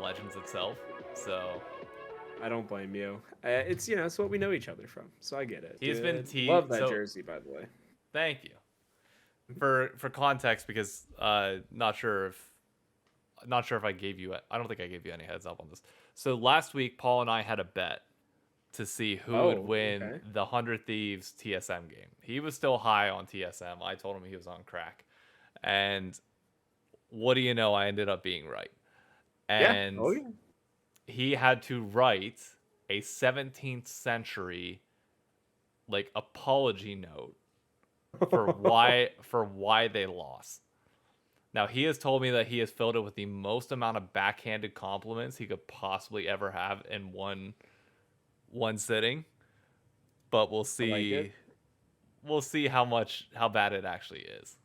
Legends itself. So I don't blame you. It's what we know each other from, so I get it. he's been Good. Love that so jersey, by the way. thank you for context because not sure if I gave you I don't think I gave you any heads up on this. So last week Paul and I had a bet to see who would Oh, win okay. the 100 Thieves TSM game. He was still high on TSM. I told him he was on crack. And what do you know? I ended up being right. Yeah. And Oh yeah. he had to write a 17th century like apology note for why they lost. Now he has told me that he has filled it with the most amount of backhanded compliments he could possibly ever have in one sitting. But we'll I like it. see. We'll see how bad it actually is.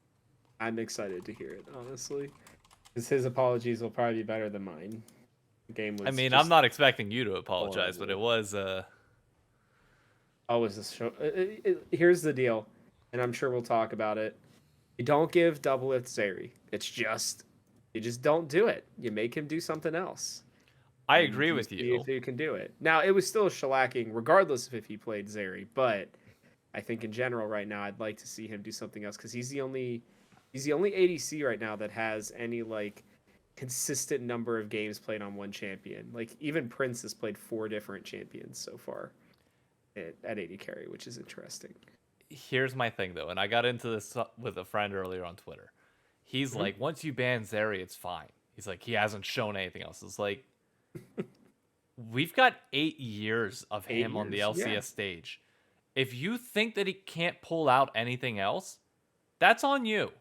I'm excited to hear it, honestly. Because his apologies will probably be better than mine. The game I was mean, I'm just not expecting you to apologize, but it horrible. was Always a show. Here's the deal, and I'm sure we'll talk about it. You don't give Double Lift Zeri. You just don't do it. You make him do something else, I and agree you with see if you. you can do it. Now, it was still shellacking, regardless of if he played Zeri. But I think in general, right now, I'd like to see him do something else because he's the only ADC right now that has any like consistent number of games played on one champion. Like even Prince has played 4 different champions so far at 80 carry, which is interesting. Here's my thing though, and I got into this with a friend earlier on Twitter. He's Mhm. like, once you ban Zeri, it's fine. He's like, he hasn't shown anything else. It's like, we've got 8 years of Eight him on the years, yeah. LCS stage. If you think that he can't pull out anything else, that's on you.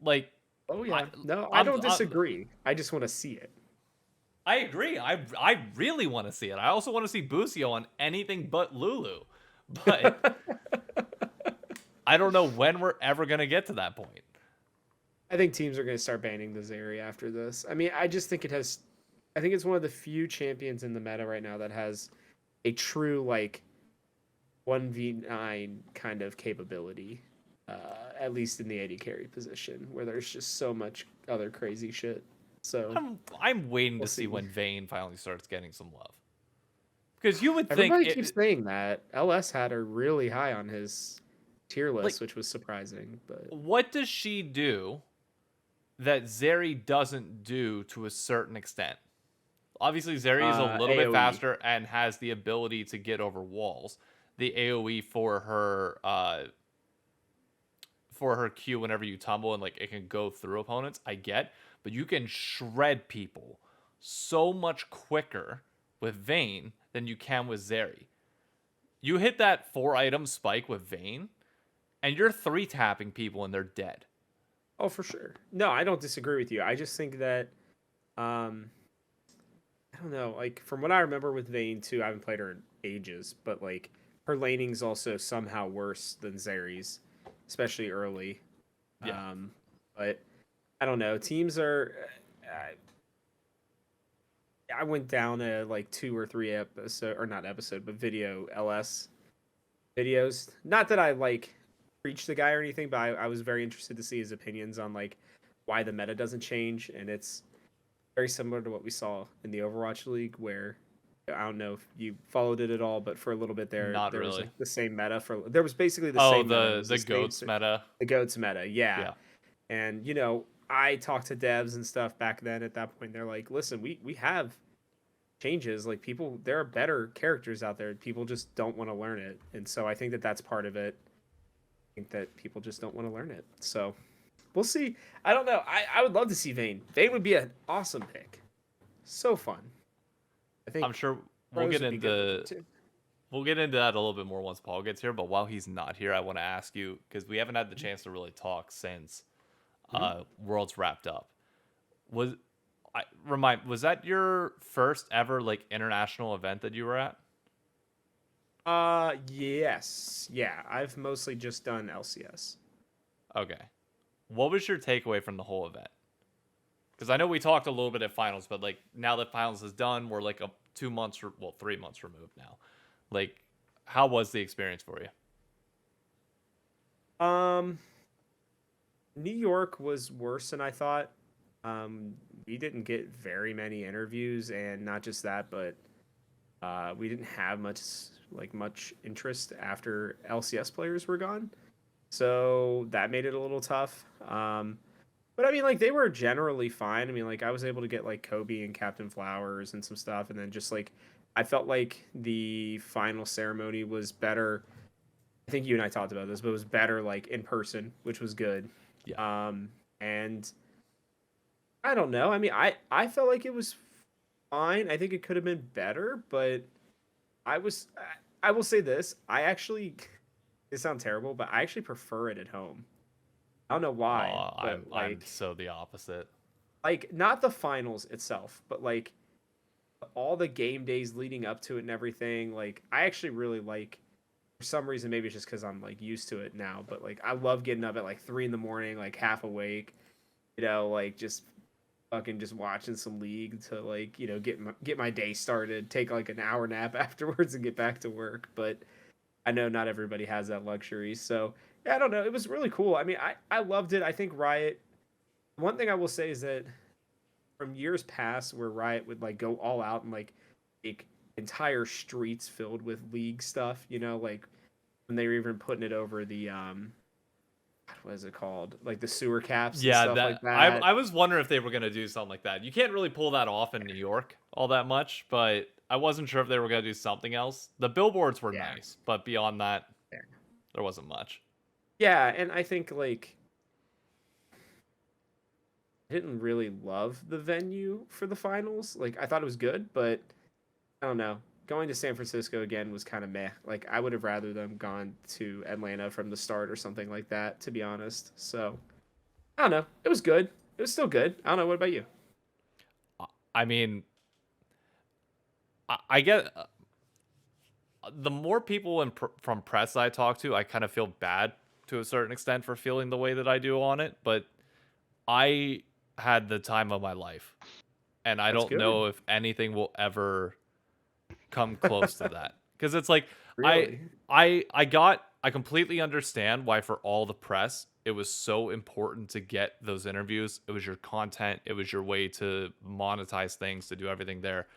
Like, Oh I, yeah. No, I I'm, don't I'm disagree. I just want to see it. I agree. I really want to see it. I also want to see Busio on anything but Lulu. But I don't know when we're ever gonna get to that point. I think teams are going to start banning the Zeri after this. I mean, I just think it has. I think it's one of the few champions in the meta right now that has a true like 1v9 kind of capability. At least in the 80 carry position, where there's just so much other crazy shit. So I'm waiting we'll to see see. when Vayne finally starts getting some love. Because you would think Everybody keeps it saying that. LS had her really high on his tier like list, which was surprising. But what does she do that Zeri doesn't do to a certain extent? Obviously, Zeri is a little bit AOE. faster and has the ability to get over walls. The AOE for her Q whenever you tumble and like it can go through opponents, I get, but you can shred people so much quicker with Vayne than you can with Zeri. You hit that 4 item spike with Vayne, and you're 3 tapping people and they're dead. Oh, for sure. No, I don't disagree with you. I just think that um I don't know, like from what I remember with Vayne too, I haven't played her in ages, but like her laning's also somehow worse than Zeri's, especially early. Yeah. Um but I don't know. Teams are I went down a like 2 or 3 episode or not episode, but video LS videos. Not that I like preach the guy or anything, but I was very interested to see his opinions on like why the meta doesn't change, and it's very similar to what we saw in the Overwatch League, where I don't know if you followed it at all, but for a little bit Not there was really. like the same meta for there was basically the Oh, same meta. It the was the the same goats meta. the goats meta, yeah. Yeah. And I talked to devs and stuff back then. At that point, they're like, "Listen, we have changes. Like people, there are better characters out there. People just don't want to learn it." And so I think that that's part of it. I think that people just don't want to learn it. So we'll see. I don't know. I would love to see Vayne. Vayne would be an awesome pick. So fun. I I'm think sure pros would be good with it too. we'll get into that a little bit more once Paul gets here, but while he's not here, I want to ask you because we haven't had the chance to really talk since Mm-hmm. Worlds wrapped up. Was was that your first ever like international event that you were at? Yes. Yeah, I've mostly just done LCS. Okay. What was your takeaway from the whole event? Because I know we talked a little bit at finals, but like now that finals is done, we're like 2 months, 3 months removed now. Like, how was the experience for you? Um, New York was worse than I thought. Um, we didn't get very many interviews, and not just that, but we didn't have much interest after LCS players were gone. So that made it a little tough. But I mean, like they were generally fine. I mean, like I was able to get like Kobe and Captain Flowers and some stuff, and then just like I felt like the final ceremony was better. I think you and I talked about this, but it was better like in person, which was good. Yeah. And I don't know. I mean, I felt like it was fine. I think it could have been better, but I was I will say this. I actually it sounds terrible, but I actually prefer it at home. I don't know why, Oh, but I'm so the opposite. like not the finals itself, but like all the game days leading up to it and everything. Like I actually really like for some reason, maybe it's just because I'm like used to it now, but like I love getting up at like 3 in the morning, like half awake, like just fucking just watching some league to like get my day started, take like an hour nap afterwards, and get back to work. But I know not everybody has that luxury, so yeah, I don't know. It was really cool. I mean, I loved it. I think Riot. One thing I will say is that from years past, where Riot would like go all out and like make entire streets filled with league stuff, like when they were even putting it over the what is it called, like the sewer caps and Yeah, stuff like that that. I was wondering if they were gonna do something like that. You can't really pull that off in New York all that much, but I wasn't sure if they were gonna do something else. The billboards were Yeah, nice, but beyond that, yeah, there wasn't much. yeah. And I think like I didn't really love the venue for the finals. Like I thought it was good, but I don't know. Going to San Francisco again was kind of meh. Like I would have rather them gone to Atlanta from the start or something like that, to be honest. So I don't know. It was good. It was still good. I don't know. What about you? I mean, I get the more people from press I talk to, I kind of feel bad to a certain extent for feeling the way that I do on it, but I had the time of my life, and I That's don't good. know if anything will ever come close to that. Because it's like I Really? I completely understand why for all the press it was so important to get those interviews. It was your content, it was your way to monetize things, to do everything there.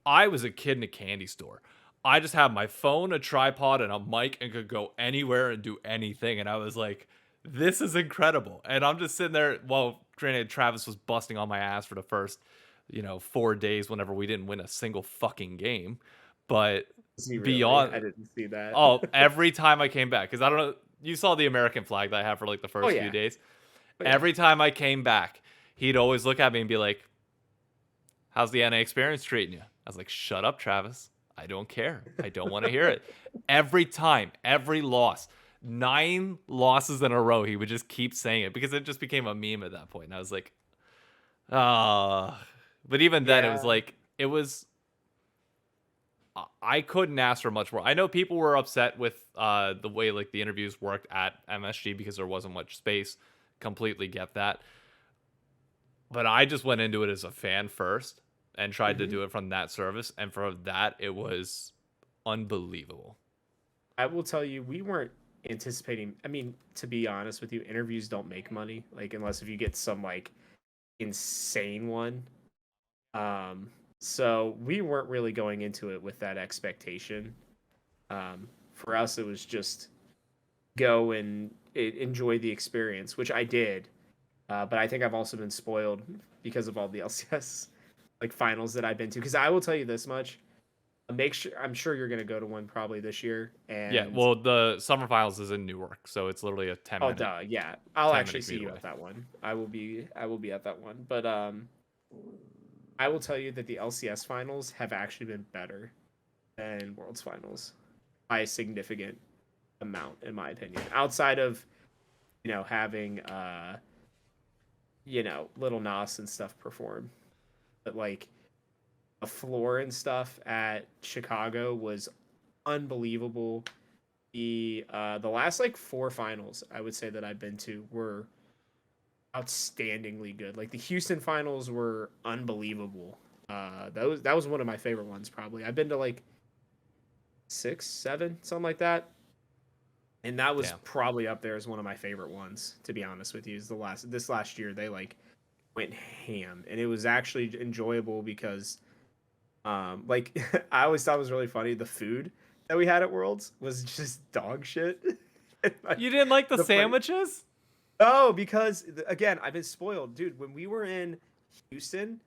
I was a kid in a candy store. I just had my phone, a tripod, and a mic and could go anywhere and do anything. And I was like, this is incredible. And I'm just sitting there. Well, granted, Travis was busting on my ass for the first, 4 days whenever we didn't win a single fucking game. But Is he really? beyond, I didn't see that. oh, every time I came back, because I don't know, you saw the American flag that I had for like the Oh first few yeah. days. Oh yeah. Every time I came back, he'd always look at me and be like, how's the NA experience treating you? I was like, shut up, Travis. I don't care. I don't want to hear it. Every time, every loss, 9 losses in a row, he would just keep saying it because it just became a meme at that point. And I was like, ah. But even then, it was Yeah. like, it was, I couldn't ask for much more. I know people were upset with the way like the interviews worked at MSG because there wasn't much space. Completely get that. But I just went into it as a fan first and tried to hmm do it from that service. And for that, it was unbelievable. I will tell you, we weren't anticipating. I mean, to be honest with you, interviews don't make money, like unless if you get some like insane one. Um, so we weren't really going into it with that expectation. For us, it was just go and enjoy the experience, which I did. But I think I've also been spoiled because of all the LCS like finals that I've been to. Because I will tell you this much: make sure I'm sure you're gonna go to one probably this year. Yeah, And well, the summer finals is in Newark, so it's literally a 10 oh, minute duh, yeah, I'll 10 actually minute see commute you away. at that one. I will be at that one. But I will tell you that the LCS finals have actually been better than Worlds finals by a significant amount, in my opinion. Outside of having Little Nas and stuff perform, but like the floor and stuff at Chicago was unbelievable. The last like 4 finals I would say that I've been to were outstandingly good. Like the Houston finals were unbelievable. That was one of my favorite ones probably. I've been to like 6, 7, something like that. And that was Damn. probably up there as one of my favorite ones, to be honest with you. Is the last this last year they like went ham, and it was actually enjoyable because like I always thought it was really funny. The food that we had at Worlds was just dog shit. And, like, You didn't like the the funny sandwiches? oh, because again, I've been spoiled, dude. When we were in Houston,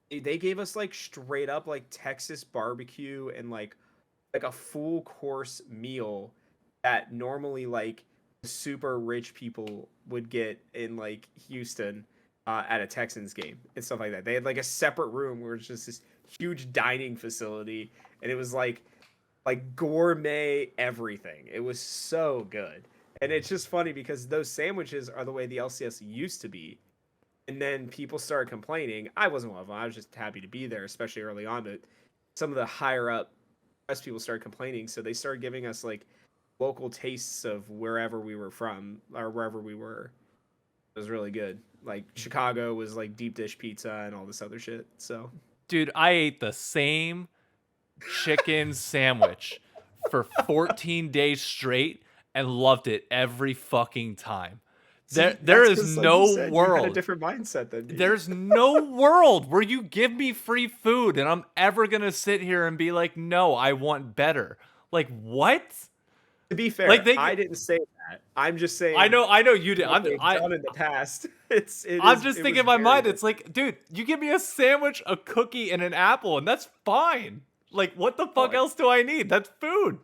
they gave us like straight up like Texas barbecue and like a full course meal that normally like super rich people would get in like Houston at a Texans game and stuff like that. They had like a separate room where it's just this huge dining facility, and it was like gourmet everything. It was so good. And it's just funny because those sandwiches are the way the LCS used to be. And then people started complaining. I wasn't one of them. I was just happy to be there, especially early on. But some of the higher up press people started complaining. So they started giving us like local tastes of wherever we were from or wherever we were. It was really good. Like Chicago was like deep dish pizza and all this other shit. So Dude, I ate the same chicken sandwich for 14 days straight and loved it every fucking time. see, There that's is because, like you no said, you had a world. different mindset than me. There's no world where you give me free food and I'm ever going to sit here and be like, "No, I want better." Like what? To be Like fair, I didn't say that. I'm just saying I know you did. what they've done in the past. I'm just It thinking was in my very mind, good. it's like, dude, you give me a sandwich, a cookie, and an apple, and that's fine. Like, what the Oh, fuck else do I need? That's food.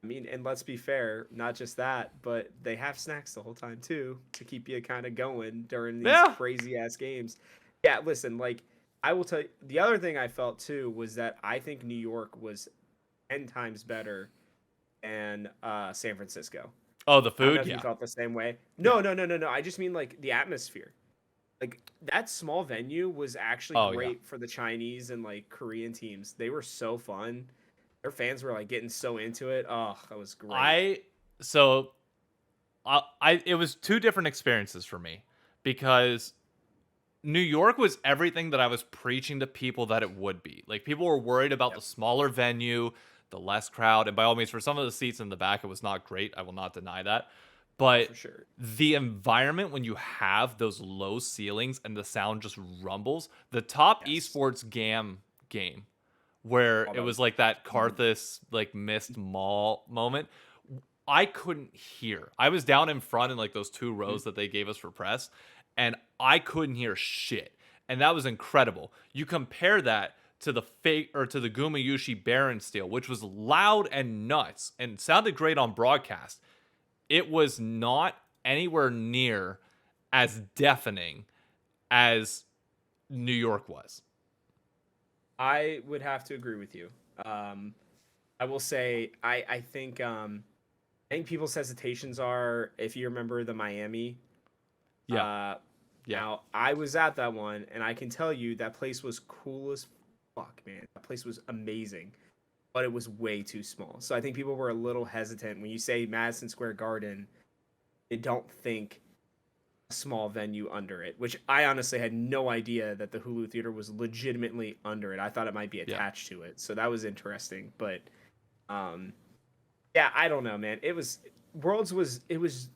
I mean, and let's be fair, not just that, but they have snacks the whole time too to keep you kind of going during these Yeah. crazy ass games. Yeah, listen, like I will tell you, the other thing I felt too was that I think New York was 10 times better than San Francisco. Oh, the I don't know food? if you Yeah. felt the same way. Yeah. No. I just mean like the atmosphere. Like that small venue was actually Oh, yeah. great for the Chinese and like Korean teams. They were so fun. Their fans were like getting so into it. Oh, that was great. I, so, it was two different experiences for me because New York was everything that I was preaching to people that it would be. Like, people were worried about the Yep, smaller venue, the less crowd, and by all means, for some of the seats in the back, it was not great. I will not deny that. But for sure. the environment when you have those low ceilings and the sound just rumbles, the top Yes. esports game where Oh, it that was was like that mhm. Karthus like missed mall moment. I couldn't hear. I was down in front in like those two rows that they gave us for press, and I couldn't hear shit. And that was incredible. You compare that to the fake or to the Gumayushi Baron Steel, which was loud and nuts and sounded great on broadcast. It was not anywhere near as deafening as New York was. I would have to agree with you. Um, I will say I think people's hesitations are if you remember the Miami. Yeah, Uh, yeah. Now I was at that one, and I can tell you that place was cool as fuck, man. That place was amazing, but it was way too small. So I think people were a little hesitant when you say Madison Square Garden. They don't think a small venue under it, which I honestly had no idea that the Hulu Theater was legitimately under it. I thought it might be Yeah. attached to it, so that was interesting. But um, yeah, I don't know, man. Worlds was it was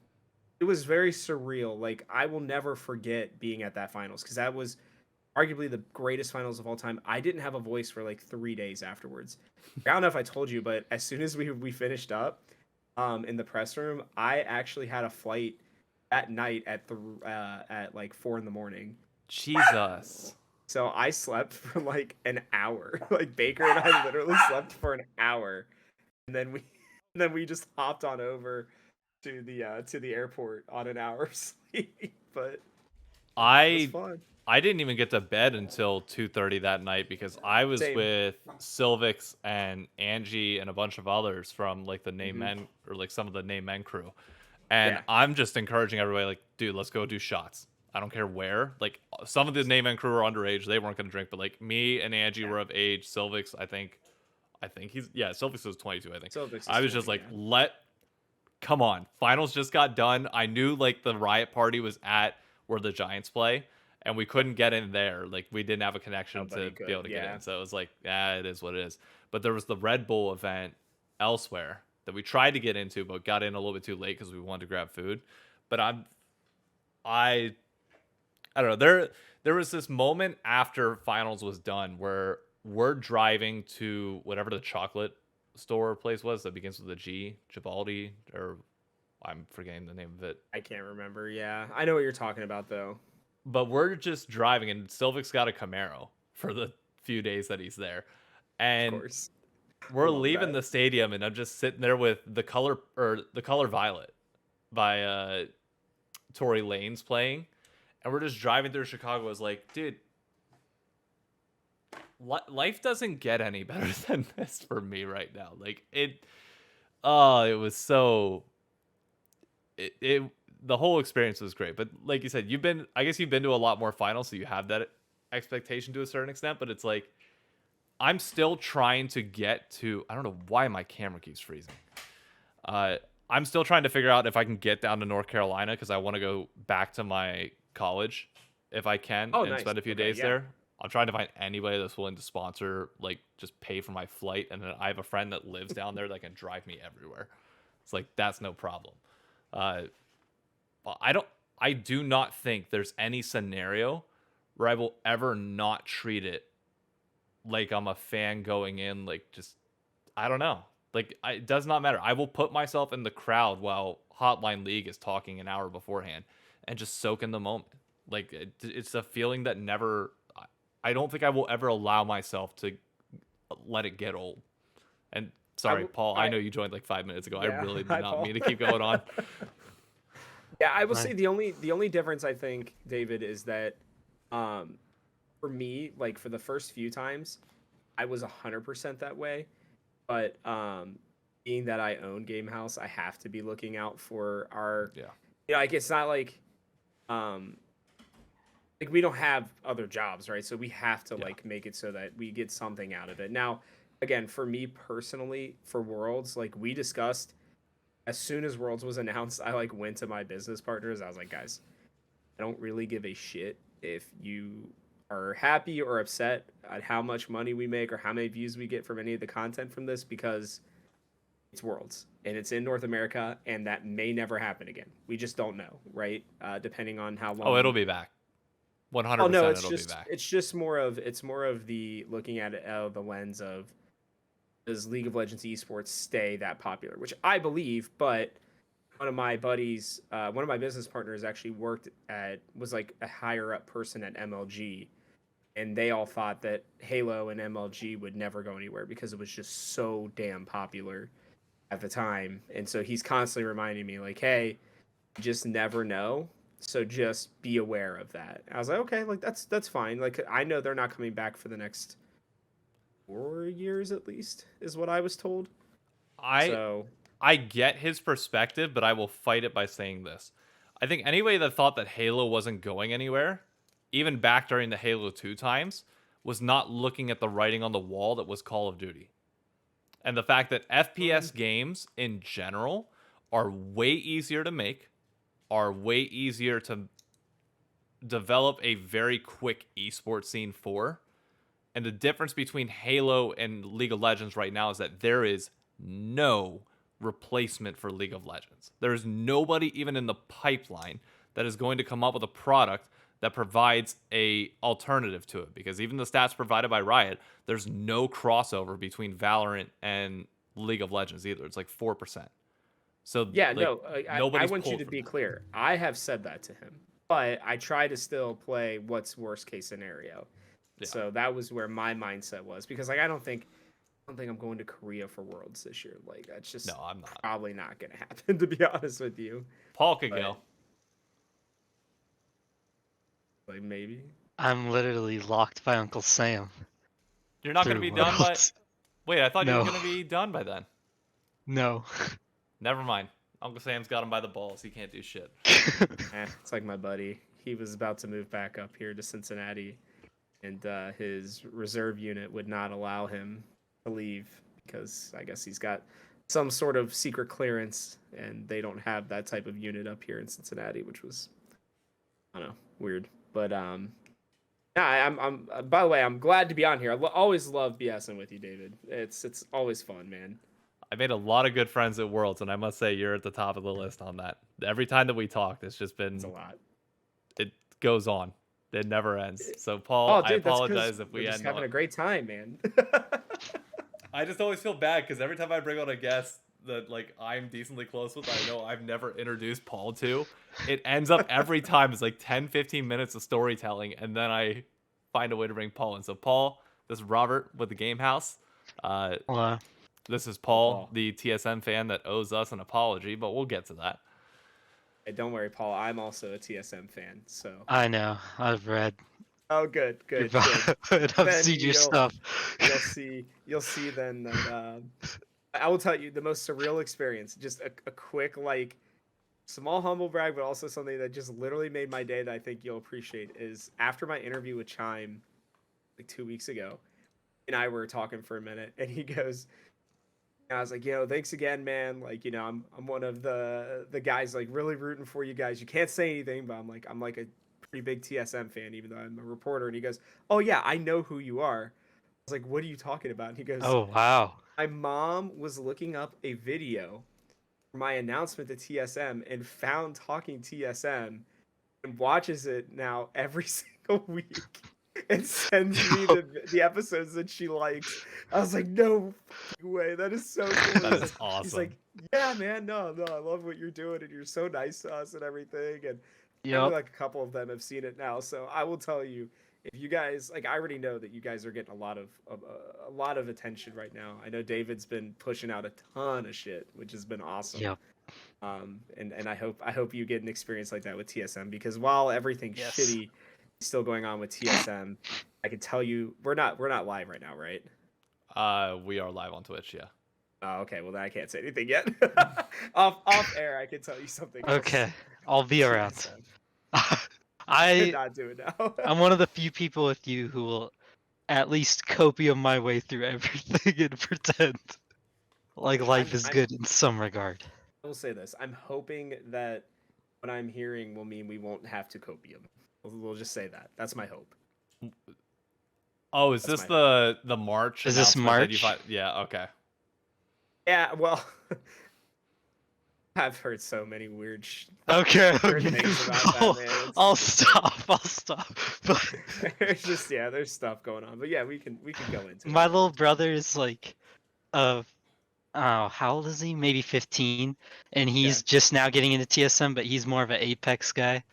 very surreal. Like I will never forget being at that finals because that was arguably the greatest finals of all time. I didn't have a voice for like 3 days afterwards. I don't know if I told you, but as soon as we finished up in the press room, I actually had a flight at night at like 4 in the morning. Jesus. So I slept for like an hour. Like Baker and I literally slept for an hour, and then we and then we just hopped on over to the airport on an hour of sleep. But it was I fun. I didn't even get to bed until 2:30 that night because I was Same. with Silvix and Angie and a bunch of others from like the name Hmm. men or like some of the name men crew. And Yeah. I'm just encouraging everybody like, dude, let's go do shots. I don't care where. Like some of the name men crew were underage, they weren't gonna drink, but like me and Angie Yeah. were of age. Silvix, I think he's yeah, Silvix was 22, I think. So this is I was just 20. like, Yeah. come on. Finals just got done. I knew like the riot party was at where the Giants play, and we Yep. couldn't get in there. Like we didn't have a connection Nobody to be able could. to get Yeah. in. So it was like, yeah, it is what it is. But there was the Red Bull event elsewhere that we tried to get into, but got in a little bit too late because we wanted to grab food. But I I don't know. There was this moment after finals was done where we're driving to whatever the chocolate store place was that begins with a G, Gibaldi, or I'm forgetting the name of it. I can't remember. Yeah, I know what you're talking about though. But we're just driving, and Silvik's got a Camaro for the few days that he's there, Of and course, we're love leaving that. the stadium, and I'm just sitting there with the color Violet by Tory Lanez playing, and we're just driving through Chicago. I was like, dude, life doesn't get any better than this for me right now. Like it was so it the whole experience was great. But like you said, I guess you've been to a lot more finals, so you have that expectation to a certain extent. But it's like I'm still trying to get to. I don't know why my camera keeps freezing. I'm still trying to figure out if I can get down to North Carolina because I want to go back to my college if I can Oh, and nice. spend a few Okay, days yeah. there. I'm trying to find anybody that's willing to sponsor, like, just pay for my flight. And then I have a friend that lives down there that can drive me everywhere. It's like, that's no problem. Uh, but I do not think there's any scenario where I will ever not treat it like I'm a fan going in, like, just, I don't know. Like, it does not matter. I will put myself in the crowd while Hotline League is talking an hour beforehand and just soak in the moment. Like, it's a feeling that never. I don't think I will ever allow myself to let it get old. And sorry, Paul, I I know you joined like 5 minutes ago. I yeah. really did Hi, not Paul. mean to keep going on. Yeah, I will Hi. say the only difference I think, David, is that um for me, like for the first few times, I was 100% that way. But being that I own Game House, I have to be looking out for our Yeah. like it's not um like we don't have other jobs, right? So we have to Yeah. like make it so that we get something out of it. Now, again, for me personally, for Worlds, like we discussed, as soon as Worlds was announced, I like went to my business partners. I was like, guys, I don't really give a shit if you are happy or upset at how much money we make or how many views we get from any of the content from this because it's Worlds and it's in North America and that may never happen again. We just don't know, right? Depending on how Oh, it'll long. be back. Oh no, 100% it'll be back. it's just more of the looking at it out of the lens of does League of Legends esports stay that popular, which I believe, but one of my buddies, one of my business partners actually was like a higher up person at MLG, and they all thought that Halo and MLG would never go anywhere because it was just so damn popular at the time. And so he's constantly reminding me, like, hey, you just never know. So just be aware of that. I was like, okay, like that's fine. Like I know they're not coming back for the next 4 years at least, is what I was told. I So I get his perspective, but I will fight it by saying this. I think anybody that thought that Halo wasn't going anywhere, even back during the Halo 2 times, was not looking at the writing on the wall that was Call of Duty. And the fact that FPS games in general are way easier to make, are way easier to develop a very quick esports scene for. And the difference between Halo and League of Legends right now is that there is no replacement for League of Legends. There is nobody even in the pipeline that is going to come up with a product that provides a alternative to it, because even the stats provided by Riot, there's no crossover between Valorant and League of Legends either. It's like 4%. So yeah, like no, I nobody's want you pulled to from be that. clear. I have said that to him, but I try to still play what's worst case scenario. Yeah. So that was where my mindset was because like I don't think I'm going to Korea for Worlds this year. Like that's just No, I'm not. probably not going to happen to be honest with you. Paul could But go. like maybe. I'm literally locked by Uncle Sam You're not going to through be done by. Worlds. Wait, I thought you were No, going to be done by then. no. Never mind. Uncle Sam's got him by the balls. He can't do shit. It's like my buddy. He was about to move back up here to Cincinnati, and his reserve unit would not allow him to leave because I guess he's got some sort of secret clearance, and they don't have that type of unit up here in Cincinnati, which was I don't know, weird. But yeah, I'm. By the way, I'm glad to be on here. Always love BSing with you, David. It's always fun, man. I made a lot of good friends at Worlds, and I must say you're at the top of the list on that. Every time that we talked, it's just been It's a lot. it goes on. It never ends. So Paul, Oh, I dude, that's because apologize if we're we just end having on. a great time, man. I just always feel bad because every time I bring on a guest that like I'm decently close with, I know I've never introduced Paul to, it ends up every time it's like 10, 15 minutes of storytelling, and then I find a way to bring Paul in. So Paul, this is Robert with the Game House. Uh, Well, this is Oh, Paul, Paul. the TSM fan that owes us an apology, but we'll get to that. Hey, don't worry, Paul. I'm also a TSM fan, so. I know. I've read Oh, good, your good, bio good. and I've Then seen your stuff. you'll see then that I will tell you the most surreal experience. Just a quick like small humble brag, but also something that just literally made my day that I think you'll appreciate is after my interview with Chime like 2 weeks ago, and I were talking for a minute, and he goes, I was like, thanks again, man. Like, I'm one of the guys like really rooting for you guys. You can't say anything, but I'm like a pretty big TSM fan, even though I'm a reporter. And he goes, oh yeah, I know who you are. I was like, what are you talking about? And he goes, Oh wow. my mom was looking up a video for my announcement to TSM and found Talking TSM and watches it now every single week and sends me the episodes that she likes. I was like, no fucking way. That is so cool. That is awesome. He's like, yeah, man, no, I love what you're doing and you're so nice to us and everything. And Yep. like a couple of them have seen it now. So I will tell you, if you guys like, I already know that you guys are getting a lot of attention right now. I know David's been pushing out a ton of shit, which has been awesome. Yep. And I hope you get an experience like that with TSM, because while everything's Yes. shitty still going on with TSM, I can tell you we're not live right now, right? We are live on Twitch, yeah. Oh, okay. Well, then I can't say anything yet. off air, I can tell you something else. Okay. I'll be around. TSM. I Cannot do it now. I'm one of the few people with you who will at least copium my way through everything and pretend like life is good in some regard. I will say this. I'm hoping that what I'm hearing will mean we won't have to copium. We'll just say that. That's my hope. Oh, is That's this my the March? Is this announcement that you March? yeah, okay. Yeah, well, I've heard so many weird Okay. weird things about that, man. It's I'll just stop. I'll stop. But there's just there's stuff going on. But yeah, we can go into my it. little brother is like, how old is he? Maybe 15, and he's just now getting into TSM, but he's more of an Apex guy.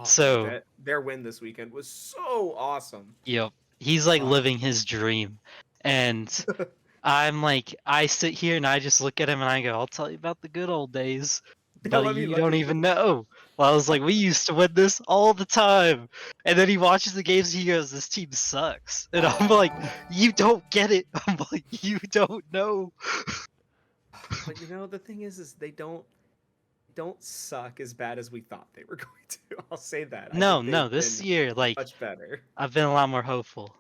Oh, So dude, their win this weekend was so awesome. yep, he's like Oh. living his dream, and I'm like, I sit here and I just look at him and I go, I'll tell you about the good old days, but let you me- don't even know. Well, I was like, we used to win this all the time, and then he watches the games and he goes, this team sucks, and I'm like, you don't get it. I'm like, you don't know. But the thing is they don't suck as bad as we thought they were going to. I'll say that. I No, think no, they've this been year, like, much better. I've been a lot more hopeful.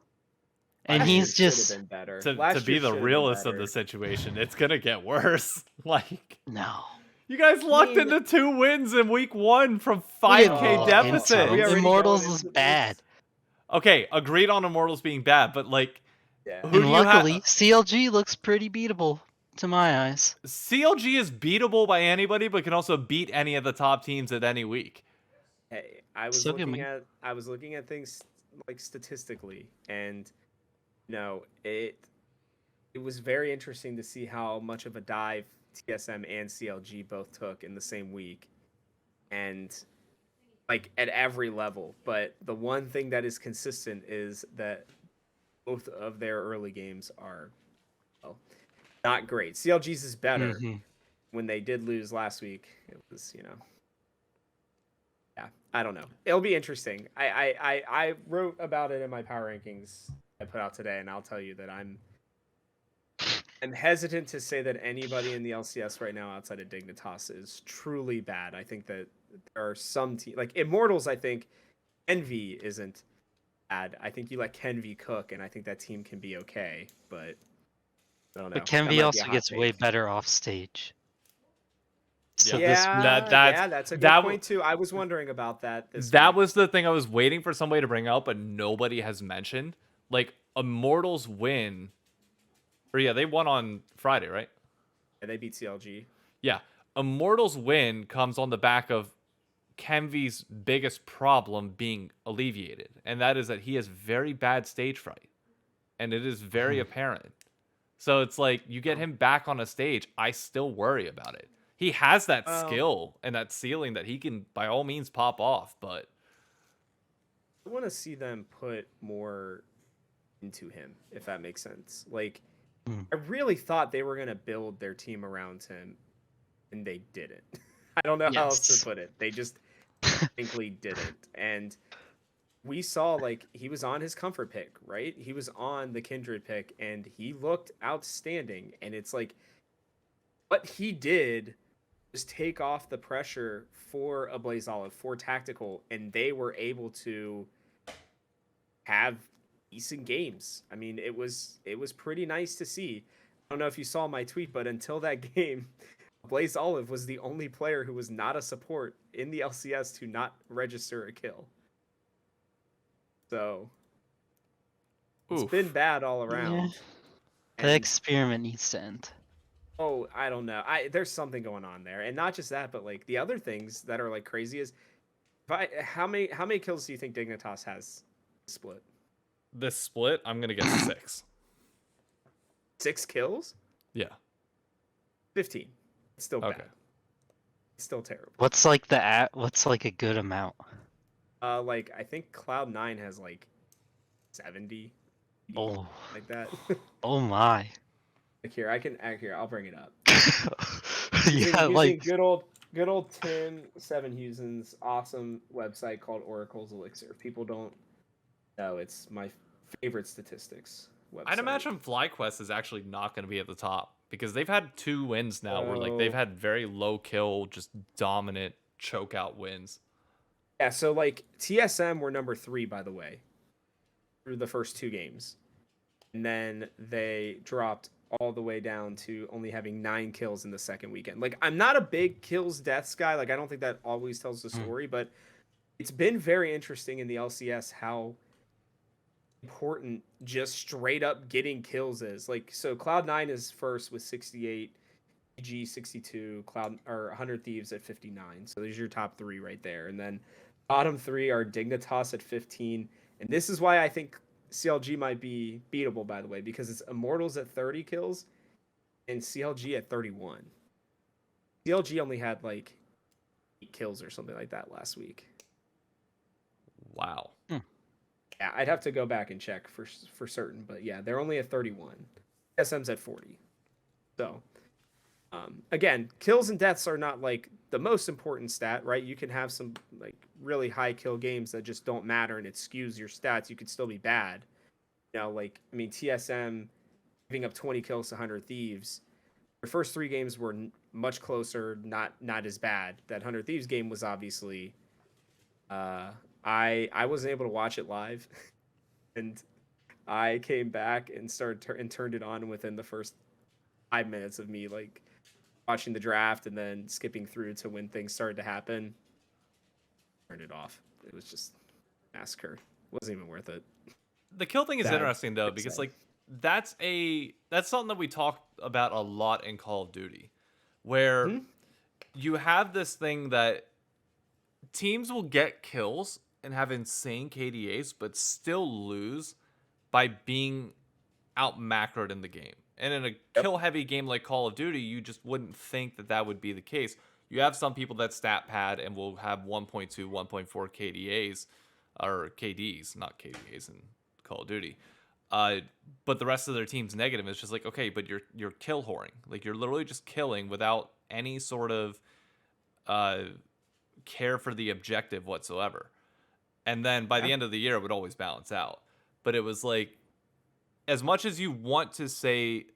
And Last he's year just should have been better. To Last be year the should have been realist of better. the situation, it's gonna get worse. Like, no. you guys lucked mean- into 2 wins in week 1 from We 5k didn't look deficit. into We it. already Immortals going was into bad. this. Okay, agreed on Immortals being bad, but like, Yeah. Who And do you have- luckily, CLG looks pretty beatable to my eyes. CLG is beatable by anybody, but can also beat any of the top teams at any week. Hey, I was So can looking we. at things like statistically, and it was very interesting to see how much of a dive TSM and CLG both took in the same week, and like at every level. But the one thing that is consistent is that both of their early games are not great. CLG's is better. Mhm. When they did lose last week, it was yeah, I don't know. It'll be interesting. I wrote about it in my power rankings I put out today, and I'll tell you that I'm hesitant to say that anybody in the LCS right now outside of Dignitas is truly bad. I think that there are some teams like Immortals. I think Envy isn't bad. I think you let Kenvy cook, and I think that team can be okay. But I don't know. But That might be Kenvy a also hot gets way take. better off stage. So Yeah. this That's a good point too. I was wondering about that. That was the thing I was waiting for somebody to bring up, but nobody has mentioned. Like, Immortals win. Or yeah, they won on Friday, right? And they beat CLG. Yeah. Immortals win comes on the back of Kenvy's biggest problem being alleviated, and that is that he has very bad stage fright, and it is very apparent. So it's like you get him back on a stage, I still worry about it. He has that Well, skill and that ceiling that he can by all means pop off, but I want to see them put more into him, if that makes sense. Like, Mm. I really thought they were going to build their team around him, and they didn't. I don't know how else Yes. to put it. They just frankly didn't. And we saw, like, he was on his comfort pick, right? He was on the Kindred pick, and he looked outstanding. And it's like, what he did was take off the pressure for a Blaze Olive, for Tactical, and they were able to have decent games. I mean, it was pretty nice to see. I don't know if you saw my tweet, but until that game, Blaze Olive was the only player who was not a support in the LCS to not register a kill. So it's oof. been bad all Yeah. around. The And, experiment needs to end. oh, I don't know. There's something going on there, and not just that, but like the other things that are like crazy is, how many kills do you think Dignitas has split? This split, I'm gonna guess 6. 6 kills? Yeah. 15. It's still Okay. bad. It's still terrible. What's like a good amount? Like I think Cloud9 has like 70, 80, Oh, like that. oh my. Like here, I'll bring it up. Yeah, Using like good old Tim Sevenhuysen's awesome website called Oracle's Elixir. If people don't know, it's my favorite statistics website. I'd imagine Flyquest is actually not going to be at the top because they've had 2 wins now where like they've had very low kill, just dominant choke out wins. Yeah, so like TSM were number 3, by the way, through the first 2 games. And then they dropped all the way down to only having 9 kills in the second weekend. Like, I'm not a big kills deaths guy. Like, I don't think that always tells the story, but it's been very interesting in the LCS how important just straight up getting kills is. Like, so Cloud9 is first with 68, PG 62, 100 Thieves at 59. So there's your top 3 right there. And then bottom 3 are Dignitas at 15. And this is why I think CLG might be beatable, by the way, because it's Immortals at 30 kills and CLG at 31. CLG only had like 8 kills or something like that last week. Wow. Yeah, I'd have to go back and check for certain, but yeah, they're only at 31. SM's at 40. So, again, kills and deaths are not like the most important stat, right? You can have some like really high kill games that just don't matter and it skews your stats. You could still be bad. You know, like, I mean, TSM giving up 20 kills to 100 Thieves. Their first 3 games were much closer, not as bad. That 100 Thieves game was obviously, I wasn't able to watch it live, and I came back and turned it on within the first 5 minutes of me like watching the draft and then skipping through to when things started to happen. Turned it off. It was just massacre. Wasn't even worth it. The kill thing is Sad. interesting though It's because sad. like that's something that we talk about a lot in Call of Duty, where Mhm. you have this thing that teams will get kills and have insane KDAs, but still lose by being out macroed in the game. And in a kill heavy game like Call of Duty, you just wouldn't think that that would be the case. You have some people that stat pad and will have 1.2, 1.4 KDAs or KDs, not KDAs in Call of Duty. But the rest of their team's negative. It's just like, okay, but you're kill whoring. Like you're literally just killing without any sort of care for the objective whatsoever. And then by the end of the year, it would always balance out. But it was like, as much as you want to say,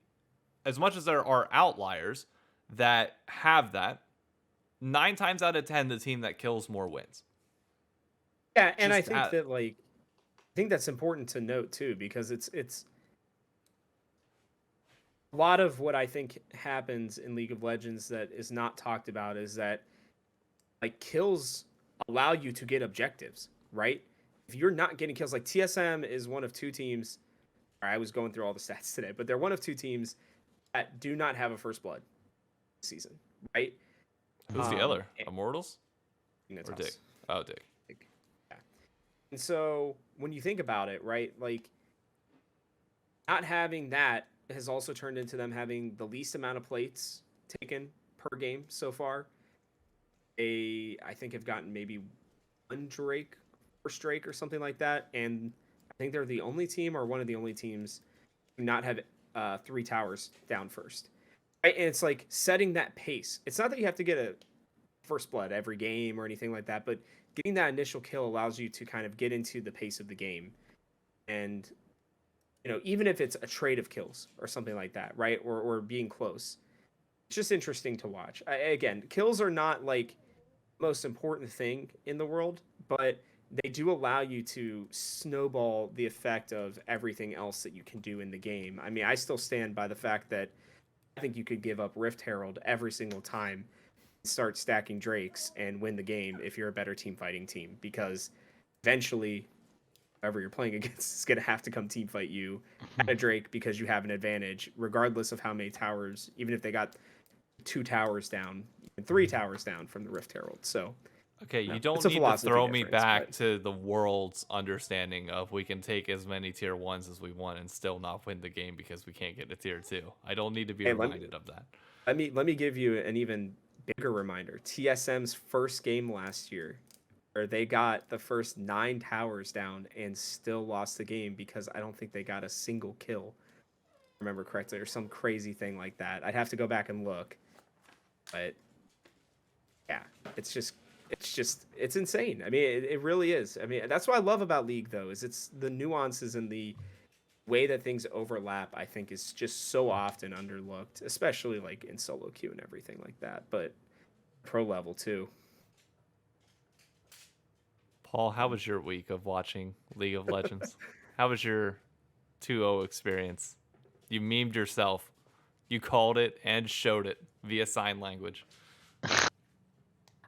as much as there are outliers that have that, 9 times out of 10, the team that kills more wins. Yeah, and I Just think that like I think that's important to note too, because it's a lot of what I think happens in League of Legends that is not talked about is that like kills allow you to get objectives, right? If you're not getting kills, like TSM is one of 2 teams. I was going through all the stats today, but they're one of 2 teams that do not have a first blood this season, right? Who's the other? Immortals? Or Dick. Dignitas. Oh, Dick. Yeah. And so when you think about it, right, like not having that has also turned into them having the least amount of plates taken per game so far. I think have gotten maybe one Drake or Drake or something like that, and I think they're the only team or one of the only teams to not have 3 towers down first. Right? And it's like setting that pace. It's not that you have to get a first blood every game or anything like that, but getting that initial kill allows you to kind of get into the pace of the game. And even if it's a trade of kills or something like that, right? Or being close. It's just interesting to watch. Again, kills are not like most important thing in the world, but they do allow you to snowball the effect of everything else that you can do in the game. I mean, I still stand by the fact that I think you could give up Rift Herald every single time, start stacking Drakes, and win the game if you're a better team fighting team, because eventually whoever you're playing against is going to have to come team fight you at a Drake because you have an advantage, regardless of how many towers, even if they got 2 towers down, even 3 towers down from the Rift Herald. So, Okay, no, you don't it's a need to philosophy throw me difference, back but to the world's understanding of we can take as many tier 1s as we want and still not win the game because we can't get a tier 2. I don't need to be hey, reminded of that. let me give you an even bigger reminder. TSM's first game last year, where they got the first 9 towers down and still lost the game because I don't think they got a single kill. Remember correctly, or some crazy thing like that. I'd have to go back and look, but yeah, it's insane. I mean, it really is. I mean, that's what I love about League, though, is it's the nuances and the way that things overlap. I think is just so often underlooked, especially like in solo queue and everything like that. But pro level too. Paul, how was your week of watching League of Legends? How was your 2-0 experience? You memed yourself. You called it and showed it via sign language.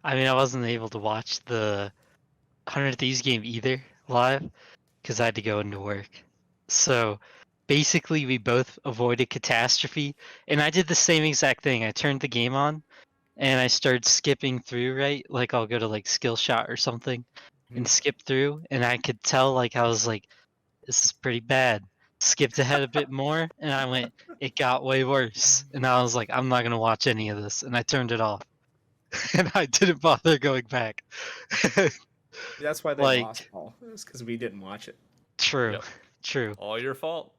I mean, I wasn't able to watch the 100 Thieves game either live because I had to go into work. So basically, we both avoided catastrophe, and I did the same exact thing. I turned the game on and I started skipping through, right? Like I'll go to like skill shot or something and skip through, and I could tell like I was like, this is pretty bad. Skipped ahead a bit more, and I went, it got way worse. And I was like, I'm not gonna watch any of this, and I turned it off. And I didn't bother going back. That's why they lost, Like, Paul. It's because we didn't watch it. true, Yep. true. All your fault.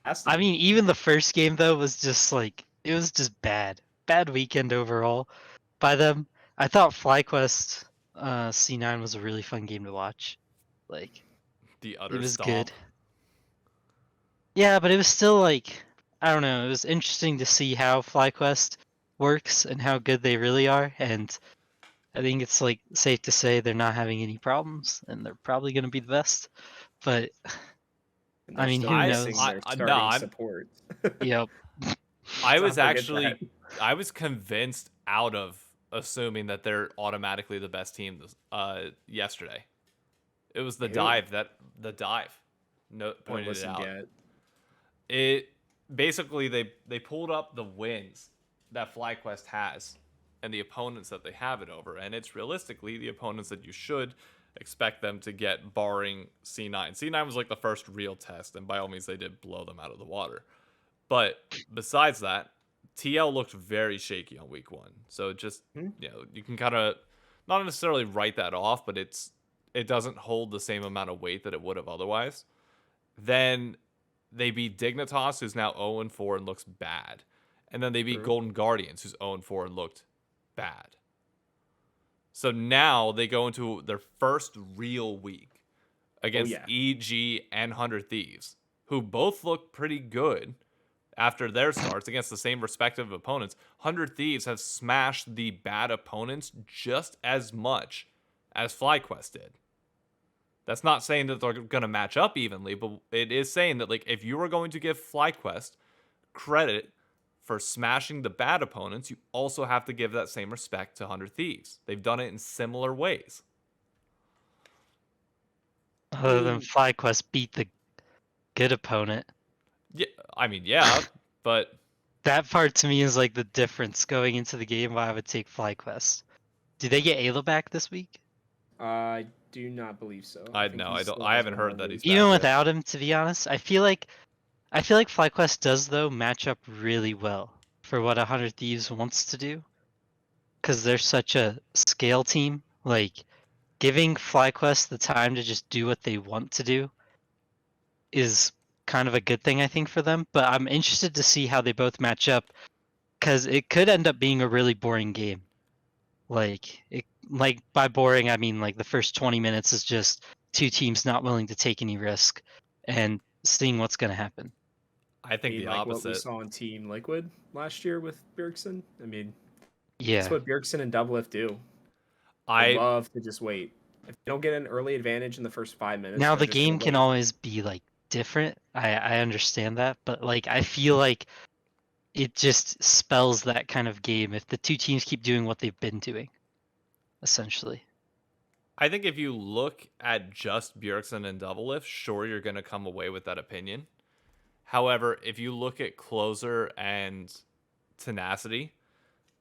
Has to I be. mean, even the first game though was just like it was just bad. Bad weekend overall by them. I thought Flyquest C9 was a really fun game to watch. Like The it utter was stomp. good. Yeah, but it was still like I don't know, it was interesting to see how Flyquest works and how good they really are, and I think it's like safe to say they're not having any problems and they're probably gonna be the best. But And I they're mean still who missing knows? their No, starting support. Yep. I Let's was not forget actually, that. I was convinced out of assuming that they're automatically the best team yesterday. It was the Who? dive no I haven't pointed it listened out. yet. It basically they pulled up the wins that FlyQuest has and the opponents that they have it over, and it's realistically the opponents that you should expect them to get, barring C9. C9 was like the first real test, and by all means they did blow them out of the water. But besides that, TL looked very shaky on week 1. So just, you can kind of not necessarily write that off, but it doesn't hold the same amount of weight that it would have otherwise. Then they beat Dignitas, who's now 0-4 and looks bad. And then they beat True. Golden Guardians, who's 0-4 and looked bad. So now they go into their first real week against yeah. EG and 100 Thieves, who both look pretty good after their starts against the same respective opponents. 100 Thieves have smashed the bad opponents just as much as Flyquest did. That's not saying that they're going to match up evenly, but it is saying that, like, if you were going to give Flyquest credit for smashing the bad opponents, you also have to give that same respect to 100 Thieves. They've done it in similar ways. Other than Flyquest beat the good opponent. Yeah, I mean, yeah, but That part to me is like the difference going into the game why I would take Flyquest. Do they get Ayla back this week? I do not believe so. I think know. he I don't. still I has haven't one heard more that he's week. back Even yet. without him, to be honest, I feel like Flyquest does though match up really well for what 100 Thieves wants to do, because they're such a scale team. Like giving Flyquest the time to just do what they want to do is kind of a good thing, I think, for them. But I'm interested to see how they both match up, because it could end up being a really boring game. Like by boring, I mean like the first 20 minutes is just two teams not willing to take any risk and seeing what's going to happen. I I think mean, the like what we opposite. saw on Team Liquid last year with Bjergsen. I mean, that's Yeah. what Bjergsen and Doublelift do. They I love to just wait. If they don't get an early advantage in the first 5 minutes, Now they're the just gonna game can wait. always be like different. I understand that, but like I feel like it just spells that kind of game if the two teams keep doing what they've been doing, essentially. I think if you look at just Bjergsen and Doublelift, sure you're gonna come away with that opinion. However, if you look at Closer and Tenacity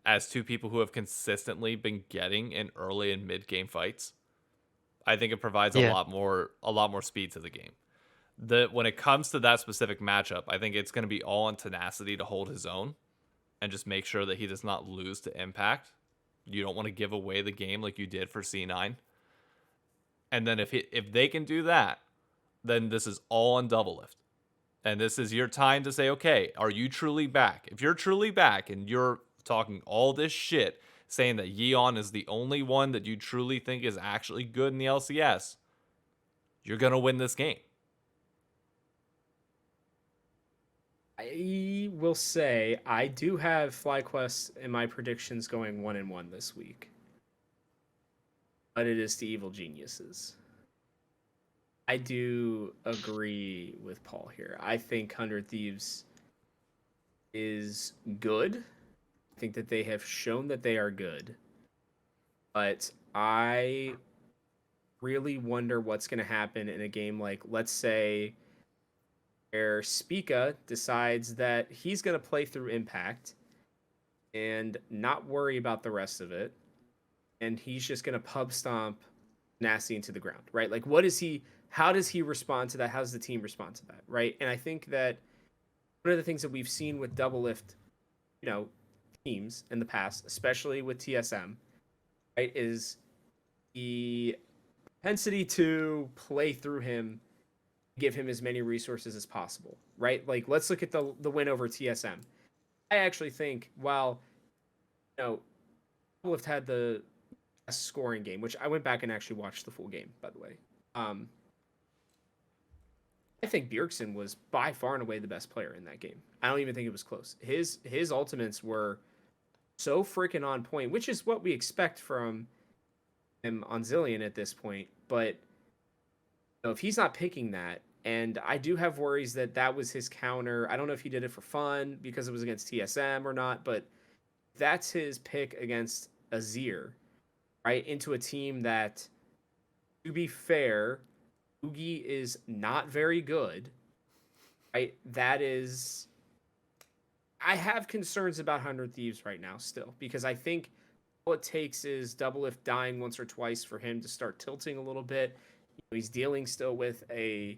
as two people who have consistently been getting in early and mid game fights, I think it provides Yeah. a lot more speed to the game. When it comes to that specific matchup, I think it's going to be all on Tenacity to hold his own and just make sure that he does not lose to Impact. You don't want to give away the game like you did for C9. And then if they can do that, then this is all on Doublelift. And this is your time to say, okay, are you truly back? If you're truly back and you're talking all this shit, saying that Yeon is the only one that you truly think is actually good in the LCS, you're going to win this game. I will say I do have Flyquest in my predictions going 1-1 this week, but it is the Evil Geniuses. I do agree with Paul here. I think 100 Thieves is good. I think that they have shown that they are good. But I really wonder what's going to happen in a game like, let's say, where Spica decides that he's going to play through Impact and not worry about the rest of it. And he's just going to pub stomp Nasty into the ground, right? Like, how does he respond to that? How does the team respond to that, right? And I think that one of the things that we've seen with Doublelift, teams in the past, especially with TSM, right, is the propensity to play through him, give him as many resources as possible, right? Like, let's look at the win over TSM. I actually think while Doublelift had the best scoring game, which I went back and actually watched the full game, by the way. I think Bjergsen was by far and away the best player in that game. I don't even think it was close. His ultimates were so freaking on point, which is what we expect from him on Zillion at this point. But if he's not picking that, and I do have worries that was his counter. I don't know if he did it for fun because it was against TSM or not, but that's his pick against Azir, right? Into a team that, to be fair, Oogie is not very good. Right? I have concerns about 100 Thieves right now still, because I think all it takes is Doublelift dying once or twice for him to start tilting a little bit. He's dealing still with a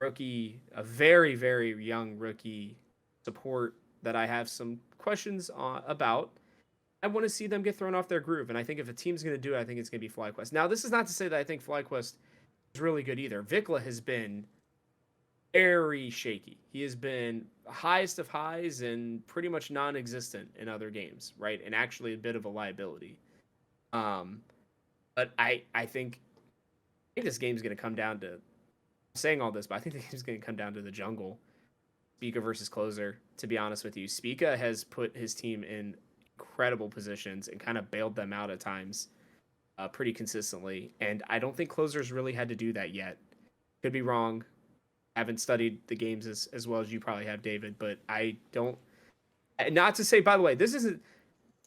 rookie, a very, very young rookie support that I have some questions about. I want to see them get thrown off their groove. And I think if a team's going to do it, I think it's going to be Flyquest. Now, this is not to say that I think Flyquest is really good either. Vikla has been very shaky. He has been highest of highs and pretty much non-existent in other games, right? And actually a bit of a liability. But I think this game's going to come down to, I'm saying all this, but I think the game's going to come down to the jungle. Spica versus Closer, to be honest with you. Spica has put his team in incredible positions and kind of bailed them out at times pretty consistently. And I don't think Closer's really had to do that yet. Could be wrong. Haven't studied the games as well as you probably have, David, but I don't. Not to say, by the way, this isn't.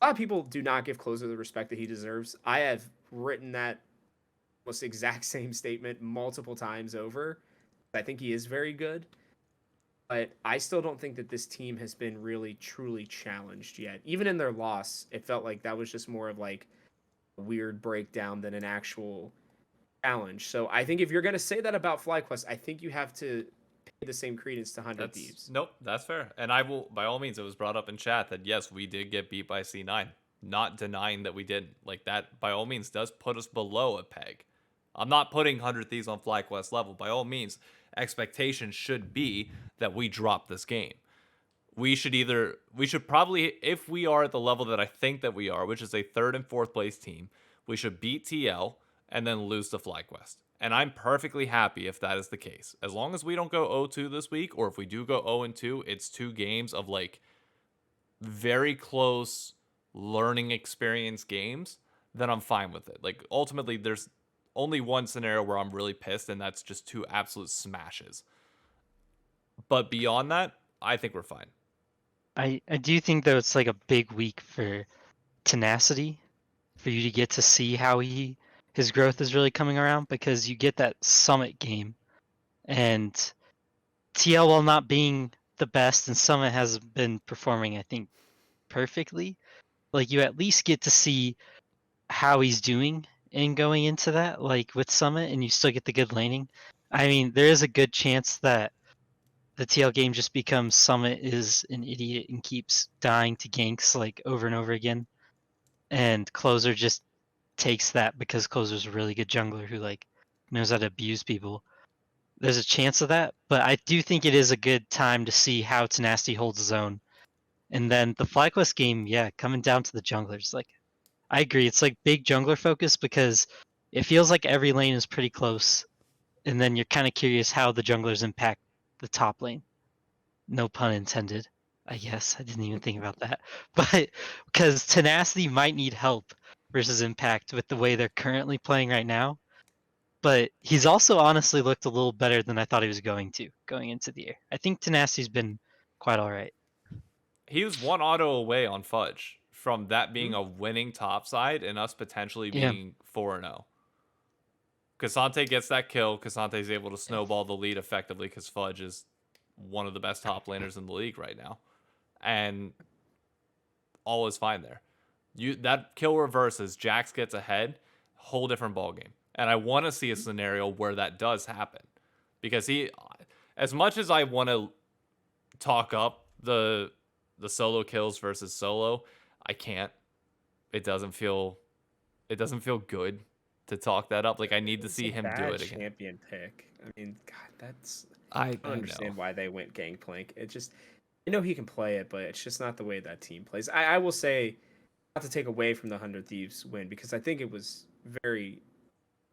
A lot of people do not give Closer the respect that he deserves. I have written that almost exact same statement multiple times over. I think he is very good, but I still don't think that this team has been really truly challenged yet. Even in their loss, it felt like that was just more of like weird breakdown than an actual challenge. So I think if you're gonna say that about FlyQuest, I think you have to pay the same credence to Hundred Thieves. Nope, that's fair. And I will, by all means, it was brought up in chat that yes, we did get beat by C9. Not denying that we didn't. Like that, by all means, does put us below a peg. I'm not putting 100 Thieves on FlyQuest level. By all means, expectation should be that we drop this game. We should probably, if we are at the level that I think that we are, which is a third and fourth place team, we should beat TL and then lose to FlyQuest. And I'm perfectly happy if that is the case. As long as we don't go 0-2 this week, or if we do go 0-2, it's 2 games of like very close learning experience games, then I'm fine with it. Like ultimately there's only one scenario where I'm really pissed, and that's just 2 absolute smashes. But beyond that, I think we're fine. I do think though it's like a big week for Tenacity, for you to get to see how his growth is really coming around, because you get that Summit game, and TL, while not being the best, and Summit has been performing, I think, perfectly, like you at least get to see how he's doing in going into that, like with Summit, and you still get the good laning. I mean, there is a good chance that the TL game just becomes Summit is an idiot and keeps dying to ganks like over and over again, and Closer just takes that because Closer's a really good jungler who like knows how to abuse people. There's a chance of that, but I do think it is a good time to see how Tenacity holds his own. And then the FlyQuest game, yeah, coming down to the junglers. Like, I agree, it's like big jungler focus because it feels like every lane is pretty close, and then you're kind of curious how the junglers impact the top lane. No pun intended, I guess. I didn't even think about that. But because Tenacity might need help versus Impact with the way they're currently playing right now. But he's also honestly looked a little better than I thought he was going into the year. I think Tenacity's been quite all right. He was 1 auto away on Fudge from that being Mhm. a winning top side and us potentially Yeah. being 4-0. Cassante gets that kill. Cassante's able to snowball the lead effectively because Fudge is one of the best top laners in the league right now. And all is fine there. That kill reverses, Jax gets ahead, whole different ballgame. And I want to see a scenario where that does happen. Because as much as I want to talk up the solo kills versus solo, I can't. It doesn't feel good to talk that up. Like I need to It's see a him do bad it again. champion pick. I mean, God, that's I I don't understand know. why they went Gangplank. It just I know he can play it, but it's just not the way that team plays. I will say, not to take away from the 100 Thieves win, because I think it was very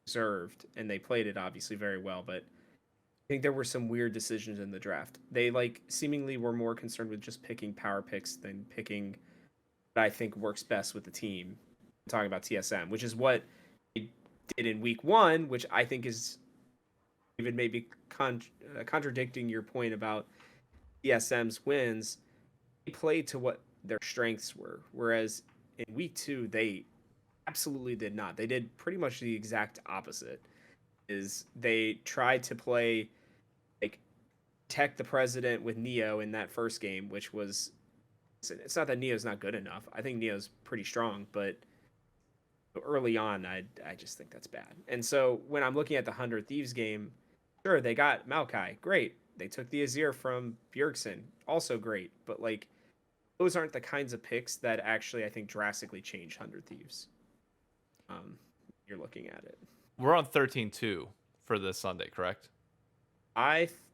deserved and they played it obviously very well, but I think there were some weird decisions in the draft. They like seemingly were more concerned with just picking power picks than picking what I think works best with the team. I'm talking about TSM, which is what they did in week 1, which I think is even maybe contradicting your point about TSM's wins. They played to what their strengths were, whereas in week 2 they absolutely did not. They did pretty much the exact opposite. Is they tried to play like tech the president with Neo in that first game, which was it's not that Neo's not good enough. I think Neo's pretty strong, but early on, I just think that's bad. And so when I'm looking at the 100 Thieves game, sure, they got Maokai, great. They took the Azir from Bjergsen, also great. But like those aren't the kinds of picks that actually I think drastically change 100 Thieves. You're looking at it. We're on 13-2 for this Sunday, correct?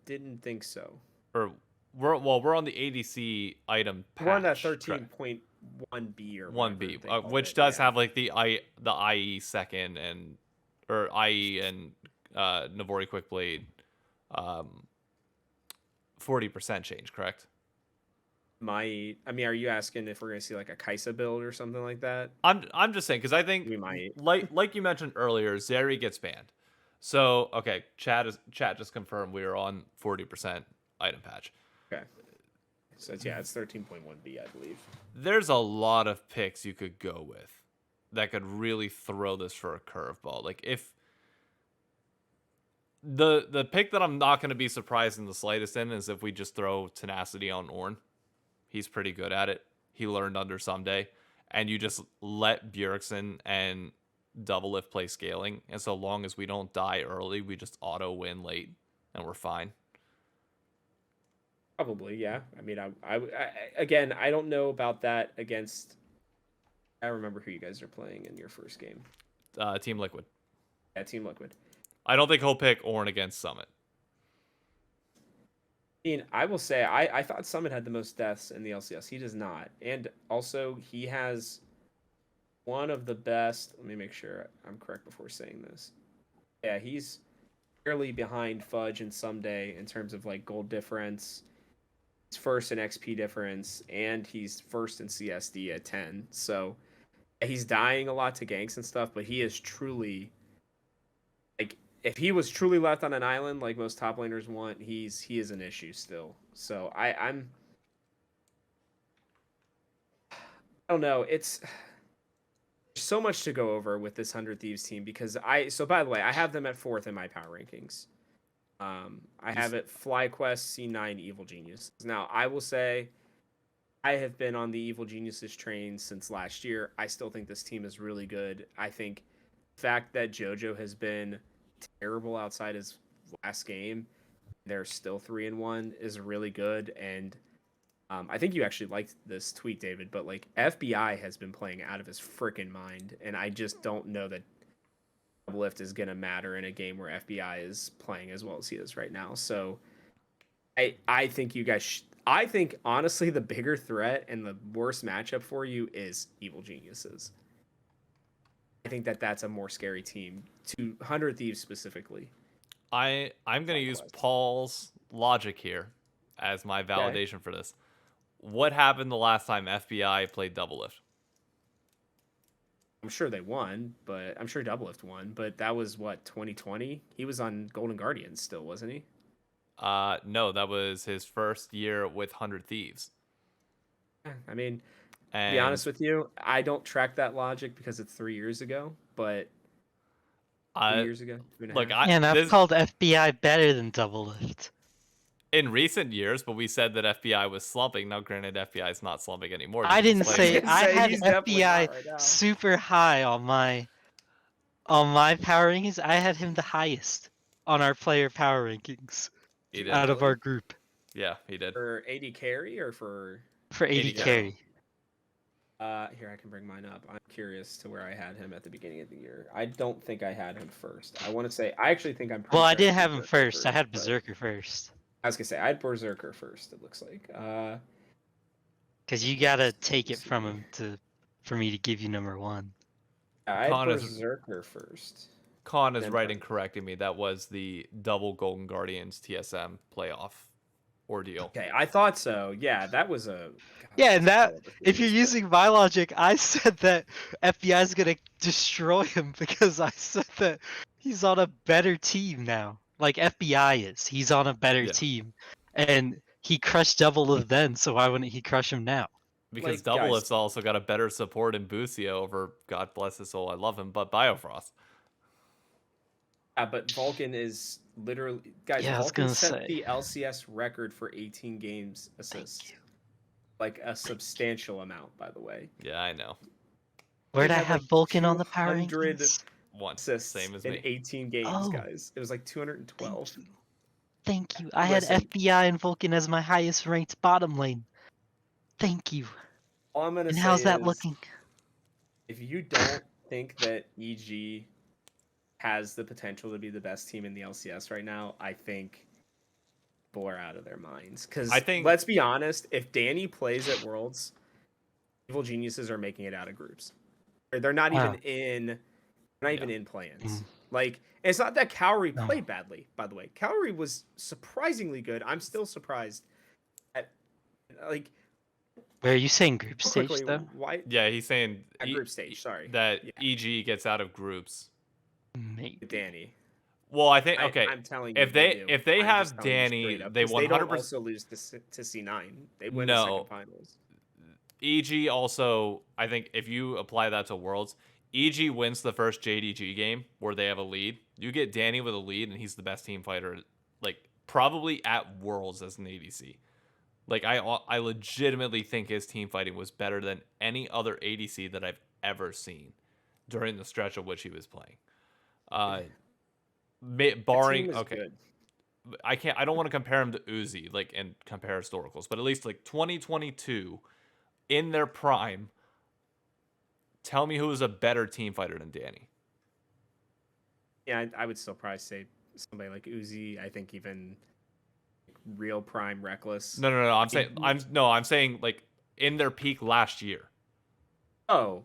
Didn't think so. Or we're on the ADC item patch. We're on that 13.1B or 1B, which does have like the IE second and or IE and Navori Quick Blade 40% change, correct? I mean, are you asking if we're gonna see like a Kaisa build or something like that? I'm just saying because I think We might. like you mentioned earlier, Zeri gets banned. So okay, chat just confirmed we are on 40% item patch. Okay. So it's 13.1B, I believe. There's a lot of picks you could go with that could really throw this for a curveball. Like if the pick that I'm not going to be surprised in the slightest in is if we just throw Tenacity on Ornn. He's pretty good at it. He learned under Someday. And you just let Bjergsen and double lift play scaling, and so long as we don't die early, we just auto win late, and we're fine. Probably, yeah. I mean, again, I don't know about that against. I remember who you guys are playing in your first game. Team Liquid. Yeah, Team Liquid. I don't think he'll pick Ornn against Summit. I mean, I will say I thought Summit had the most deaths in the LCS. He does not, and also he has one of the best. Let me make sure I'm correct before saying this. Yeah, he's barely behind Fudge and Someday in terms of like gold difference. He's first in XP difference, and he's first in CSD at 10. So he's dying a lot to ganks and stuff, but he is truly like if he was truly left on an island like most top laners want, he is an issue still. So I don't know. It's so much to go over with this 100 Thieves team because by the way, I have them at 4th in my power rankings. I have it Flyquest, C9, Evil Genius. Now, I will say I have been on the Evil Geniuses train since last year. I still think this team is really good. I think the fact that JoJo has been terrible outside his last game, they're still 3-1 is really good. And I think you actually liked this tweet, David, but like FBI has been playing out of his freaking mind, and I just don't know that lift is going to matter in a game where FBI is playing as well as he is right now. So I think you guys I think honestly the bigger threat and the worst matchup for you is Evil Geniuses. I think that's a more scary team to 100 Thieves specifically. I'm going to use Paul's logic here as my validation for this. What happened the last time FBI played double lift? I'm sure they won, but I'm sure Doublelift won, but that was what 2020. He was on Golden Guardians still, wasn't he? No, that was his first year with 100 Thieves. I mean, to be honest with you, I don't track that logic because it's 3 years ago, but 2 years ago. Look, I've called FBI better than Doublelift in recent years, but we said that FBI was slumping. Now, granted, FBI is not slumping anymore. I didn't say I had FBI right super high on my power rankings. I had him the highest on our player power rankings out of our group. Yeah, he did. For AD carry or for AD carry. Here I can bring mine up. I'm curious to where I had him at the beginning of the year. I don't think I had him first. I want to say I actually think I'm. Well, I didn't have him first. I had Berserker first. I was gonna say I had Berserker first. It looks like. Because you gotta take it from him for me to give you number 1. I had Berserker first. Khan is right in correcting me. That was the double Golden Guardians TSM playoff ordeal. Okay, I thought so. Yeah, that was a. Yeah, and that if you're using my logic, I said that FBI is gonna destroy him because I said that he's on a better team now. Like FBI is, he's on a better team, and he crushed Doublelift then. So why wouldn't he crush him now? Because like, Doublelift's also got a better support in Bucio over, God bless his soul, I love him, but Biofrost. Yeah, but Vulcan is literally Vulcan set the LCS record for 18 games assists. Like a substantial amount, by the way. Yeah, I know. Where'd I have Vulcan on the power rankings? Assists same as in me. 18 games, guys. It was like 212. Thank you. I had FBI and Vulcan as my highest ranked bottom lane. Thank you. All I'm gonna say how's that looking? If you don't think that EG has the potential to be the best team in the LCS right now, I think people are out of their minds. Because let's be honest, if Danny plays at Worlds, Evil Geniuses are making it out of groups. They're not even in. Not even in plans. Like, it's not that Cowrie played badly, by the way. Cowrie was surprisingly good. I'm still surprised at, like... Where are you saying group stage, though? Why? Yeah, he's saying... group stage, sorry. That EG gets out of groups. Maybe. Danny. Well, I think... Okay, I'm telling you, if they have Danny, they 100%... They don't also lose to C9. They win the second finals. EG also... I think if you apply that to Worlds... EG wins the first JDG game where they have a lead. You get Danny with a lead, and he's the best team fighter, like probably at Worlds as an ADC. Like I legitimately think his team fighting was better than any other ADC that I've ever seen. during the stretch of which he was playing. The team Barring was okay, good. I don't want to compare him to Uzi like and compare historicals, but at least like 2022 in their prime. Tell me who is a better team fighter than Danny. Yeah, I would still probably say somebody like Uzi. I think even real prime reckless. No. I'm saying He- I'm saying like in their peak last year. Oh,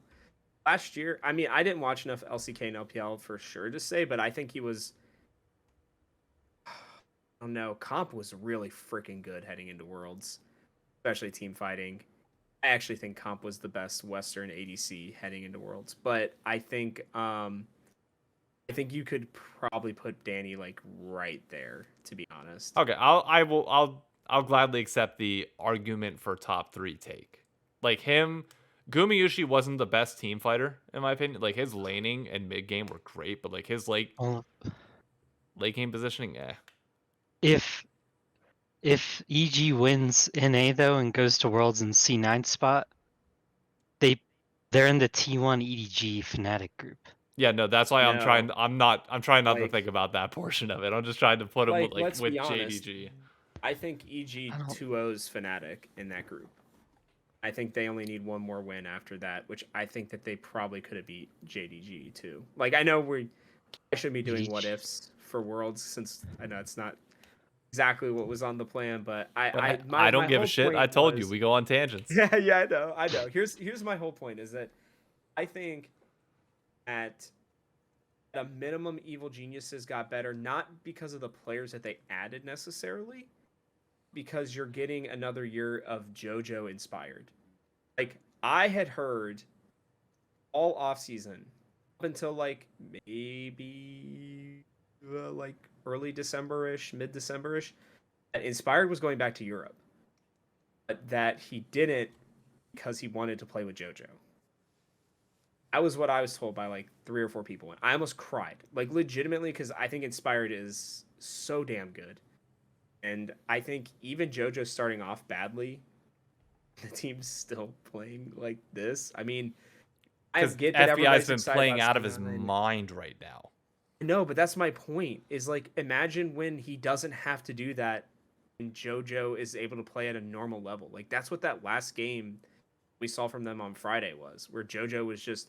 last year. I mean, I didn't watch enough LCK and LPL for sure to say, but I think he was. Oh no, Comp was really freaking good heading into Worlds, especially team fighting. I actually think Comp was the best Western ADC heading into Worlds, but I think you could probably put Danny like right there, to be honest. Okay, I'll gladly accept the argument for top 3 take. Like him, Gumayushi wasn't the best team fighter in my opinion. Like his laning and mid game were great, but like his Well, late game positioning, eh. if EG wins NA though and goes to Worlds in C9 spot, they they're in the T1 EDG Fnatic group. Yeah, no, that's why No, I'm trying not to think like about that portion of it. I'm just trying to put him with let's with be honest. JDG. I think EG I don't. 2-0's Fnatic in that group. I think they only need one more win after that, which I think that they probably could have beat JDG too. Like I know I should be doing what EDG. ifs for Worlds since I know it's not exactly what was on the plan, but But my I don't give a whole shit. I point told you was we go on tangents. yeah, I know. Here's my whole point is that I think at a minimum, Evil Geniuses got better, not because of the players that they added necessarily, because you're getting another year of JoJo inspired. Like I had heard all off season up until like maybe like early December-ish, mid-December-ish, that Inspired was going back to Europe, but that he didn't because he wanted to play with JoJo. That was what I was told by like 3 or 4 people, and I almost cried, like legitimately, because I think Inspired is so damn good, and I think even JoJo starting off badly, the team's still playing like this. I mean, I Because get that FBI's everybody's been excited playing about out of his C9. mind right now. No, but that's my point. Is like imagine when he doesn't have to do that, and JoJo is able to play at a normal level. Like that's what that last game we saw from them on Friday was, where JoJo was just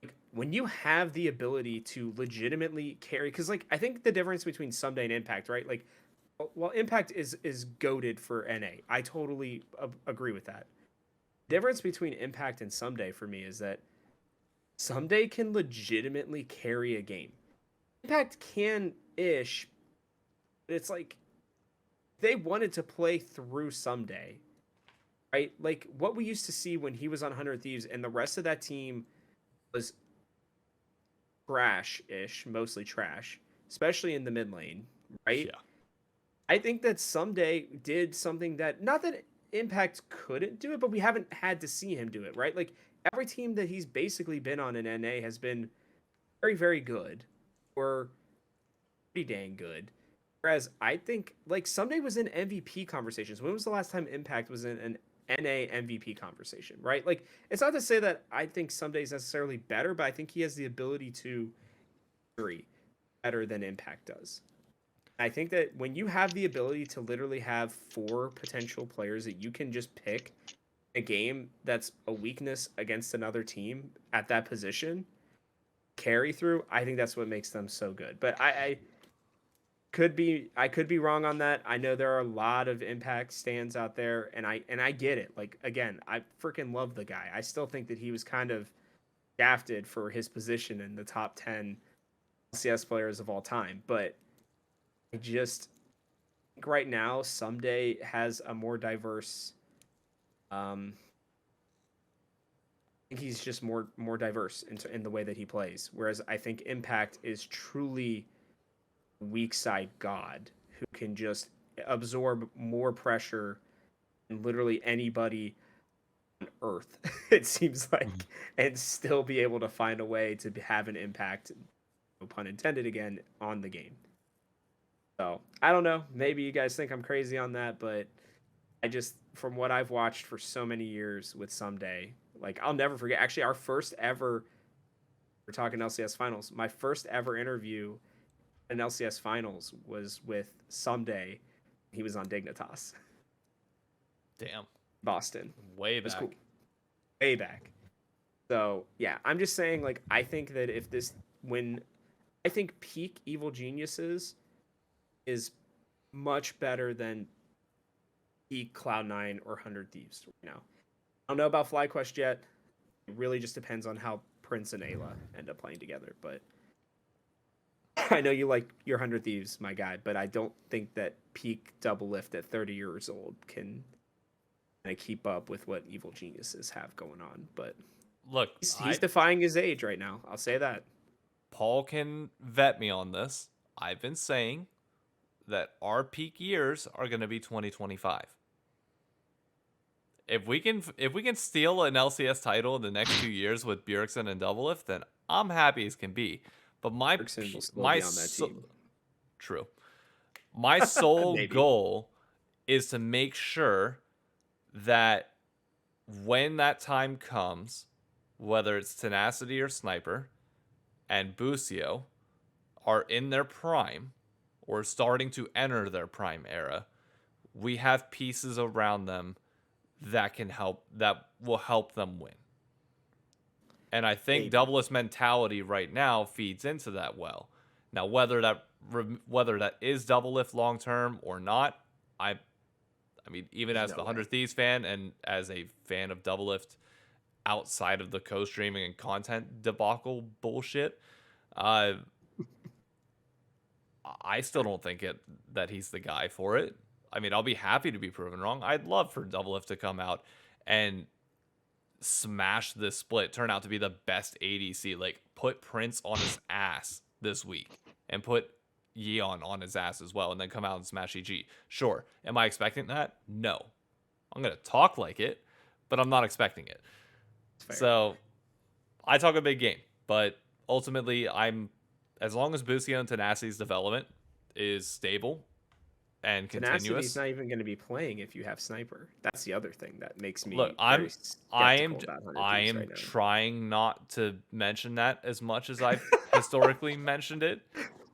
like, when you have the ability to legitimately carry, because like I think the difference between Someday and Impact, right? Like, well, Impact is goaded for NA. I totally agree with that. The difference between Impact and Someday for me is that Someday can legitimately carry a game. Impact can ish, but it's like they wanted to play through Someday, right? Like what we used to see when he was on 100 Thieves and the rest of that team was trash-ish, mostly trash, especially in the mid lane, right? Yeah. I think that Someday did something that not that Impact couldn't do it, but we haven't had to see him do it, right? Like every team that he's basically been on in NA has been very, very good or pretty dang good. Whereas I think like Someday was in MVP conversations. When was the last time Impact was in an NA MVP conversation, right? Like it's not to say that I think Someday is necessarily better, but I think he has the ability to carry better than Impact does. I think that when you have the ability to literally have 4 potential players that you can just pick a game that's a weakness against another team at that position, carry through, I think that's what makes them so good. But I could be wrong on that. I know there are a lot of Impact stands out there, and I get it. Like again, I freaking love the guy. I still think that he was kind of shafted for his position in the top 10 LCS players of all time, but I just think right now Someday has a more diverse I think he's just more diverse in the way that he plays, whereas I think Impact is truly weak side god who can just absorb more pressure than literally anybody on earth it seems like, and still be able to find a way to have an impact, no pun intended again, on the game. So I don't know. Maybe you guys think I'm crazy on that, but I just, from what I've watched for so many years with Someday, like I'll never forget. Actually, our first ever we're talking LCS finals. My first ever interview in LCS finals was with Someday. He was on Dignitas, Damn. Boston. Way It was back. cool. Way back. So yeah, I'm just saying, like, I think that I think peak Evil Geniuses is much better than peak Cloud9 or 100 Thieves right now. I don't know about Flyquest yet. It really just depends on how Prince and Ayla end up playing together. But I know you like your 100 Thieves, my guy, but I don't think that peak Double Lift at 30 years old can keep up with what Evil Geniuses have going on. But Look, he's defying his age right now. I'll say that. Paul can vet me on this. I've been saying that our peak years are going to be 2025. If we can steal an LCS title in the next 2 years with Bjergsen and Doublelift, then I'm happy as can be. But Erickson will still be on that team. True. My sole Maybe. goal is to make sure that when that time comes, whether it's Tenacity or Sniper, and Busio are in their prime or starting to enter their prime era, we have pieces around them that will help them win. And I think Doubleless mentality right now feeds into that well. Now, whether that is Doublelift long term or not, I mean, even as the 100 Thieves fan and as a fan of Doublelift outside of the co-streaming and content debacle bullshit, I still don't think that he's the guy for it. I mean, I'll be happy to be proven wrong. I'd love for Doublelift to come out and smash this split, turn out to be the best ADC, like put Prince on his ass this week and put Yeon on his ass as well, and then come out and smash EG. Sure. Am I expecting that? No. I'm going to talk like it, but I'm not expecting it. So I talk a big game, but ultimately as long as Busio and Tenacity's development is stable and continuous. Tenacity's not even going to be playing if you have Sniper. That's the other thing that makes me I am right now. trying not to mention that as much as I've historically mentioned it,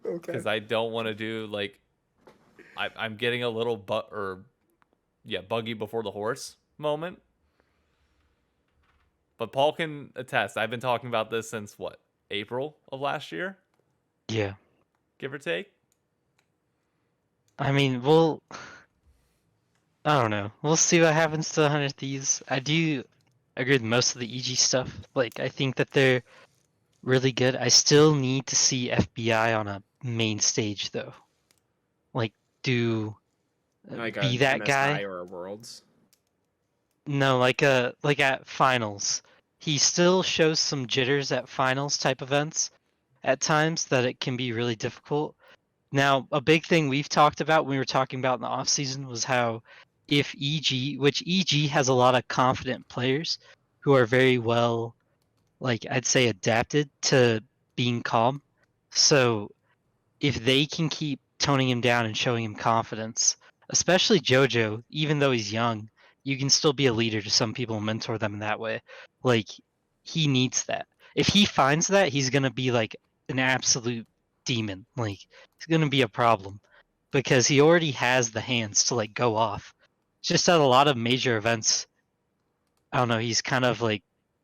because I don't want to do like I'm getting a little buggy before the horse moment. But Paul can attest. I've been talking about this since April of last year? Yeah. Give or take. I mean, I don't know. We'll see what happens to 100 Thieves. I do agree with most of the EG stuff. Like, I think that they're really good. I still need to see FBI on a main stage, though. Like, be that MSI guy or a Worlds. No, like at finals. He still shows some jitters at finals type events at times that it can be really difficult. Now, a big thing we've talked about when we were talking about in the off season was how if which EG has a lot of confident players who are very well, like I'd say, adapted to being calm. So if they can keep toning him down and showing him confidence, especially JoJo, even though he's young, you can still be a leader to some people and mentor them in that way. Like, he needs that. If he finds that, he's going to be like an absolute demon. Like, it's going to be a problem because he already has the hands to like go off. Just at a lot of major events, I don't know, he's kind of like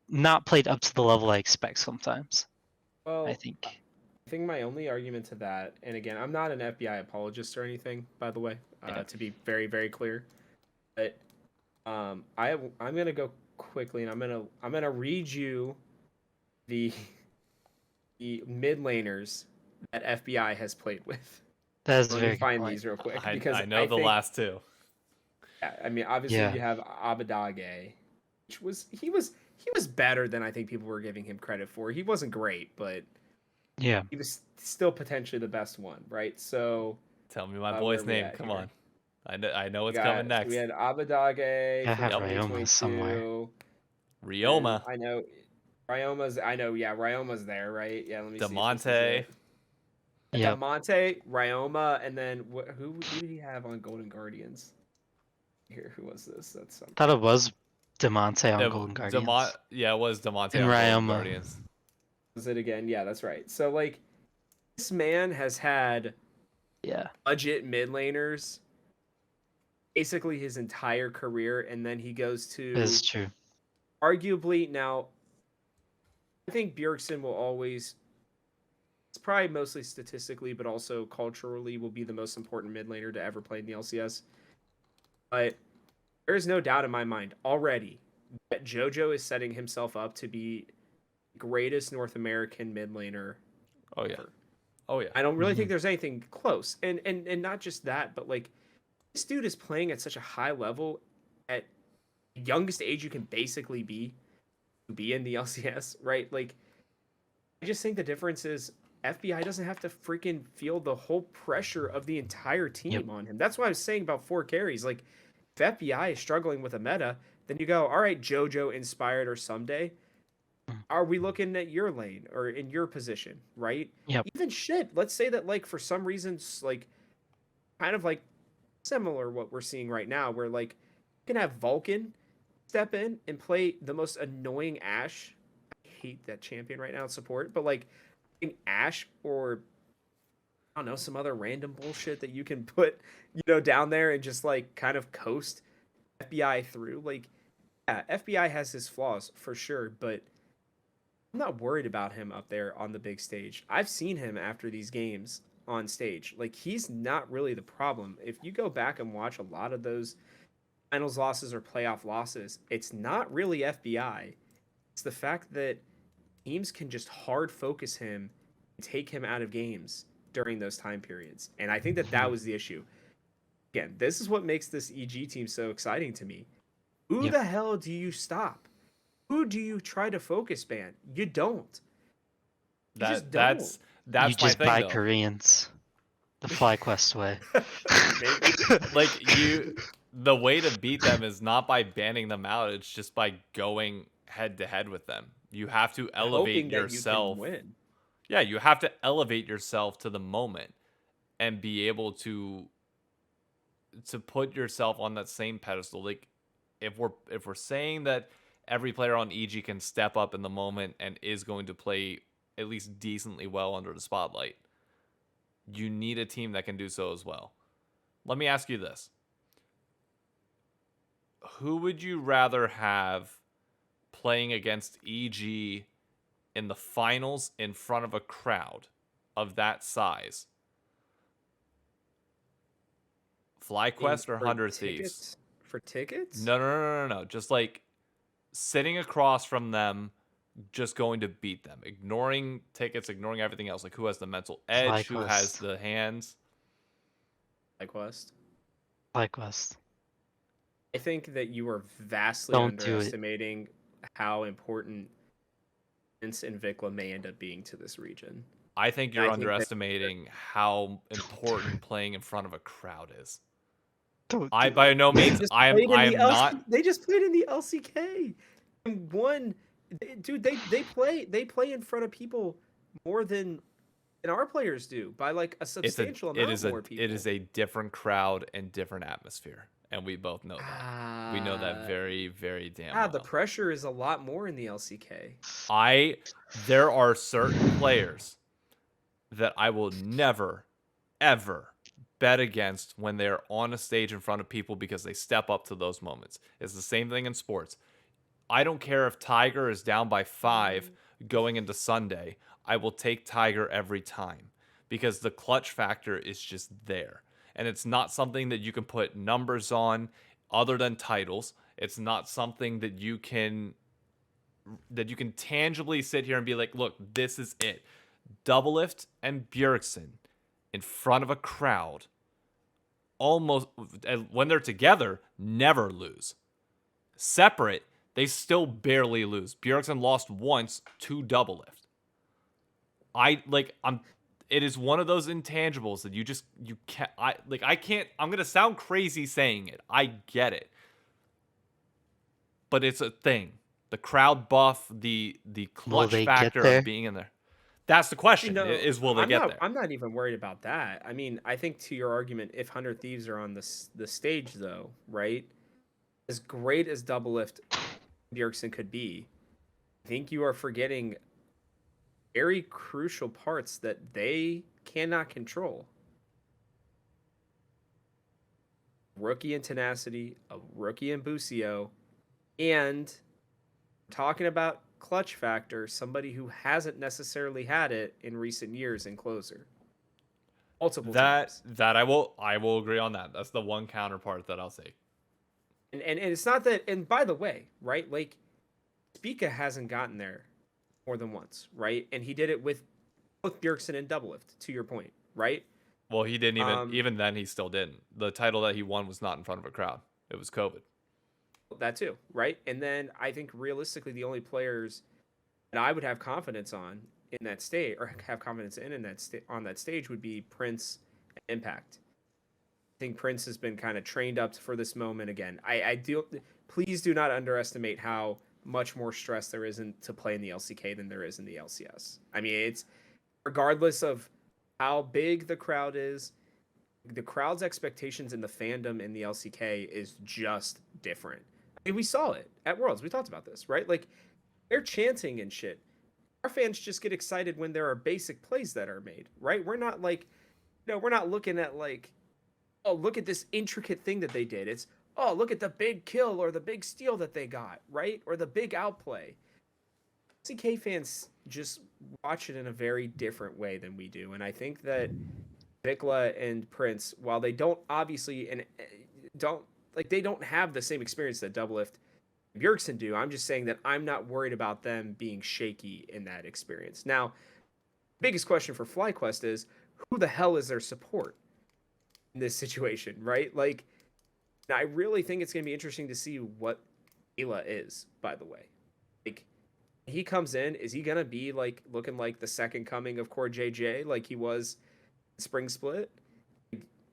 not played up to the level I expect sometimes. Well, I think. I think my only argument to that, and again, I'm not an FBI apologist or anything, by the way, to be very, very clear, but I'm gonna go quickly, and I'm gonna read you the mid laners that FBI has played with. That's Let very me find good these real quick because I know the last two. Yeah, I mean, obviously you have Abadage, which he was better than I think people were giving him credit for. He wasn't great, but yeah, he was still potentially the best one, right? So tell me my boy's name. Come on. I know what's coming next. We had Abadage I for have Ryoma 2022. somewhere. Ryoma. I know Ryoma's there, right? Yeah, let me see. Demonte. Yeah. Demonte, Ryoma, and then who did he have on Golden Guardians? Here, who was this? That's something. I thought it was Demonte on Golden Guardians. Yeah, it was Demonte and on Ryoma. Golden Guardians. Is it again? Yeah, that's right. So like this man has had Yeah, budget mid laners basically his entire career, and then he goes that's to true. arguably now. I think Bjergsen will always. It's probably mostly statistically, but also culturally, will be the most important mid laner to ever play in the LCS. But there is no doubt in my mind already that JoJo is setting himself up to be the greatest North American mid laner Oh yeah. ever. Oh yeah. I don't really Mhm. think there's anything close. And not just that, but like this dude is playing at such a high level at the youngest age you can basically be in the LCS, right? Like I just think the difference is FBI doesn't have to freaking feel the whole pressure of the entire Yep. team on him. That's what I was saying about 4 carries. Like if FBI is struggling with a meta, then you go, all right, JoJo inspired or someday. Are we looking at your lane or in your position, right? Yep. Even shit. Let's say that like for some reasons, like kind of like similar what we're seeing right now, where like you can have Vulcan step in and play the most annoying Ash. I hate that champion right now in support, but like in Ash or I don't know, some other random bullshit that you can put, down there and just like kind of coast FBI through. Like, yeah, FBI has his flaws for sure, but I'm not worried about him up there on the big stage. I've seen him after these games on stage. Like, he's not really the problem. If you go back and watch a lot of those finals losses or playoff losses, it's not really FBI. It's the fact that teams can just hard focus him and take him out of games during those time periods. And I think that that was the issue. Again, this is what makes this EG team so exciting to me. Who Yep. the hell do you stop? Who do you try to focus ban? You don't. You just don't. That's You my just thing buy though. Koreans the Flyquest way. Maybe. Like the way to beat them is not by banning them out, it's just by going head to head with them. You have to elevate Hoping that you can yourself. win. Yeah, you have to elevate yourself to the moment and be able to put yourself on that same pedestal. Like if we're saying that every player on EG can step up in the moment and is going to play at least decently well under the spotlight, you need a team that can do so as well. Let me ask you this. Who would you rather have playing against EG in the finals in front of a crowd of that size? Flyquest or 100 Thieves? For tickets? No. Just like sitting across from them, just going to beat them, ignoring tickets, ignoring everything else. Like who has the mental edge, who has Flyquest. the hands. Flyquest. Flyquest. I think that you are vastly Don't do it. underestimating how important Vince and Vikla may end up being to this region. I think I you're think that- underestimating how important playing in front of a crowd is. Don't I do by it. no means I am not. They just played in the LCK and won. Dude, they play in front of people more than our players do by like a It's substantial it amount is more people. it is a different crowd and different atmosphere, and we both know that. We know that very very damn well. The pressure is a lot more in the LCK. There are certain players that I will never ever bet against when they're on a stage in front of people because they step up to those moments. It's the same thing in sports. I don't care if Tiger is down by 5 going into Sunday. I will take Tiger every time because the clutch factor is just there. And it's not something that you can put numbers on other than titles. It's not something that you can tangibly sit here and be like, look, this is it. Doublelift and Bjergsen in front of a crowd, almost when they're together, never lose. Separate, they still barely lose. Bjergsen lost once to Doublelift. It is one of those intangibles that you can't. I can't. I'm gonna sound crazy saying it. I get it, but it's a thing. The crowd buff, the clutch they get factor there? of being in there. That's the question: is will they get there? I'm not even worried about that. I mean, I think to your argument, if 100 Thieves are on the stage, though, right? As great as Doublelift Bjergsen could be, I think you are forgetting very crucial parts that they cannot control. Rookie in Tenacity, a rookie in Busio, and talking about clutch factor, somebody who hasn't necessarily had it in recent years in closer. Multiple times. That I will agree on that. That's the one counterpart that I'll say. And it's not that, and by the way, right? Like Spica hasn't gotten there more than once, right? And he did it with both Bjergsen and Doublelift, to your point, right? Well, he didn't even then he still didn't. The title that he won was not in front of a crowd. It was COVID. That too, right? And then I think realistically the only players that I would have confidence on in that state, or have confidence in that on that stage, would be Prince and Impact. I think Prince has been kind of trained up for this moment again. I do. Please do not underestimate how much more stress there is to play in the LCK than there is in the LCS. I mean, it's regardless of how big the crowd is, the crowd's expectations in the fandom in the LCK is just different. I mean, we saw it at Worlds. We talked about this, right? Like, they're chanting and shit. Our fans just get excited when there are basic plays that are made, right? We're not like, we're not looking at like, oh, look at this intricate thing that they did. It's, oh, look at the big kill or the big steal that they got, right? Or the big outplay. LCK fans just watch it in a very different way than we do. And I think that Vikla and Prince, while they don't obviously and they don't have the same experience that Doublelift and Bjergsen do, I'm just saying that I'm not worried about them being shaky in that experience. Now, biggest question for Flyquest is, who the hell is their support in this situation, right? Like, I really think it's going to be interesting to see what Ayla is, by the way. Like, he comes in, is he going to be like looking like the second coming of Core JJ like he was in Spring Split?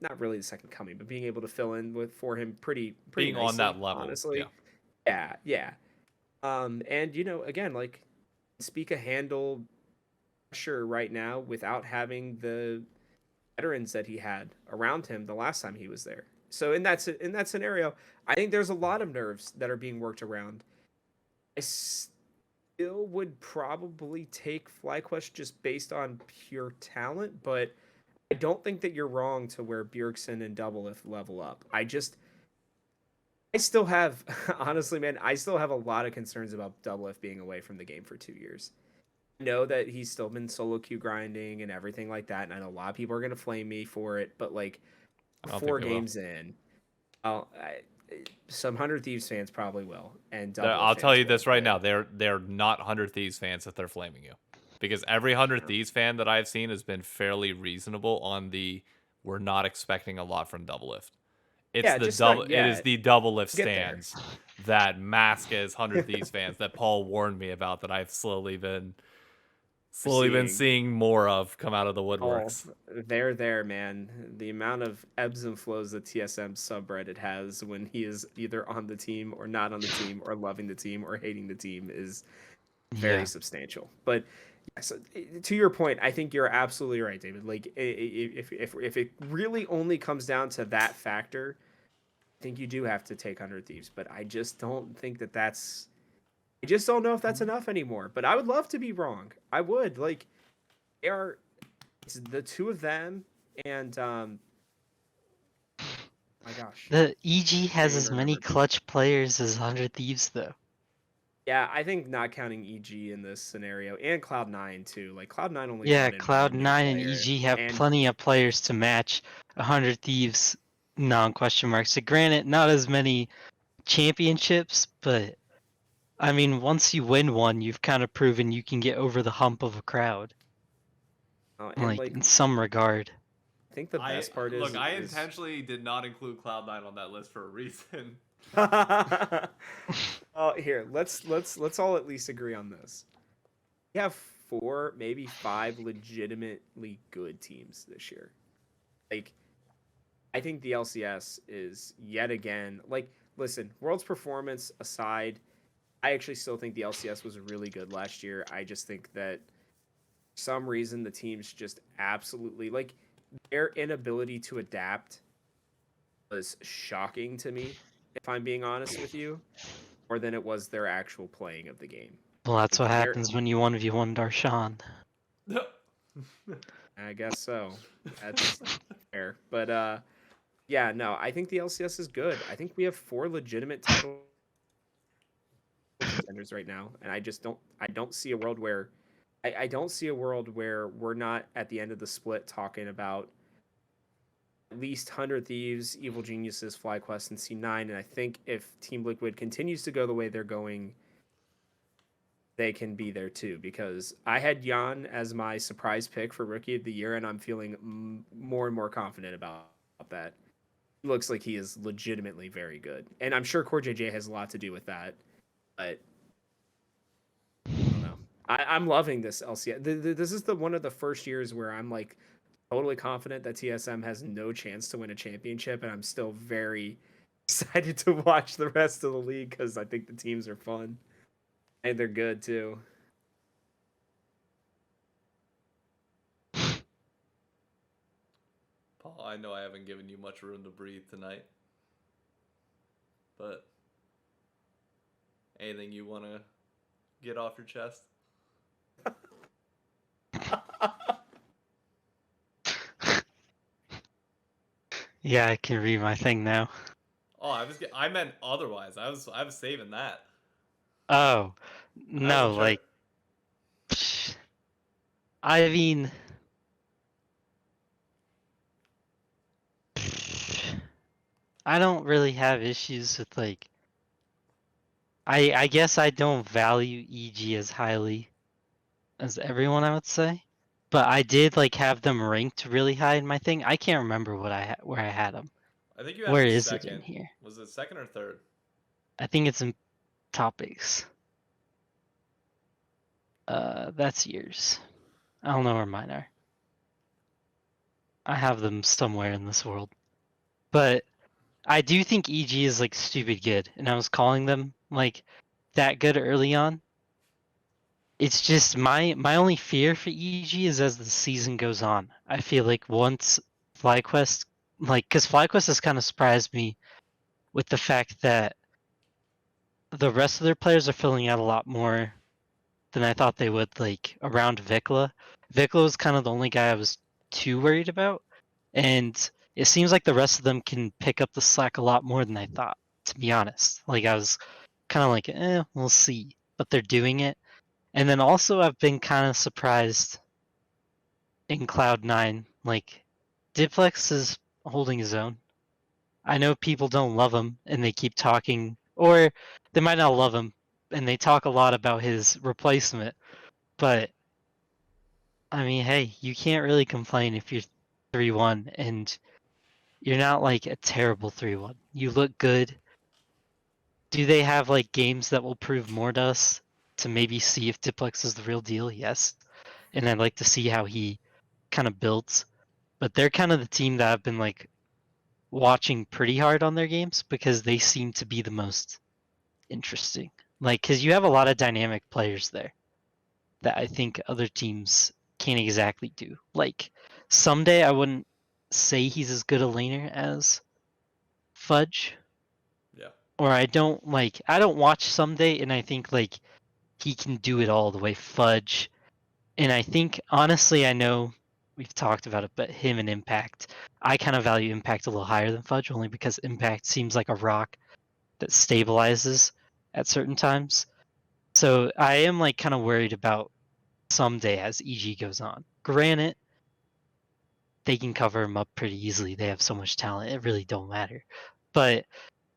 Not really the second coming, but being able to fill in for him pretty being nicely, on that level, honestly. Yeah. And again, like, Spica handle pressure right now without having the veterans that he had around him the last time he was there. So in that scenario, I think there's a lot of nerves that are being worked around. I still would probably take Flyquest just based on pure talent, but I don't think that you're wrong to where Bjergsen and Doublelift level up. I still have, honestly, man, I still have a lot of concerns about Doublelift being away from the game for 2 years. I know that he's still been solo queue grinding and everything like that, and I know a lot of people are going to flame me for it, but like 4 games in, some 100 Thieves fans probably will. And I'll tell you this right now, they're not 100 Thieves fans if they're flaming you. Because every 100 Thieves fan that I've seen has been fairly reasonable on we're not expecting a lot from Doublelift. It is the Doublelift stands that mask as 100 Thieves fans that Paul warned me about, that I've slowly been seeing more of come out of the woodworks. They're there, man. The amount of ebbs and flows that TSM subreddit has when he is either on the team or not on the team, or loving the team or hating the team, is very substantial. But so, to your point, I think you're absolutely right, David. Like, if it really only comes down to that factor, I think you do have to take 100 Thieves. But I just don't think that's. I just don't know if that's enough anymore. But I would love to be wrong. I would. Like, it's the two of them, and my gosh, the EG has as many clutch players as 100 Thieves, though. Yeah, I think not counting EG in this scenario, and Cloud9 too. Like, Cloud9 only. Yeah, Cloud9 and EG have plenty of players to match 100 Thieves non-question marks. So granted, not as many championships, but I mean, once you win one, you've kind of proven you can get over the hump of a crowd. Like, in some regard. I think the best part is... Look, I intentionally did not include Cloud9 on that list for a reason. Here, let's all at least agree on this. We have 4, maybe 5 legitimately good teams this year. Like, I think the LCS is yet again, like, listen, World's performance aside, I actually still think the LCS was really good last year. I just think that for some reason the teams just absolutely, like, their inability to adapt was shocking to me, if I'm being honest with you, more than it was their actual playing of the game. Well, that's what happens when you 1v1 Darshan. I guess so. That's fair. But yeah, no, I think the LCS is good. I think we have 4 legitimate title contenders right now, and I don't see a world where I don't see a world where we're not at the end of the split talking about at least 100 Thieves, Evil Geniuses, Flyquest, and C9. And I think if Team Liquid continues to go the way they're going, they can be there too. Because I had Jan as my surprise pick for Rookie of the Year, and I'm feeling more and more confident about that. He looks like he is legitimately very good. And I'm sure Core JJ has a lot to do with that. But I don't know. I'm loving this LCS. This is the one of the first years where I'm like totally confident that TSM has no chance to win a championship, and I'm still very excited to watch the rest of the league because I think the teams are fun and they're good too. Paul, I know I haven't given you much room to breathe tonight, but anything you want to get off your chest? Yeah, I can read my thing now. Oh, I meant otherwise. I was saving that. Oh, I wasn't no, sure. like, I mean, I don't really have issues with like. I guess I don't value EG as highly as everyone, I would say, but I did like have them ranked really high in my thing. I can't remember where I had them. I think you had Where him is it in second. here? Was it second or third? I think it's in topics. That's yours. I don't know where mine are. I have them somewhere in this world. But I do think EG is like stupid good, and I was calling them like that good early on. It's just my only fear for EG is as the season goes on. I feel like once FlyQuest, like, because FlyQuest has kind of surprised me with the fact that the rest of their players are filling out a lot more than I thought they would, like around Vikla. Vikla was kind of the only guy I was too worried about, and it seems like the rest of them can pick up the slack a lot more than I thought, to be honest. Like I was kind of like, we'll see, but they're doing it. And then also I've been kind of surprised in Cloud9. Like Diplex is holding his own. I know people don't love him and they keep talking, or they might not love him and they talk a lot about his replacement, but I mean, hey, you can't really complain if you're 3-1 and you're not like a terrible 3-1. You look good. Do they have like games that will prove more to us to maybe see if Diplex is the real deal? Yes. And I'd like to see how he kind of builds. But they're kind of the team that I've been like watching pretty hard on their games because they seem to be the most interesting. Like, because you have a lot of dynamic players there that I think other teams can't exactly do. Like, someday I wouldn't say he's as good a laner as Fudge, Yeah. or I don't watch someday and I think like he can do it all the way Fudge. And I think honestly, I know we've talked about it, but him and Impact, I kind of value Impact a little higher than Fudge only because Impact seems like a rock that stabilizes at certain times. So I am like kind of worried about someday as EG goes on. Granted, they can cover him up pretty easily. They have so much talent, it really don't matter. But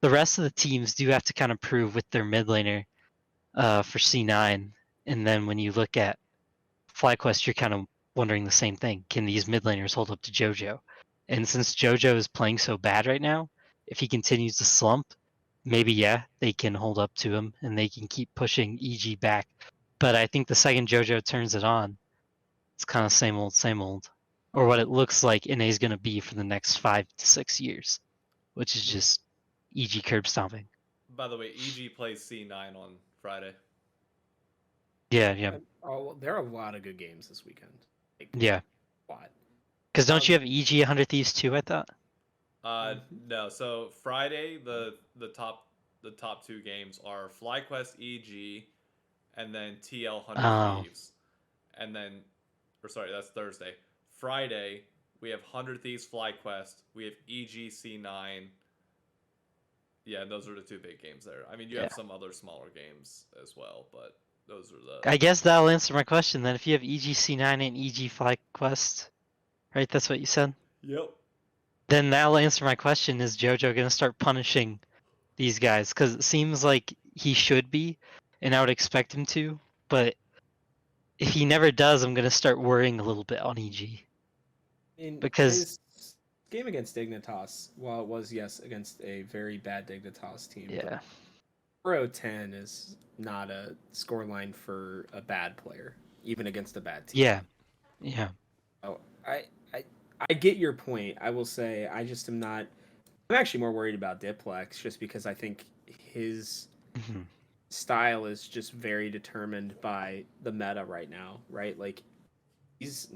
the rest of the teams do have to kind of prove with their mid laner for C9. And then when you look at FlyQuest, you're kind of wondering the same thing. Can these mid laners hold up to JoJo? And since JoJo is playing so bad right now, if he continues to slump, maybe yeah, they can hold up to him and they can keep pushing EG back. But I think the second JoJo turns it on, it's kind of same old, or what it looks like NA is going to be for the next 5 to 6 years, which is just EG curb stomping. By the way, EG plays C9 on Friday. Yeah, yeah, There are a lot of good games this weekend. Like, yeah. a lot. Because don't you have EG 100 Thieves too? I thought. No. So Friday, the top two games are Flyquest EG, and then TL 100 Oh, Thieves, and then or sorry, that's Thursday. Friday, we have 100 Thieves Flyquest. We have EGC9. Yeah, those are the two big games there. I mean, you Yeah. have some other smaller games as well, but those are the. I guess that'll answer my question then. If you have EGC9 and EG Flyquest, right? That's what you said? Yep. Then that'll answer my question. Is JoJo going to start punishing these guys? Because it seems like he should be, and I would expect him to. But if he never does, I'm going to start worrying a little bit on EG. In Because, his game against Dignitas, while it was, yes, against a very bad Dignitas team, yeah. 4-10 is not a scoreline for a bad player, even against a bad team. Yeah. Yeah. Oh, I get your point. I will say I just am not. I'm actually more worried about Diplex just because I think his Mhm. style is just very determined by the meta right now, right? Like he's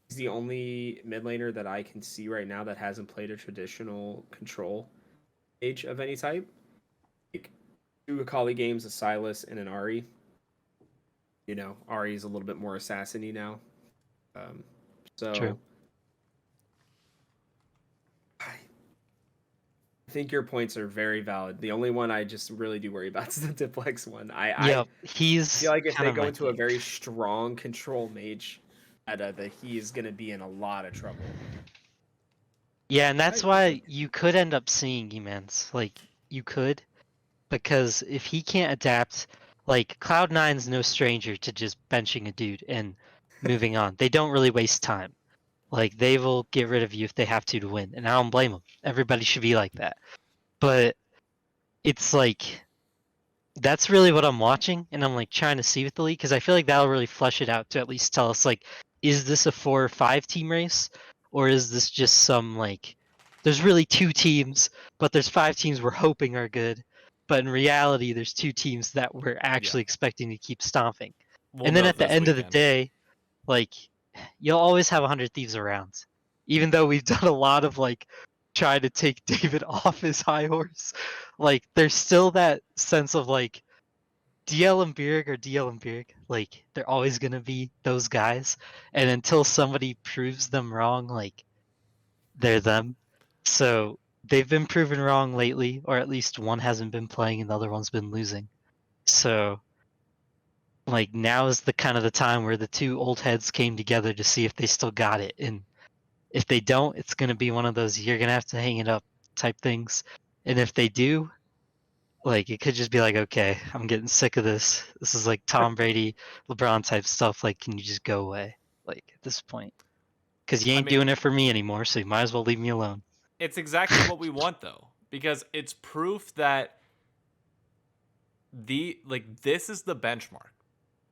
he's the only mid laner that I can see right now that hasn't played a traditional control age of any type. Like 2 Akali games, a Sylas and an Ari. You know, Ari's a little bit more assassin-y now. So True. I think your points are very valid. The only one I just really do worry about is the Diplex one. Yep. I He's feel like if kind they of go my into a thing. very strong control mage, that he is going to be in a lot of trouble. Yeah, and that's It's why okay. you could end up seeing Emans. Like, you could. Because if he can't adapt, like, Cloud9's no stranger to just benching a dude and moving on. They don't really waste time. Like, they will get rid of you if they have to win. And I don't blame them. Everybody should be like that. But it's like, that's really what I'm watching, and I'm like trying to see with the league because I feel like that'll really flesh it out to at least tell us like, is this a 4 or 5 team race, or is this just some like, there's really 2 teams, but there's 5 teams we're hoping are good, but in reality there's 2 teams that we're Yeah. actually expecting to keep stomping. We'll And then know at the this end of the weekend. day, like, you'll always have 100 thieves around, even though we've done a lot of like try to take David off his high horse. Like, there's still that sense of like, DL and Bjerg are DL and Bjerg. Like, they're always gonna be those guys, and until somebody proves them wrong, like, they're them. So they've been proven wrong lately, or at least one hasn't been playing and the other one's been losing. So, like, now is the kind of the time where the 2 old heads came together to see if they still got it, and if they don't, it's gonna be one of those you're gonna have to hang it up type things. And if they do, like, it could just be like, okay, I'm getting sick of this. This is like Tom Brady, LeBron type stuff. Like, can you just go away? Like, at this point, because you I ain't mean, doing it for me anymore, so you might as well leave me alone. it's exactly what we want though, because it's proof that this is the benchmark.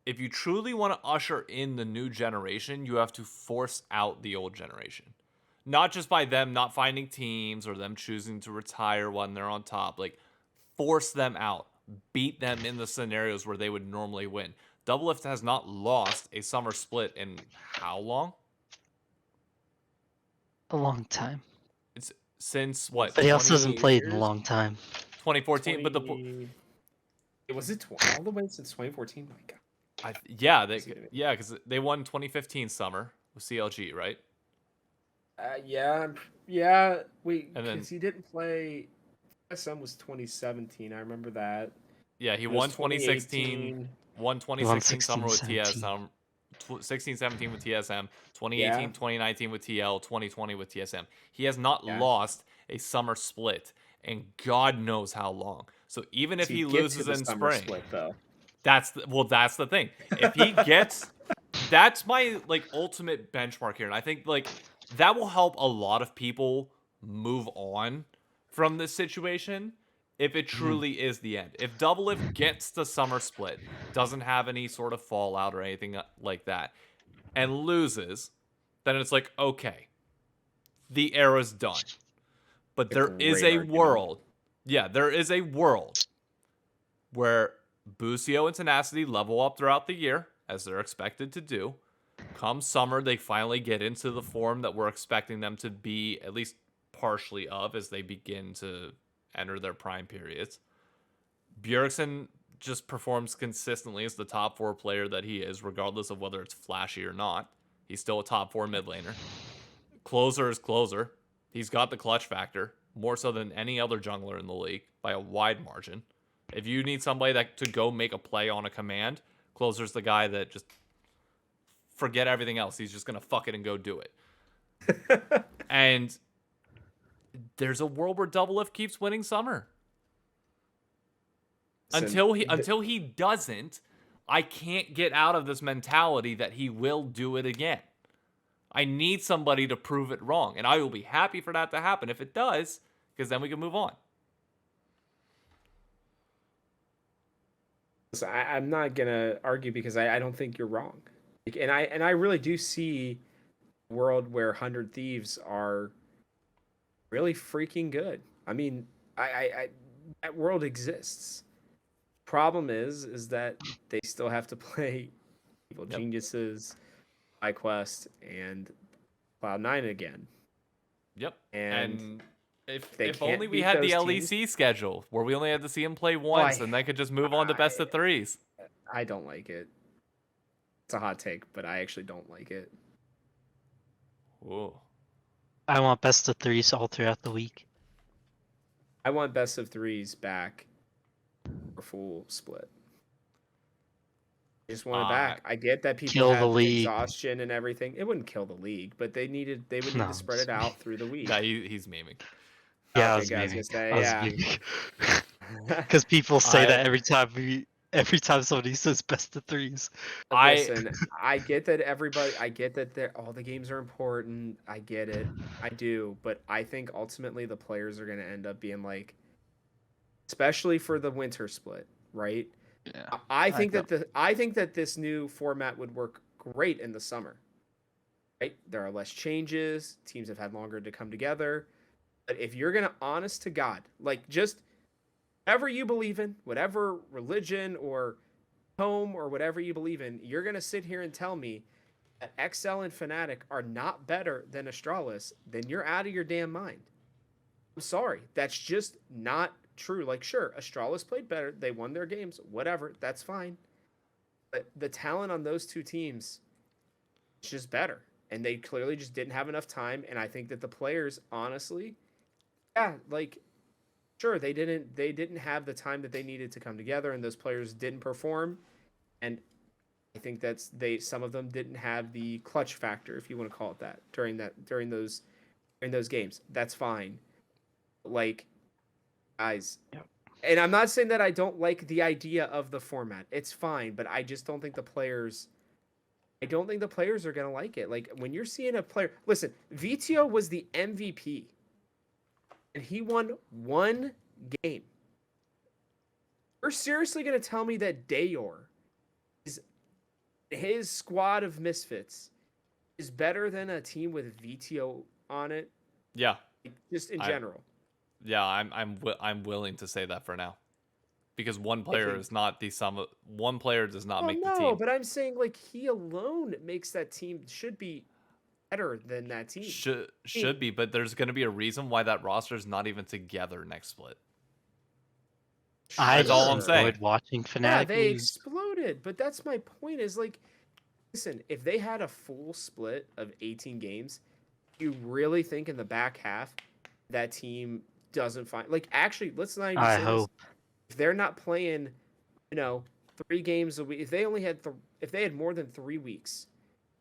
If you truly want to usher in the new generation, you have to force out the old generation. Not just by them not finding teams or them choosing to retire when they're on top. Like, force them out. Beat them in the scenarios where they would normally win. Doublelift has not lost a summer split in how long? A long time. It's since what, But he also hasn't 20, played in a Years? long time. 2014? But 20. Was it all the way since 2014? My God. because they won 2015 summer with CLG, right? Yeah. Wait, And then because he didn't play. SM was 2017. I remember that. yeah, he It was won 2016, 2018. won He won 2016 16, summer with 17. TSM, 16, 17 with TSM, Yeah, 2018, 2019 with TL, 2020 with TSM. He has not yeah. lost a summer split, and God knows how long. So even if To he get to loses the in summer spring, split, though. that's the thing. If he gets, that's my like ultimate benchmark here, and I think like that will help a lot of people move on from this situation if it truly is the end. If Doublelift gets the summer split, doesn't have any sort of fallout or anything like that, and loses, then it's like, okay, the era's done. But A there is great a argument. world, yeah, there is a world where Busio and Tenacity level up throughout the year, as they're expected to do. Come summer, they finally get into the form that we're expecting them to be at least partially of as they begin to enter their prime periods. Bjergsen just performs consistently as the top 4 player that he is, regardless of whether it's flashy or not. He's still a top 4 mid laner. Closer is closer. He's got the clutch factor more so than any other jungler in the league by a wide margin. If you need somebody that to go make a play on a command, Closer's the guy that just forget everything else. He's just gonna fuck it and go do it. And there's a world where Double F keeps winning summer. Until he doesn't, I can't get out of this mentality that he will do it again. I need somebody to prove it wrong, and I will be happy for that to happen if it does, because then we can move on. So I'm not gonna argue because I don't think you're wrong, and I really do see a world where 100 Thieves are really freaking good. I mean, I that world exists. Problem is that they still have to play Evil Geniuses, Flyquest, and Cloud9 again. Yep. And if only we had the LEC schedule where we only had to see him play once and then could just move on to best of threes. I don't like it. It's a hot take, but I actually don't like it. Ooh. I want best of threes all throughout the week. I want best of threes back for full split. I just want it back. I get that people kill have the league. Exhaustion and everything. It wouldn't kill the league, but they would need to spread it out through the week. Yeah, he's memeing. Yeah, okay, I was guys, memeing. Because people say that every time somebody says best of threes. Listen, I get that all the games are important. I get it. I do, but I think ultimately the players are going to end up being like, especially for the winter split, right? Yeah. I think that this new format would work great in the summer. Right? There are less changes, teams have had longer to come together. But if you're going to honest to God, like just whatever you believe in, whatever religion or home or whatever you believe in, you're going to sit here and tell me that XL and Fnatic are not better than Astralis, then you're out of your damn mind. I'm sorry. That's just not true. Like, sure, Astralis played better. They won their games. Whatever. That's fine. But the talent on those two teams is just better. And they clearly just didn't have enough time. And I think that the players, honestly, yeah, like, sure, they didn't have the time that they needed to come together, and those players didn't perform. And I think some of them didn't have the clutch factor, if you want to call it that, during those games. That's fine. Like, guys, and I'm not saying that I don't like the idea of the format. It's fine, but I just don't think the players. I don't think the players are gonna like it. Like when you're seeing a player, listen, VTO was the MVP, and he won one game. You're seriously gonna tell me that Dayor, his squad of misfits, is better than a team with VTO on it? Yeah. Just in general. Yeah, I'm willing to say that for now, because one player is not the sum of one player does not make the team. No, but I'm saying like he alone makes that team should be better than that team. Should be, but there's going to be a reason why that roster is not even together next split. That's all I'm saying. Watching Fnatic. Yeah, they exploded, but that's my point. Is like, listen, if they had a full split of 18 games, you really think in the back half that team doesn't find like actually let's not even say this. If they're not playing 3 games a week, if they only had if they had more than 3 weeks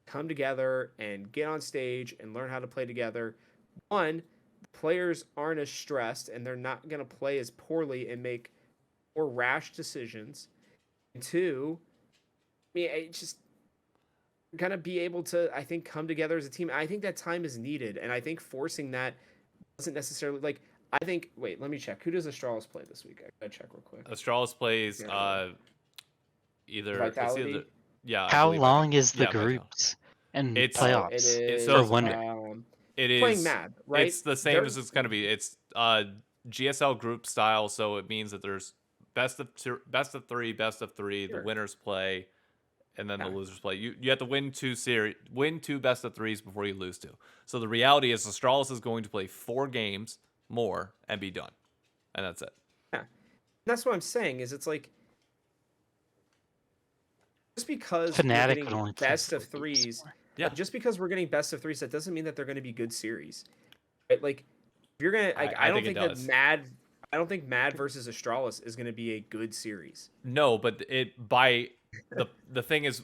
come together and get on stage and learn how to play together, one, the players aren't as stressed and they're not going to play as poorly and make more rash decisions, and two, I mean, it's just going to be able to, I think, come together as a team. I think that time is needed, and I think forcing that doesn't necessarily like. I think. Wait, let me check. Who does Astralis play this week? I gotta check real quick. Astralis plays either. Vitality? It's either yeah. How long is the groups and playoffs? It is for winter. It is playing Mad, right? It's the same as it's gonna be. It's GSL group style, so it means that there's best of 3, best of 3. Sure. The winners play, and then the losers play. You have to win 2 best of 3s before you lose 2. So the reality is Astralis is going to play 4 games more and be done, and that's it. Yeah, that's what I'm saying. Is it's like just because we're Fnatic would getting only play best of 4 games threes, more. Yeah, just because we're getting best of threes, that doesn't mean that they're going to be good series. Right? Like, if you're gonna, like, I I don't think it think that does. I don't think Mad versus Astralis is going to be a good series. No, but the thing is,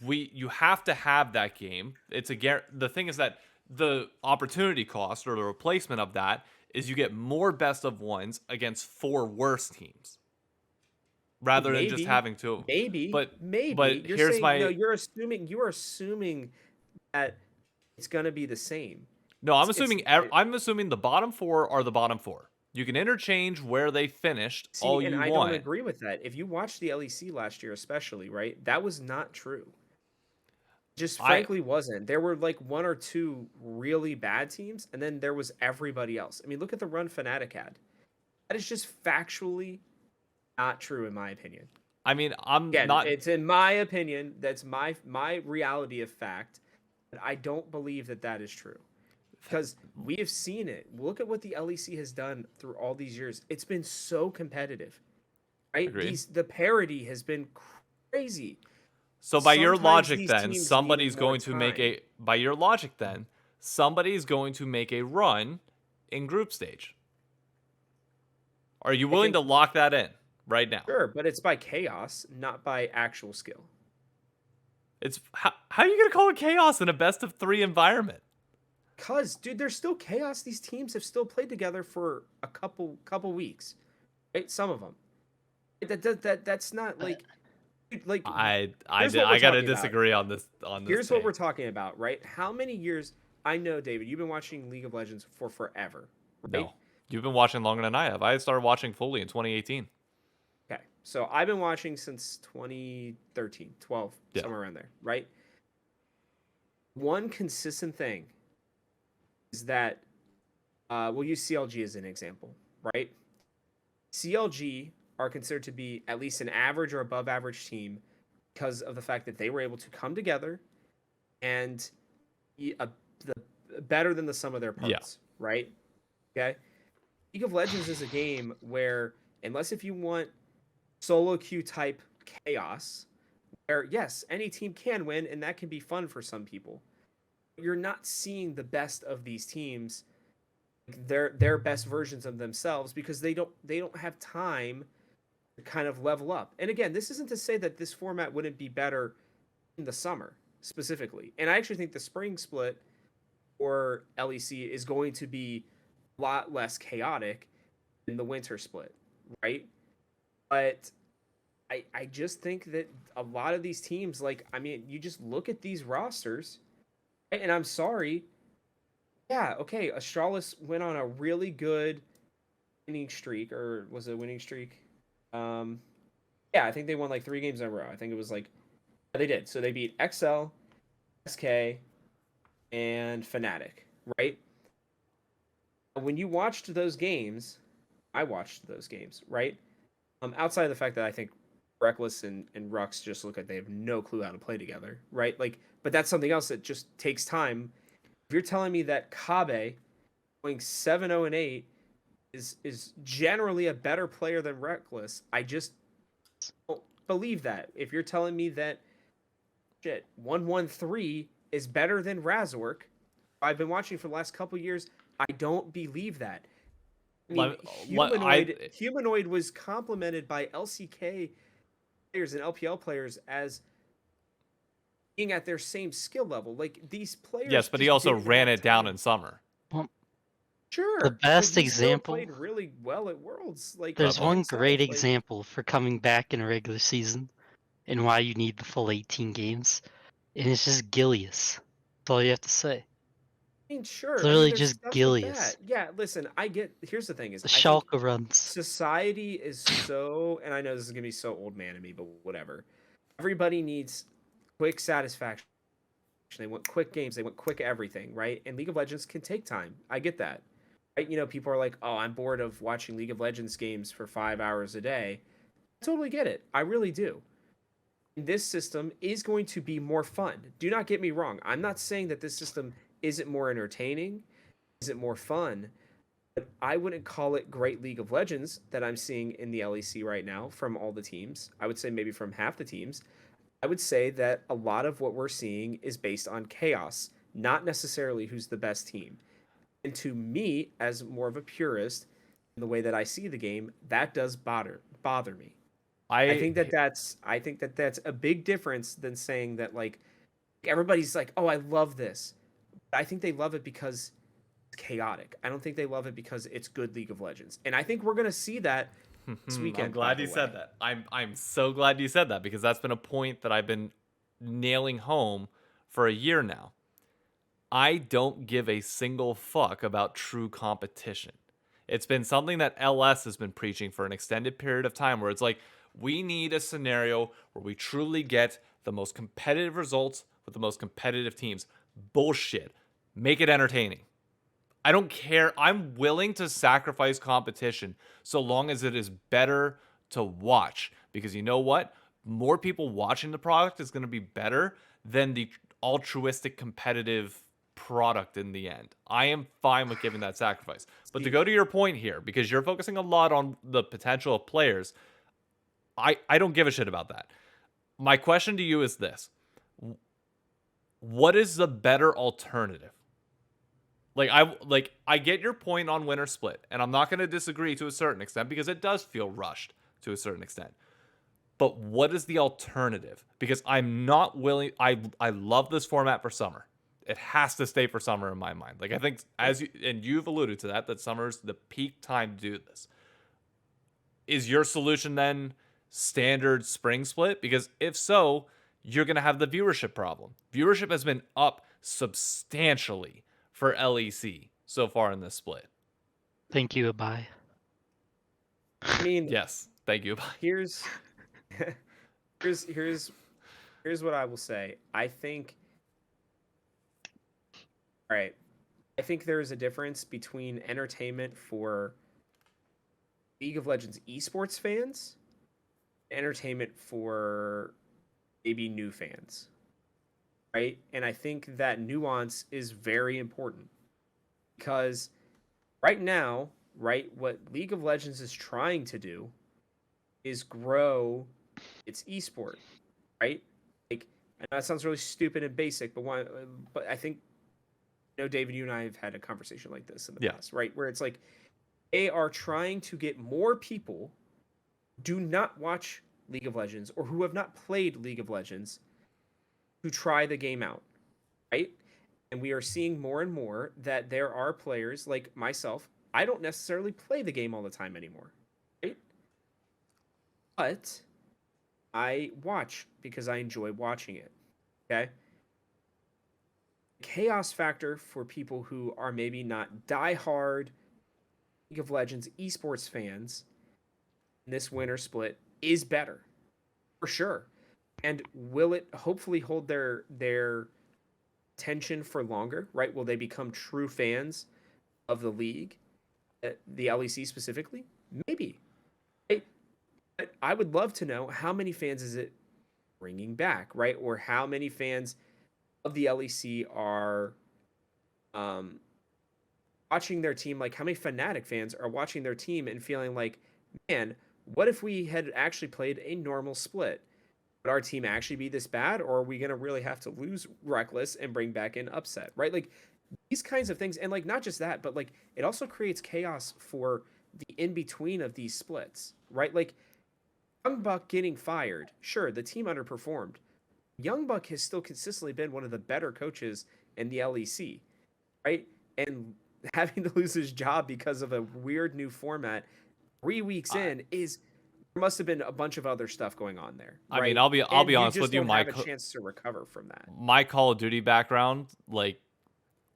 you have to have that game. It's the thing is that the opportunity cost or the replacement of that is you get more best of ones against 4 worse teams rather than just Maybe, having 2. maybe, But maybe. You're here's saying no. my You are assuming that it's going to be the same. no. It's I'm assuming the bottom 4 are the bottom 4. You can interchange where they finished all see, and you I don't want. agree with that. If you watch the LEC last year, especially, right, that was not true. Just I frankly wasn't. There were like 1 or 2 really bad teams, and then there was everybody else. I mean, look at the run Fnatic had. That is just factually not true in my opinion. I mean, I'm Again, not. it's in my opinion. That's my reality of fact. But I don't believe that that is true because we have seen it. Look at what the LEC has done through all these years. It's been so competitive, right? Agreed. The parity has been crazy. So by your Sometimes logic these then, teams somebody's needed more going to make time. somebody's going to make a run in group stage. Are you I willing think to lock that in right now? sure, but it's by chaos, not by actual skill. It's how are you going to call it chaos in a best of 3 environment? Cause, dude, there's still chaos. These teams have still played together for a couple weeks, right? Some of them. That's not like, dude, like. Here's what we're I got to talking about. disagree on this Here's what take. we're talking about, right? How many years? I know, David, you've been watching League of Legends for forever, right? No. You've been watching longer than I have. I started watching fully in 2018. Okay, so I've been watching since 2013, 12, Yeah. somewhere around there, right? One consistent thing is that we'll use CLG as an example, right? CLG are considered to be at least an average or above average team because of the fact that they were able to come together and be better than the sum of their parts, right? Okay. League of Legends is a game where, unless if you want solo queue type chaos, where yes, any team can win and that can be fun for some people, you're not seeing the best of these teams, their best versions of themselves, because they don't have time to kind of level up. And again, this isn't to say that this format wouldn't be better in the summer specifically. And I actually think the spring split or LEC is going to be a lot less chaotic than the winter split, right? But I just think that a lot of these teams, like, I mean, you just look at these rosters, and I'm sorry. Yeah, okay, Astralis went on a really good winning streak, or was it a winning streak? Yeah, I think they won like 3 games in a row. I think it was like, yeah, they did. So they beat XL, SK, and Fnatic, right? When you watched those games, I watched those games, right? Outside of the fact that I think Reckless and Rux just look like they have no clue how to play together, right? Like, but that's something else that just takes time. If you're telling me that Kabe going 7-0-8 is generally a better player than Reckless, I just don't believe that. If you're telling me that 113 is better than Razork, I've been watching for the last couple years, I don't believe that. I mean, Humanoid was complimented by LCK players and LPL players as being at their same skill level. Like, these players. Yes, but he also ran it down in summer. Well, sure. the best but he example. Still played really well at Worlds. Like, There's one himself, great like, example for coming back in a regular season and why you need the full 18 games, and it's just Gilius. That's all you have to say. I mean, sure. Literally there's just stuff with Gilius. that. Yeah, listen, I get. Here's the thing: is The I think Schalke runs. society is so, and I know this is gonna be so old man to me, but whatever. Everybody needs quick satisfaction. They want quick games. They want quick everything, right? And League of Legends can take time. I get that. Right? You know, people are like, "Oh, I'm bored of watching League of Legends games for 5 hours a day." I totally get it. I really do. This system is going to be more fun. Do not get me wrong. I'm not saying that this system isn't more entertaining, isn't more fun, but I wouldn't call it great League of Legends that I'm seeing in the LEC right now from all the teams. I would say maybe from half the teams. I would say that a lot of what we're seeing is based on chaos, not necessarily who's the best team. And to me, as more of a purist, in the way that I see the game, that does bother me. I I think that that's a big difference than saying that like everybody's like, "Oh, I love this." I think they love it because it's chaotic. I don't think they love it because it's good League of Legends. And I think we're going to see that this I'm weekend, by glad the you said way. that. I'm so glad you said that because that's been a point that I've been nailing home for a year now. I don't give a single fuck about true competition. It's been something that LS has been preaching for an extended period of time where it's like, we need a scenario where we truly get the most competitive results with the most competitive teams. Bullshit. Make it entertaining. I don't care. I'm willing to sacrifice competition so long as it is better to watch. Because you know what? More people watching the product is going to be better than the altruistic competitive product in the end. I am fine with giving that sacrifice. But to See, go to your point here, because you're focusing a lot on the potential of players, I don't give a shit about that. My question to you is this: what is the better alternative? I get your point on winner split, and I'm not going to disagree to a certain extent because it does feel rushed to a certain extent. But what is the alternative? Because I'm not willing. I love this format for summer. It has to stay for summer in my mind. Like I think as you and you've alluded to that summer's the peak time to do this. Is your solution then standard spring split? Because if so, you're going to have the viewership problem. Viewership has been up substantially for LEC so far in this split. Thank you, bye. I mean, Yes, thank you. here's here's here's here's what I will say. I think all right. I think there is a difference between entertainment for League of Legends esports fans, entertainment for maybe new fans, right? And I think that nuance is very important because right now, right, what League of Legends is trying to do is grow its esport, right? Like, I know that sounds really stupid and basic, but I think, David, you and I have had a conversation like this in the Yeah. past, right? Where it's like they are trying to get more people do not watch League of Legends or who have not played League of Legends to try the game out, right? And we are seeing more and more that there are players like myself. I don't necessarily play the game all the time anymore, right? But I watch because I enjoy watching it. Okay. Chaos factor for people who are maybe not diehard League of Legends esports fans in this winter split is better for sure. And will it hopefully hold their attention for longer? Right? Will they become true fans of the league, the LEC specifically? Maybe. Right? But I would love to know how many fans is it bringing back, right? Or how many fans of the LEC are um, watching their team? Like, how many Fnatic fans are watching their team and feeling like, man, what if we had actually played a normal split? Would our team actually be this bad, or are we going to really have to lose Reckless and bring back in Upset, right? Like, these kinds of things. And, like, not just that, but, like, it also creates chaos for the in between of these splits, right? Like, Young Buck getting fired, sure, the team underperformed. Young Buck has still consistently been one of the better coaches in the LEC, right? And having to lose his job because of a weird new format 3 weeks I, in is there must have been a bunch of other stuff going on there, I mean, right? I'll And be you honest just with you. don't have a chance to recover from that. My Call of Duty background, like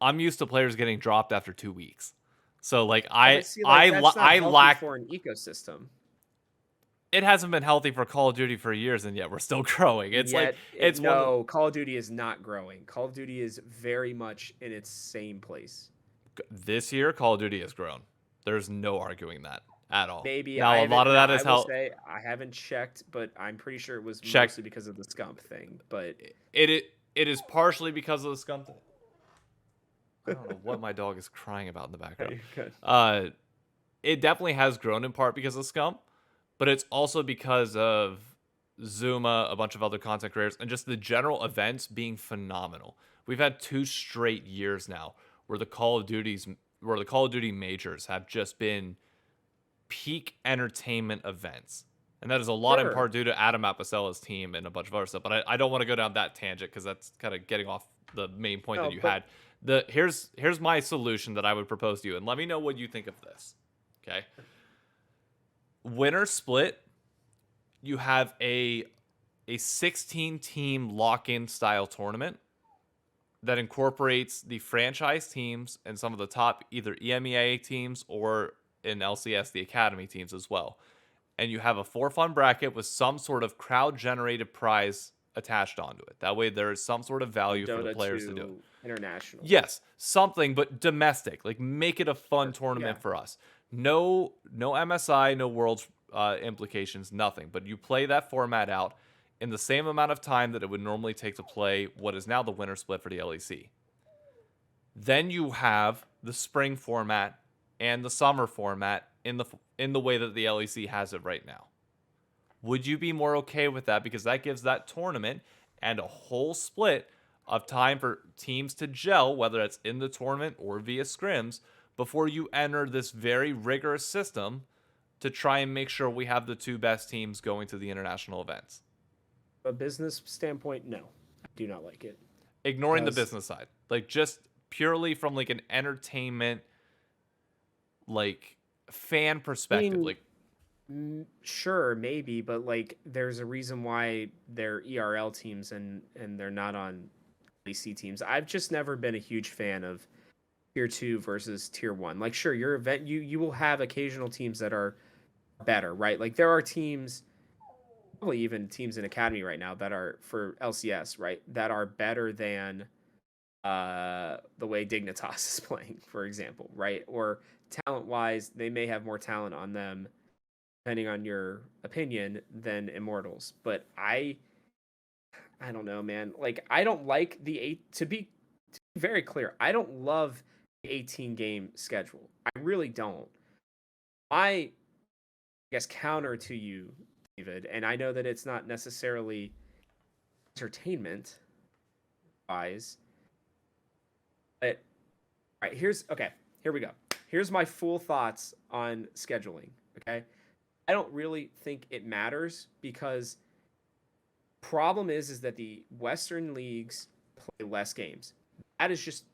I'm used to players getting dropped after 2 weeks. So like Yeah, but see, like that's not I healthy lack. for an ecosystem. It hasn't been healthy for Call of Duty for years, and yet we're still growing. It's like Yet, it's one of no, Call of Duty is not growing. Call of Duty is very much in its same place. this year. Call of Duty has grown. There's no arguing that at all. Maybe Now I a lot haven't. of No, that I is will how say I haven't checked, but I'm pretty sure it was check mostly because of the Scump thing. But it is partially because of the scum. I don't know what my dog is crying about in the background. you're good. It definitely has grown in part because of scum, but it's also because of Zuma, a bunch of other content creators, and just the general events being phenomenal. We've had 2 straight years now where the Call of Duty majors have just been peak entertainment events. And that is a lot in Sure. part due to Adam Apicella's team and a bunch of other stuff. But I don't want to go down that tangent because that's kind of getting off the main point that No, you but had. Here's my solution that I would propose to you, and let me know what you think of this. Okay. Winner split, you have a 16 team lock-in style tournament that incorporates the franchise teams and some of the top either EMEA teams or in LCS the academy teams as well. And you have a for fun bracket with some sort of crowd generated prize attached onto it. That way there is some sort of from value for the Dota players to do it. to international. Yes, something, but domestic. Like make it a fun Sure. tournament Yeah. for us. No MSI, no worlds implications, nothing. But you play that format out in the same amount of time that it would normally take to play what is now the winter split for the LEC. Then you have the spring format and the summer format in the way that the LEC has it right now. Would you be more okay with that? Because that gives that tournament and a whole split of time for teams to gel, whether it's in the tournament or via scrims, before you enter this very rigorous system to try and make sure we have the 2 best teams going to the international events. From a business standpoint, no, I do not like it. Ignoring the Because business side. Like just purely from like an entertainment like fan perspective. mean, Like sure, maybe, but like, there's a reason why they're ERL teams and they're not on LEC teams. I've just never been a huge fan of tier 2 versus tier 1. Like, sure, your event, you will have occasional teams that are better, right? Like, there are teams, probably even teams in academy right now that are for LCS, right, that are better than the way Dignitas is playing, for example, right? Or talent wise, they may have more talent on them, depending on your opinion, than Immortals. But I don't know, man. Like, I don't like the eight. To be very clear, I don't love the 18 game schedule. I really don't. I guess counter to you, David, and I know that it's not necessarily entertainment wise, but all right, here we go. Here's my full thoughts on scheduling. Okay. I don't really think it matters because problem is that the Western leagues play less games. That is just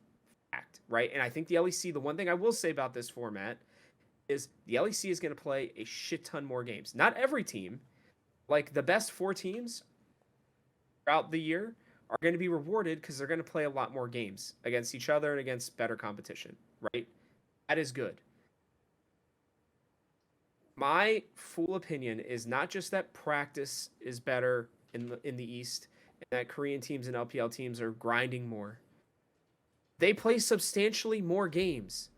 fact, right? And I think the LEC, the one thing I will say about this format is the LEC is going to play a shit ton more games. Not every team, like the best 4 teams throughout the year are going to be rewarded because they're going to play a lot more games against each other and against better competition, right? That is good. My full opinion is not just that practice is better in the East and that Korean teams and LPL teams are grinding more. They play substantially more games.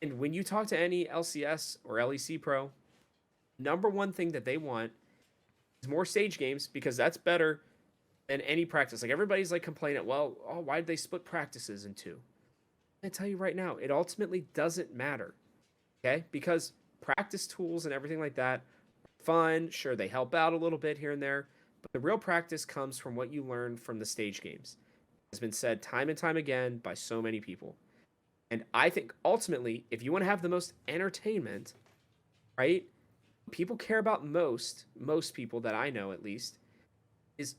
And when you talk to any LCS or LEC pro, number one thing that they want is more stage games because that's better than any practice. Like everybody's like complaining, well, oh, why did they split practices in 2? I tell you right now, it ultimately doesn't matter. Okay? Because practice tools and everything like that are fun. Sure, they help out a little bit here and there, but the real practice comes from what you learn from the stage games. It's been said time and time again by so many people. And I think ultimately, if you want to have the most entertainment, right? People care about most people that I know at least, is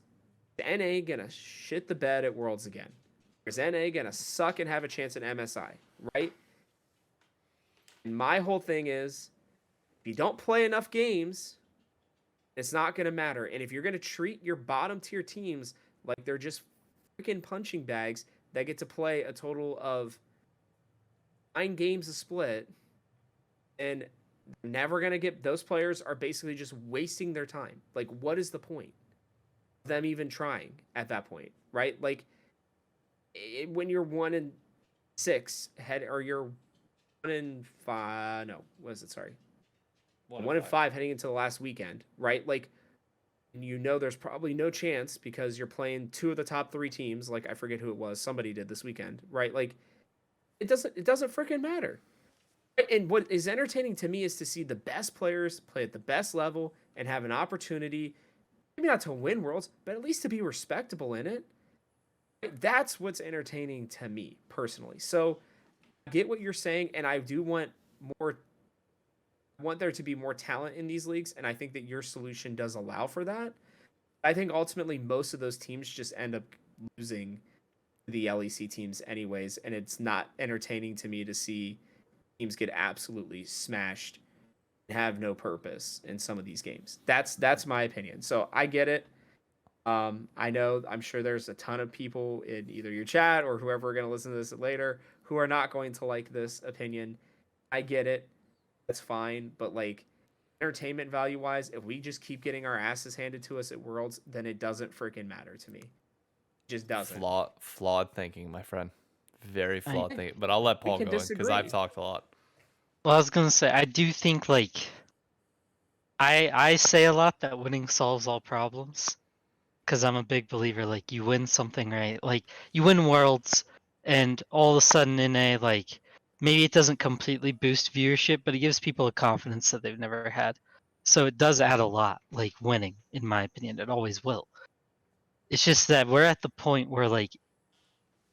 the NA gonna shit the bed at Worlds again? Is NA gonna suck and have a chance at MSI, right? And my whole thing is, if you don't play enough games, it's not gonna matter. And if you're gonna treat your bottom tier teams like they're just freaking punching bags that get to play a total of 9 games a split, and never gonna get, those players are basically just wasting their time. Like, what is the point of them even trying at that point, right? Like, when you're 1-6 head, or you're 1-5, no, what is it? Sorry, 1-5 heading into the last weekend, right? Like, and you know there's probably no chance because you're playing 2 of the top 3 teams. Like, I forget who it was. Somebody did this weekend, right? Like, it doesn't freaking matter. And what is entertaining to me is to see the best players play at the best level and have an opportunity maybe not to win worlds, but at least to be respectable in it. That's what's entertaining to me personally. So I get what you're saying, and I do more want there to be more talent in these leagues, and I think that your solution does allow for that. I think ultimately most of those teams just end up losing the LEC teams anyways, and it's not entertaining to me to see teams get absolutely smashed and have no purpose in some of these games. That's my opinion. So I get it. I know I'm sure there's a ton of people in either your chat or whoever are going to listen to this later who are not going to like this opinion. I get it. That's fine, but like entertainment value wise, if we just keep getting our asses handed to us at Worlds, then it doesn't freaking matter to me. It just doesn't. Flawed thinking, my friend. Very I, flawed thinking. But I'll let We Paul can go in because I've disagree. talked a lot. well, I was gonna say I do think like I say a lot that winning solves all problems because I'm a big believer. Like you win something, right? Like you win worlds, and all of a sudden in a like maybe it doesn't completely boost viewership, but it gives people a confidence that they've never had. So it does add a lot. Like winning, in my opinion, it always will. It's just that we're at the point where like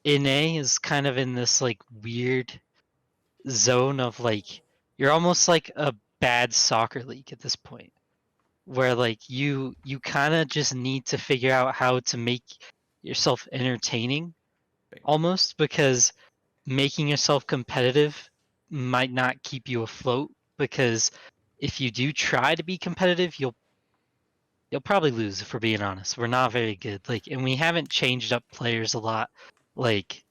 NA is kind of in this like weird zone of like you're almost like a bad soccer league at this point where like you kind of just need to figure out how to make yourself entertaining almost because making yourself competitive might not keep you afloat because if you do try to be competitive you'll probably lose if we're being honest. We're not very good. Like and we haven't changed up players a lot. Like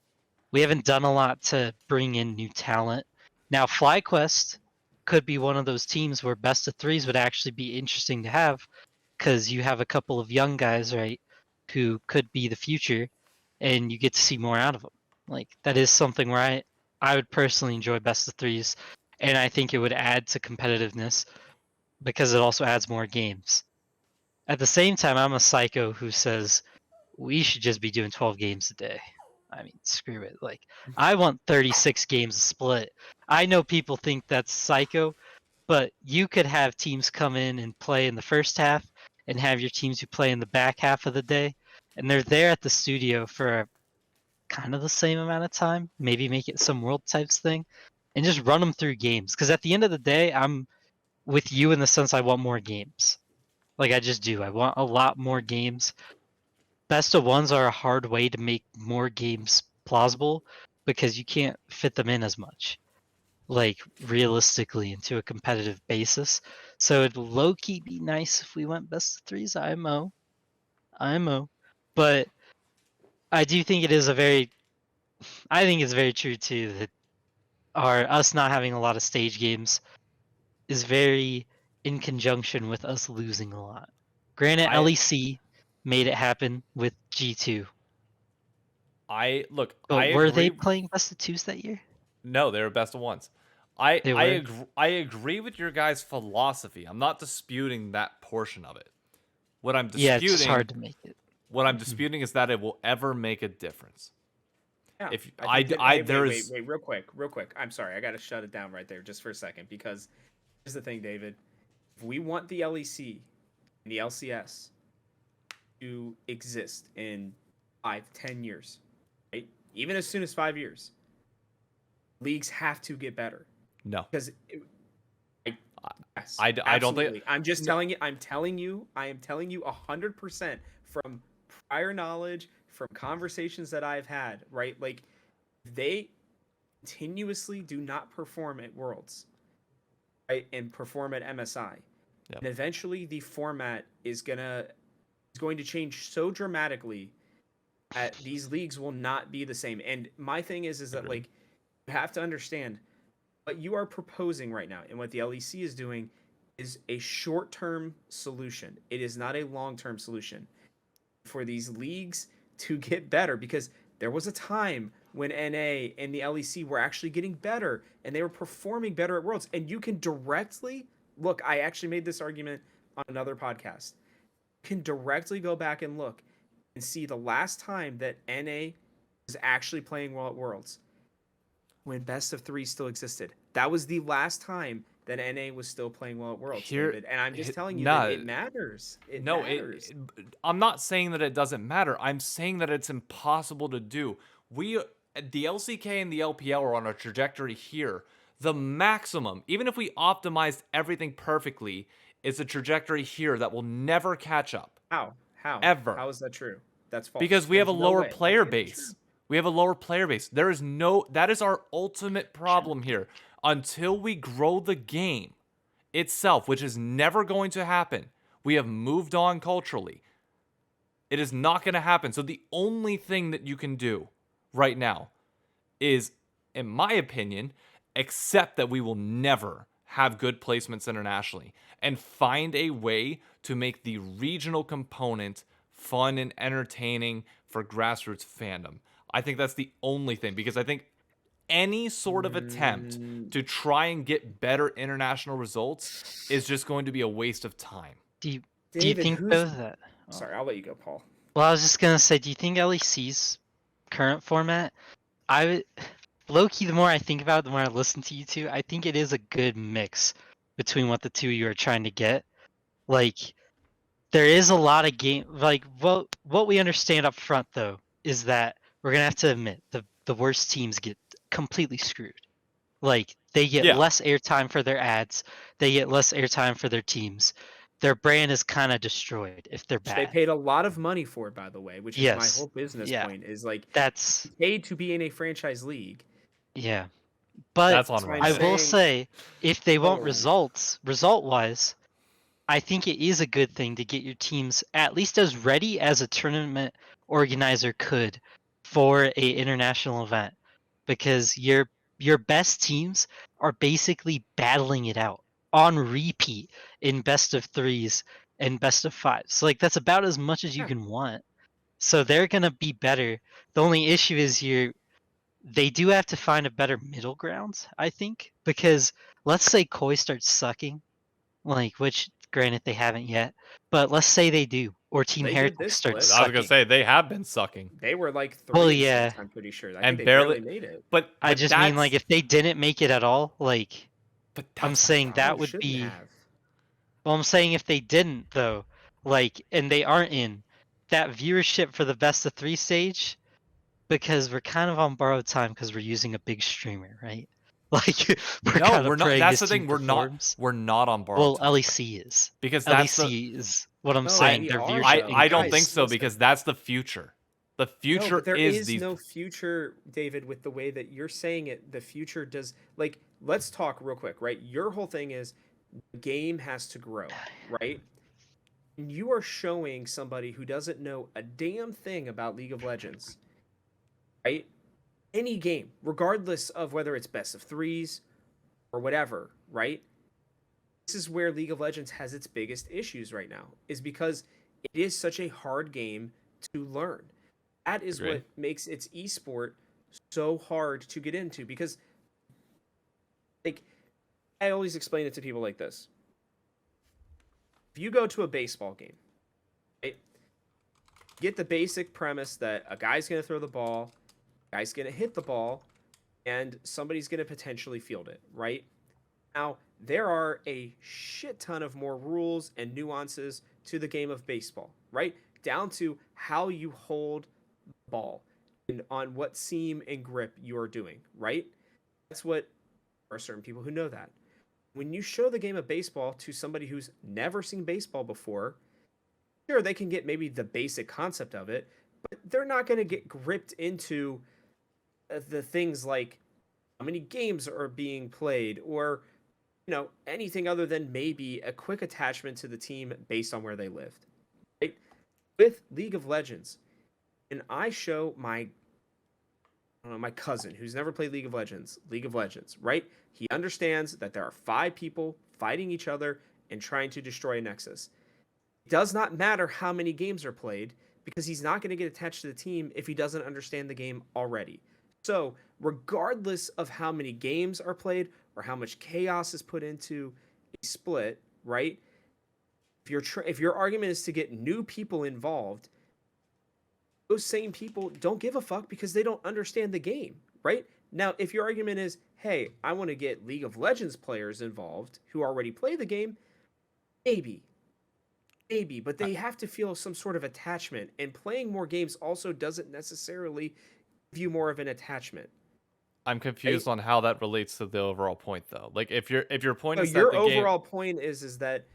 we haven't done a lot to bring in new talent. Now, Flyquest could be one of those teams where best of threes would actually be interesting to have because you have a couple of young guys, right, who could be the future, and you get to see more out of them. Like that is something where I would personally enjoy best of threes, and I think it would add to competitiveness because it also adds more games. At the same time, I'm a psycho who says we should just be doing 12 games a day. I mean, screw it. Like, I want 36 games a split. I know people think that's psycho, but you could have teams come in and play in the first half and have your teams who play in the back half of the day. And they're there at the studio for kind of the same amount of time, maybe make it some world types thing, and just run them through games. Because at the end of the day, I'm with you in the sense I want more games. Like, I just do. I want a lot more games. Best of ones are a hard way to make more games plausible because you can't fit them in as much, like realistically into a competitive basis. So it'd low key be nice if we went best of threes. IMO. But I do think it is I think it's very true too that us not having a lot of stage games is very in conjunction with us losing a lot. Granted, I LEC made it happen with G2. I look. I But were they agree. playing best of twos that year? No, they were best of ones. I They I were. agree, I agree with your guys' philosophy. I'm not disputing that portion of it. What I'm Yeah, it's just disputing hard to make it. what I'm Mhm. disputing is that it will ever make a difference. Yeah, If I think that. I Hey, there wait, is real quick. I'm sorry, I got to shut it down right there just for a second because here's the thing, David. If we want the LEC and the LCS to exist in 5, 10 years, right? Even as soon as 5 years, leagues have to get better no. because yes, I don't think absolutely. I'm just no, telling you. I am telling you 100% from prior knowledge, from conversations that I've had. Right, like they continuously do not perform at Worlds, right, and perform at MSI, Yep. and eventually the format is going to change so dramatically that these leagues will not be the same. And my thing is that Agreed. like you have to understand what you are proposing right now and what the LEC is doing is a short-term solution. It is not a long-term solution for these leagues to get better because there was a time when NA and the LEC were actually getting better and they were performing better at Worlds. And you can directly look, I actually made this argument on another podcast. You can directly go back and look and see the last time that NA was actually playing well at Worlds when best of three still existed. That was the last time then NA was still playing well at Worlds, Here, David. And I'm just telling you that nah, it matters. It no, matters. I'm not saying that it doesn't matter. I'm saying that it's impossible to do. The LCK and the LPL are on a trajectory here. The maximum, even if we optimized everything perfectly, is a trajectory here that will never catch up. How? How? Ever. How is that true? That's false. Because we have a There's no lower way. That player can't be true. base. We have a lower player base. That is our ultimate problem here. Until we grow the game itself, which is never going to happen, we have moved on culturally. It is not going to happen. So the only thing that you can do right now is, in my opinion, accept that we will never have good placements internationally and find a way to make the regional component fun and entertaining for grassroots fandom. I think that's the only thing, because I think any sort of attempt to try and get better international results is just going to be a waste of time. Do you David, think who's... though that? Sorry, I'll let you go, Paul. Well, I was just gonna say, do you think LEC's current format? I would, low key, the more I think about it, the more I listen to you two, I think it is a good mix between what the two of you are trying to get. Like, there is a lot of game. Like, what we understand up front though is that we're gonna have to admit the worst teams get completely screwed. Like, they get Yeah. less airtime for their ads, they get less airtime for their teams. Their brand is kind of destroyed if they're bad. They paid a lot of money for it, by the way, which is my whole business point. Is like, that's paid to be in a franchise league. Yeah, but That's on why I'm I Riot. will say, if they want Oh. results, result-wise, I think it is a good thing to get your teams at least as ready as a tournament organizer could for a international event, because your best teams are basically battling it out on repeat in best of threes and best of fives. Like, that's about as much as you Yeah. can want. So they're gonna be better. The only issue is they do have to find a better middle ground, I think, because let's say Koi starts sucking, like, which granted they haven't yet, but let's say they do, or Team They did Heretics this starts split. I was gonna sucking. say they have been sucking They were like 3 Well, and yeah. 6, I'm pretty sure. I think and they barely made it. But I just mean, like, if they didn't make it at all, like, but I'm that's saying that Oh, would shouldn't be. have. Well, I'm saying if they didn't though, like, and they aren't in that viewership for the best of 3 stage, because we're kind of on borrowed time because we're using a big streamer, right? Like, we're no, kind we're of not. praying That's this the team thing. performs. We're not on borrowed Well, time. LEC is. Because that's the LEC is what I'm No, saying. we Their are, viewership though. I don't think increased. so, Listen. because that's the future. The No, future but there is is these no future, David, with the way that you're saying it. The future does, like, let's talk real quick, right? Your whole thing is the game has to grow, right? And you are showing somebody who doesn't know a damn thing about League of Legends, right? Any game, regardless of whether it's best of threes or whatever, right? This is where League of Legends has its biggest issues right now, is because it is such a hard game to learn. That is Agree. what makes its esport so hard to get into, because, like, I always explain it to people like this. If you go to a baseball game, right, get the basic premise that a guy's going to throw the ball, a guy's going to hit the ball, and somebody's going to potentially field it, right? Now, there are a shit ton of more rules and nuances to the game of baseball, right? Down to how you hold the ball and on what seam and grip you are doing, right? That's what, there are certain people who know that. When you show the game of baseball to somebody who's never seen baseball before, sure, they can get maybe the basic concept of it, but they're not going to get gripped into the things like how many games are being played, or, you know, anything other than maybe a quick attachment to the team based on where they lived. Right? With League of Legends, and I show my cousin who's never played League of Legends, right? He understands that there are 5 people fighting each other and trying to destroy a nexus. It does not matter how many games are played, because he's not going to get attached to the team if he doesn't understand the game already. So, regardless of how many games are played or how much chaos is put into a split, right? If your argument is to get new people involved, those same people don't give a fuck because they don't understand the game, right? Now, if your argument is, hey, I want to get League of Legends players involved who already play the game, maybe. Maybe, but I- they have to feel some sort of attachment. And playing more games also doesn't necessarily give you more of an attachment. I'm Right? confused on how that relates to the overall point though. Like if your point So is that your the game overall point is that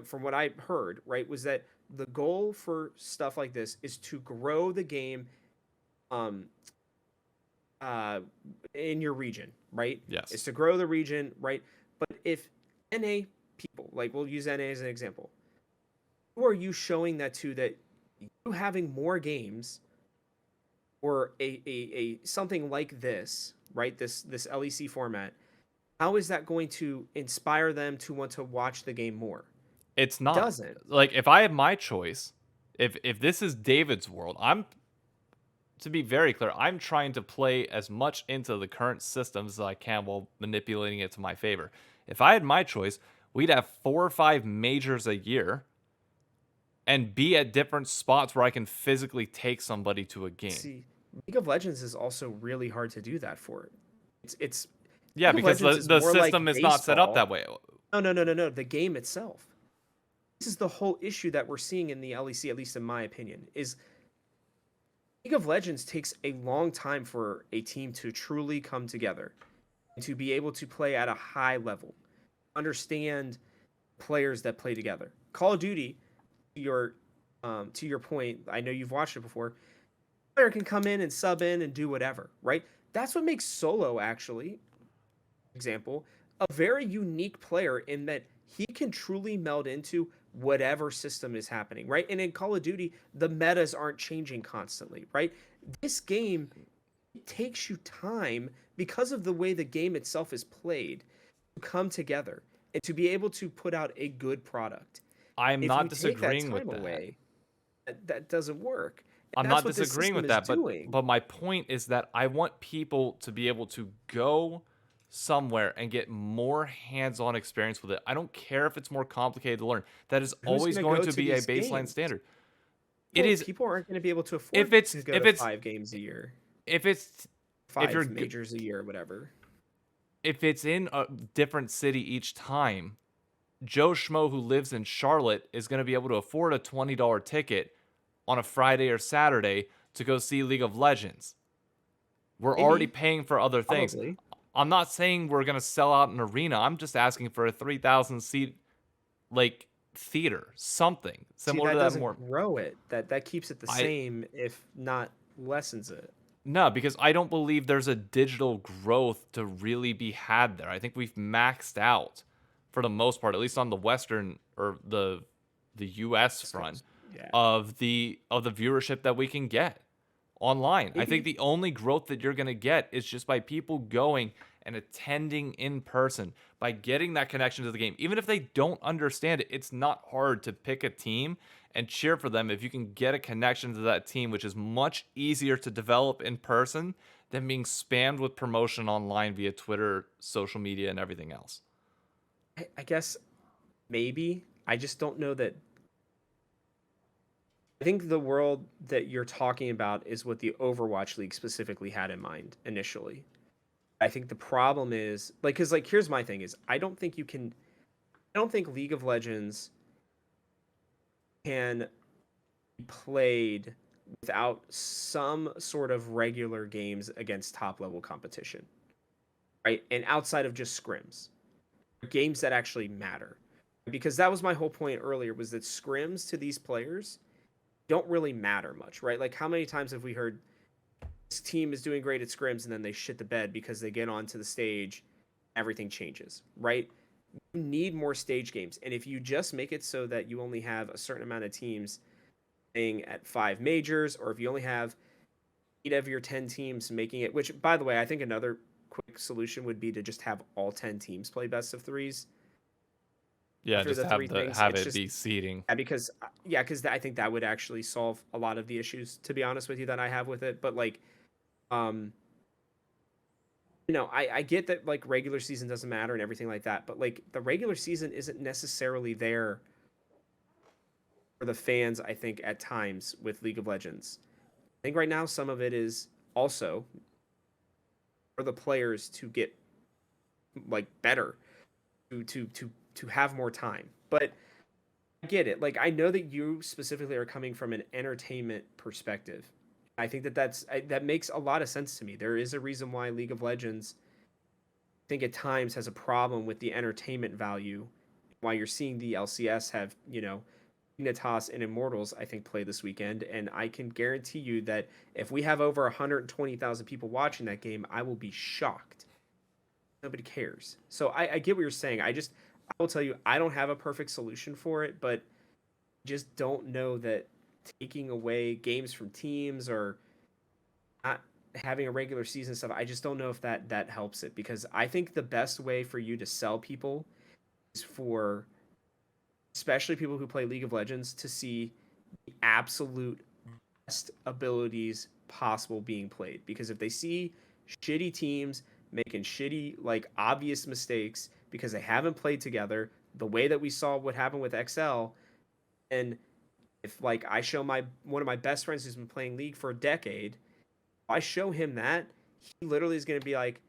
from what I heard, right, was that the goal for stuff like this is to grow the game um uh in your region, right? yes. Is to grow the region, right? But if NA people, like we'll use NA as an example, who are you showing that to that you having more games or a something like this, right? This LEC format, how is that going to inspire them to want to watch the game more? It's It not. doesn't. Like if I had my choice, if this is David's world, I'm to be very clear, I'm trying to play as much into the current systems as I can while manipulating it to my favor. If I had my choice, we'd have 4 or 5 majors a year and be at different spots where I can physically take somebody to a game. See, League of Legends is also really hard to do that for. It's Yeah, League of because Legends is the more like system is not set up baseball. that way. No, no, no, no, no. The game itself. This is the whole issue that we're seeing in the LEC, at least in my opinion, is League of Legends takes a long time for a team to truly come together and to be able to play at a high level, understand players that play together. Call of Duty, your to your point, I know you've watched it before. Player can come in and sub in and do whatever, right? That's what makes Solo actually, example, a very unique player in that he can truly meld into whatever system is happening, right? And in Call of Duty, the metas aren't changing constantly, right? This game it takes you time because of the way the game itself is played to come together and to be able to put out a good product. I'm If you not take that disagreeing time with that. away, that doesn't work. I'm And that's not what this disagreeing system with is that, doing. but my point is that I want people to be able to go somewhere and get more hands-on experience with it. I don't care if it's more complicated to learn. That is Who's always going to going go to to be a these baseline games? standard. It People, is people aren't going to be able to if afford it's to go if to it's 5 games a year, if it's if you're 5 majors a year, whatever. if it's in a different city each time, Joe Schmo who lives in Charlotte is going to be able to afford a $20 ticket on a Friday or Saturday to go see League of Legends. We're already Maybe, paying for other things. probably. I'm not saying we're going to sell out an arena. I'm just asking for a 3,000 seat like theater, something See, similar to that that doesn't more. grow it. That keeps it the I same, if not lessens it. No, because I don't believe there's a digital growth to really be had there. I think we've maxed out for the most part, at least on the Western or the US West front Coast. Yeah, of the viewership that we can get online. I think maybe. the only growth that you're going to get is just by people going and attending in person, by getting that connection to the game. Even if they don't understand it, it's not hard to pick a team and cheer for them if you can get a connection to that team, which is much easier to develop in person than being spammed with promotion online via Twitter, social media, and everything else. I guess maybe. I just don't know that. I think the world that you're talking about is what the Overwatch League specifically had in mind initially. I think the problem is like because like here's my thing is I don't think League of Legends can be played without some sort of regular games against top level competition, right? And outside of just scrims, games that actually matter. Because that was my whole point earlier was that scrims to these players don't really matter much, right? Like how many times have we heard this team is doing great at scrims and then they shit the bed because they get onto the stage, everything changes, right? You need more stage games. And if you just make it so that you only have a certain amount of teams playing at 5 majors, or if you only have 8 of your 10 teams making it, which by the way, I think another quick solution would be to just have all 10 teams play best of threes Yeah, after just the three things. have It's it just be seating. because I think that would actually solve a lot of the issues, to be honest with you, that I have with it. But like, um, I get that like regular season doesn't matter and everything like that, but like the regular season isn't necessarily there for the fans. I think at times with League of Legends, I think right now some of it is also for the players to get like better, to have more time. But I get it. Like I know that you specifically are coming from an entertainment perspective. I think that makes a lot of sense to me. There is a reason why League of Legends, I think at times has a problem with the entertainment value. Why you're seeing the LCS have, Dignitas and Immortals, I think, play this weekend. And I can guarantee you that if we have over 120,000 people watching that game, I will be shocked. Nobody cares. So I get what you're saying. I will tell you, I don't have a perfect solution for it, but just don't know that taking away games from teams or not having a regular season stuff, I just don't know if that helps it, because I think the best way for you to sell people is for especially people who play League of Legends to see the absolute best abilities possible being played. Because if they see shitty teams making shitty, like obvious mistakes because they haven't played together, the way that we saw what happened with XL, and if like I show my one of my best friends who's been playing League for a decade, if I show him that, he literally is going to be like,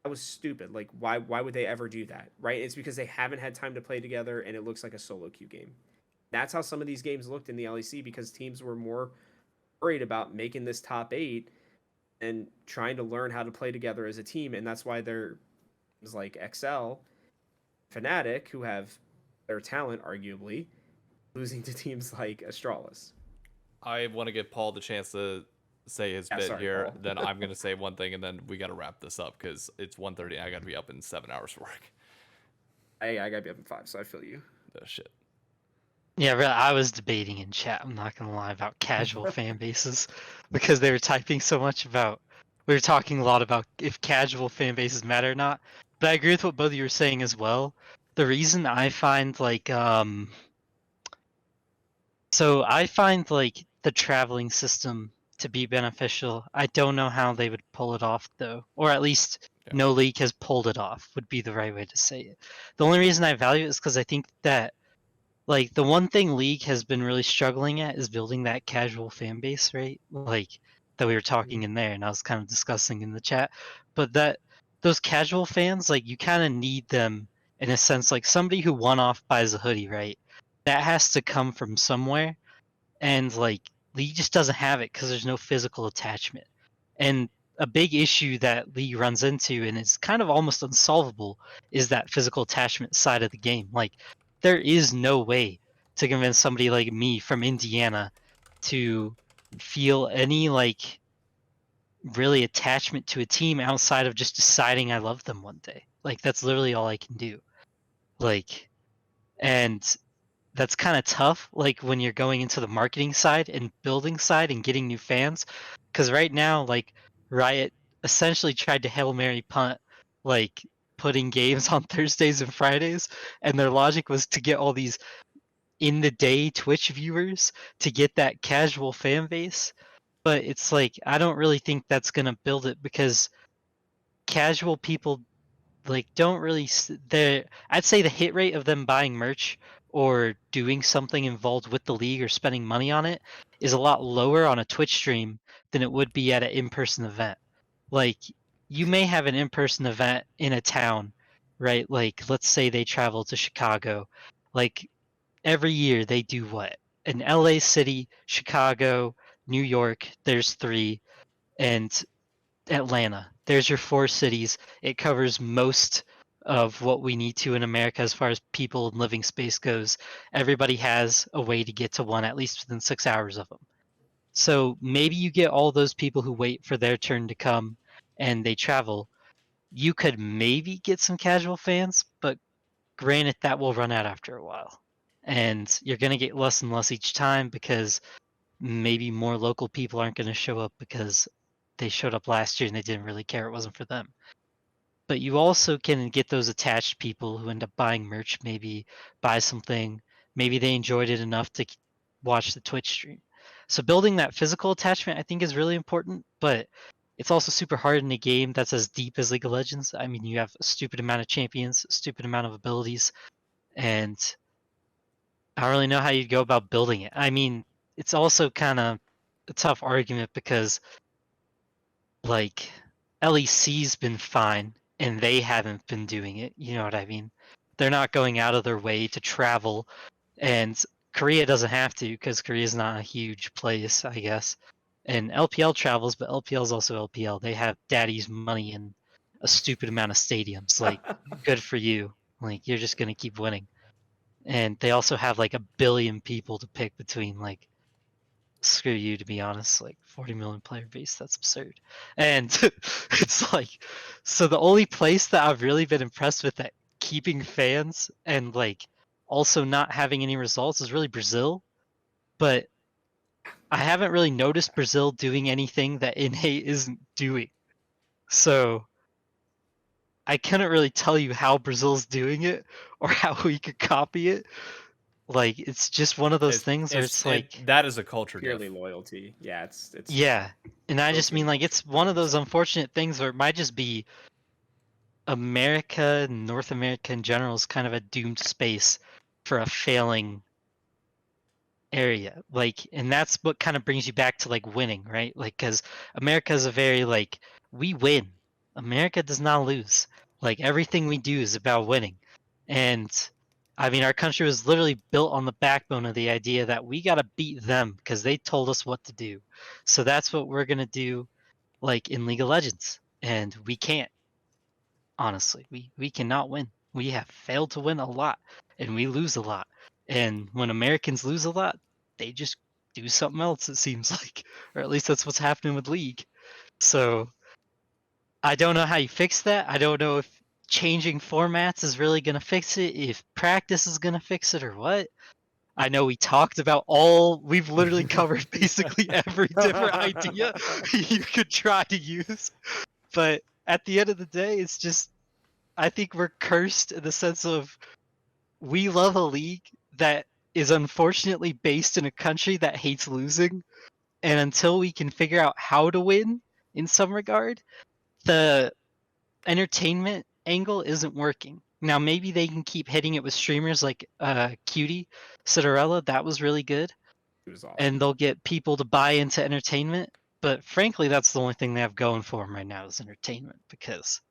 that was stupid. Like why would they ever do that? Right? It's because they haven't had time to play together and it looks like a solo queue game. That's how some of these games looked in the LEC, because teams were more worried about making this top 8 and trying to learn how to play together as a team. And that's why there's like XL, Fnatic, who have their talent arguably, losing to teams like Astralis. I want to give Paul the chance to say his bit sorry, here. Paul. Then I'm gonna say one thing, and then we gotta wrap this up because it's 1:30 and I gotta be up in 7 hours for work. I gotta be up at 5, so I feel you. Oh shit. Yeah, really, I was debating in chat, I'm not gonna lie, about casual fan bases, because they were typing so much about, we were talking a lot about if casual fan bases matter or not. But I agree with what both of you were saying as well. The reason I find like so I find like the traveling system to be beneficial. I don't know how they would pull it off though, or at least Yeah. no league has pulled it off, would be the right way to say it. The only reason I value it is because I think that like the one thing league has been really struggling at is building that casual fan base, right? Like that we were talking in there and I was kind of discussing in the chat. But that those casual fans, like you kind of need them in a sense, like somebody who one off buys a hoodie, right? That has to come from somewhere, and like League just doesn't have it because there's no physical attachment. And a big issue that League runs into, and it's kind of almost unsolvable, is that physical attachment side of the game. Like there is no way to convince somebody like me from Indiana to feel any like really attachment to a team outside of just deciding I love them one day. Like that's literally all I can do. Like, and that's kind of tough, like when you're going into the marketing side and building side and getting new fans, because right now like Riot essentially tried to Hail Mary punt like putting games on Thursdays and Fridays, and their logic was to get all these in the day Twitch viewers to get that casual fan base. But it's like I don't really think that's going to build it, because casual people like don't really I'd say the hit rate of them buying merch or doing something involved with the league or spending money on it is a lot lower on a Twitch stream than it would be at an in-person event. Like you may have an in-person event in a town, right? Like let's say they travel to Chicago. Like every year they do what? In LA City, Chicago, New York, there's 3, and Atlanta. There's your 4 cities. It covers most of what we need to in America as far as people and living space goes. Everybody has a way to get to one, at least within 6 hours of them. So maybe you get all those people who wait for their turn to come and they travel. You could maybe get some casual fans, but granted, that will run out after a while. And you're going to get less and less each time, because maybe more local people aren't going to show up because they showed up last year and they didn't really care, it wasn't for them. But you also can get those attached people who end up buying merch, maybe buy something, maybe they enjoyed it enough to watch the Twitch stream. So building that physical attachment I think is really important, but it's also super hard in a game that's as deep as League of Legends. I mean, you have a stupid amount of champions, a stupid amount of abilities, and I don't really know how you'd go about building it. I mean, it's also kind of a tough argument because like LEC's been fine, and they haven't been doing it. You know what I mean? They're not going out of their way to travel, and Korea doesn't have to because Korea's not a huge place, I guess. And LPL travels, but LPL is also LPL. They have daddy's money and a stupid amount of stadiums. Like, good for you. Like, you're just gonna keep winning. And they also have like 1 billion people to pick between. Like, screw you, to be honest. Like, 40 million player base, that's absurd. And it's like, so the only place that I've really been impressed with at keeping fans and like also not having any results is really Brazil. But I haven't really noticed Brazil doing anything that Inhate isn't doing. So I couldn't really tell you how Brazil's doing it or how we could copy it. Like, it's just one of those things where it's like, that is a culture diff. Purely loyalty. Yeah, it's yeah. And I just mean, like, it's one of those 100%. unfortunate things where it might just be America, North America in general is kind of a doomed space for a failing area. Like, and that's what kind of brings you back to like winning, right? Like, because America is a very like, we win. America does not lose. Like, everything we do is about winning. And I mean, our country was literally built on the backbone of the idea that we got to beat them because they told us what to do. So that's what we're going to do, like in League of Legends. And we can't, honestly. We cannot win. We have failed to win a lot, and we lose a lot. And when Americans lose a lot, they just do something else, it seems like. Or at least that's what's happening with League. So I don't know how you fix that. I don't know if changing formats is really going to fix it, if practice is going to fix it, or what. I know we talked about we've literally covered basically every different idea you could try to use. But at the end of the day, it's just, I think we're cursed in the sense of we love a league that is unfortunately based in a country that hates losing. And until we can figure out how to win in some regard, the entertainment angle isn't working. Now, maybe they can keep hitting it with streamers like Cutie, Cinderella. That was really good. It was awesome. And they'll get people to buy into entertainment. But frankly, that's the only thing they have going for them right now is entertainment. Because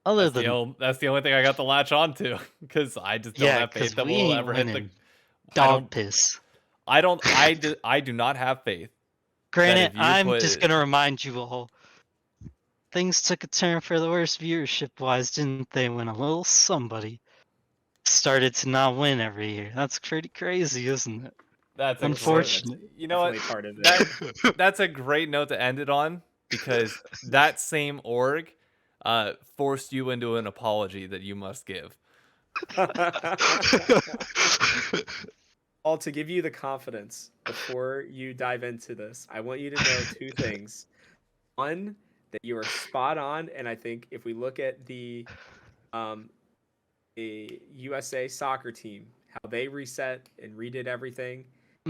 That's the only thing I got to latch on to because I just don't have faith that we we'll ain't ever hit the winning dog piss. I do not have faith. Granted, I'm just gonna remind you all, things took a turn for the worse viewership wise, didn't they? When a little somebody started to not win every year. That's pretty crazy, isn't it? That's unfortunate. You know what? Part of it. That's a great note to end it on because that same org forced you into an apology that you must give. All to give you the confidence before you dive into this, I want you to know two things. One, that you are spot on, and I think if we look at the USA soccer team, how they reset and redid everything,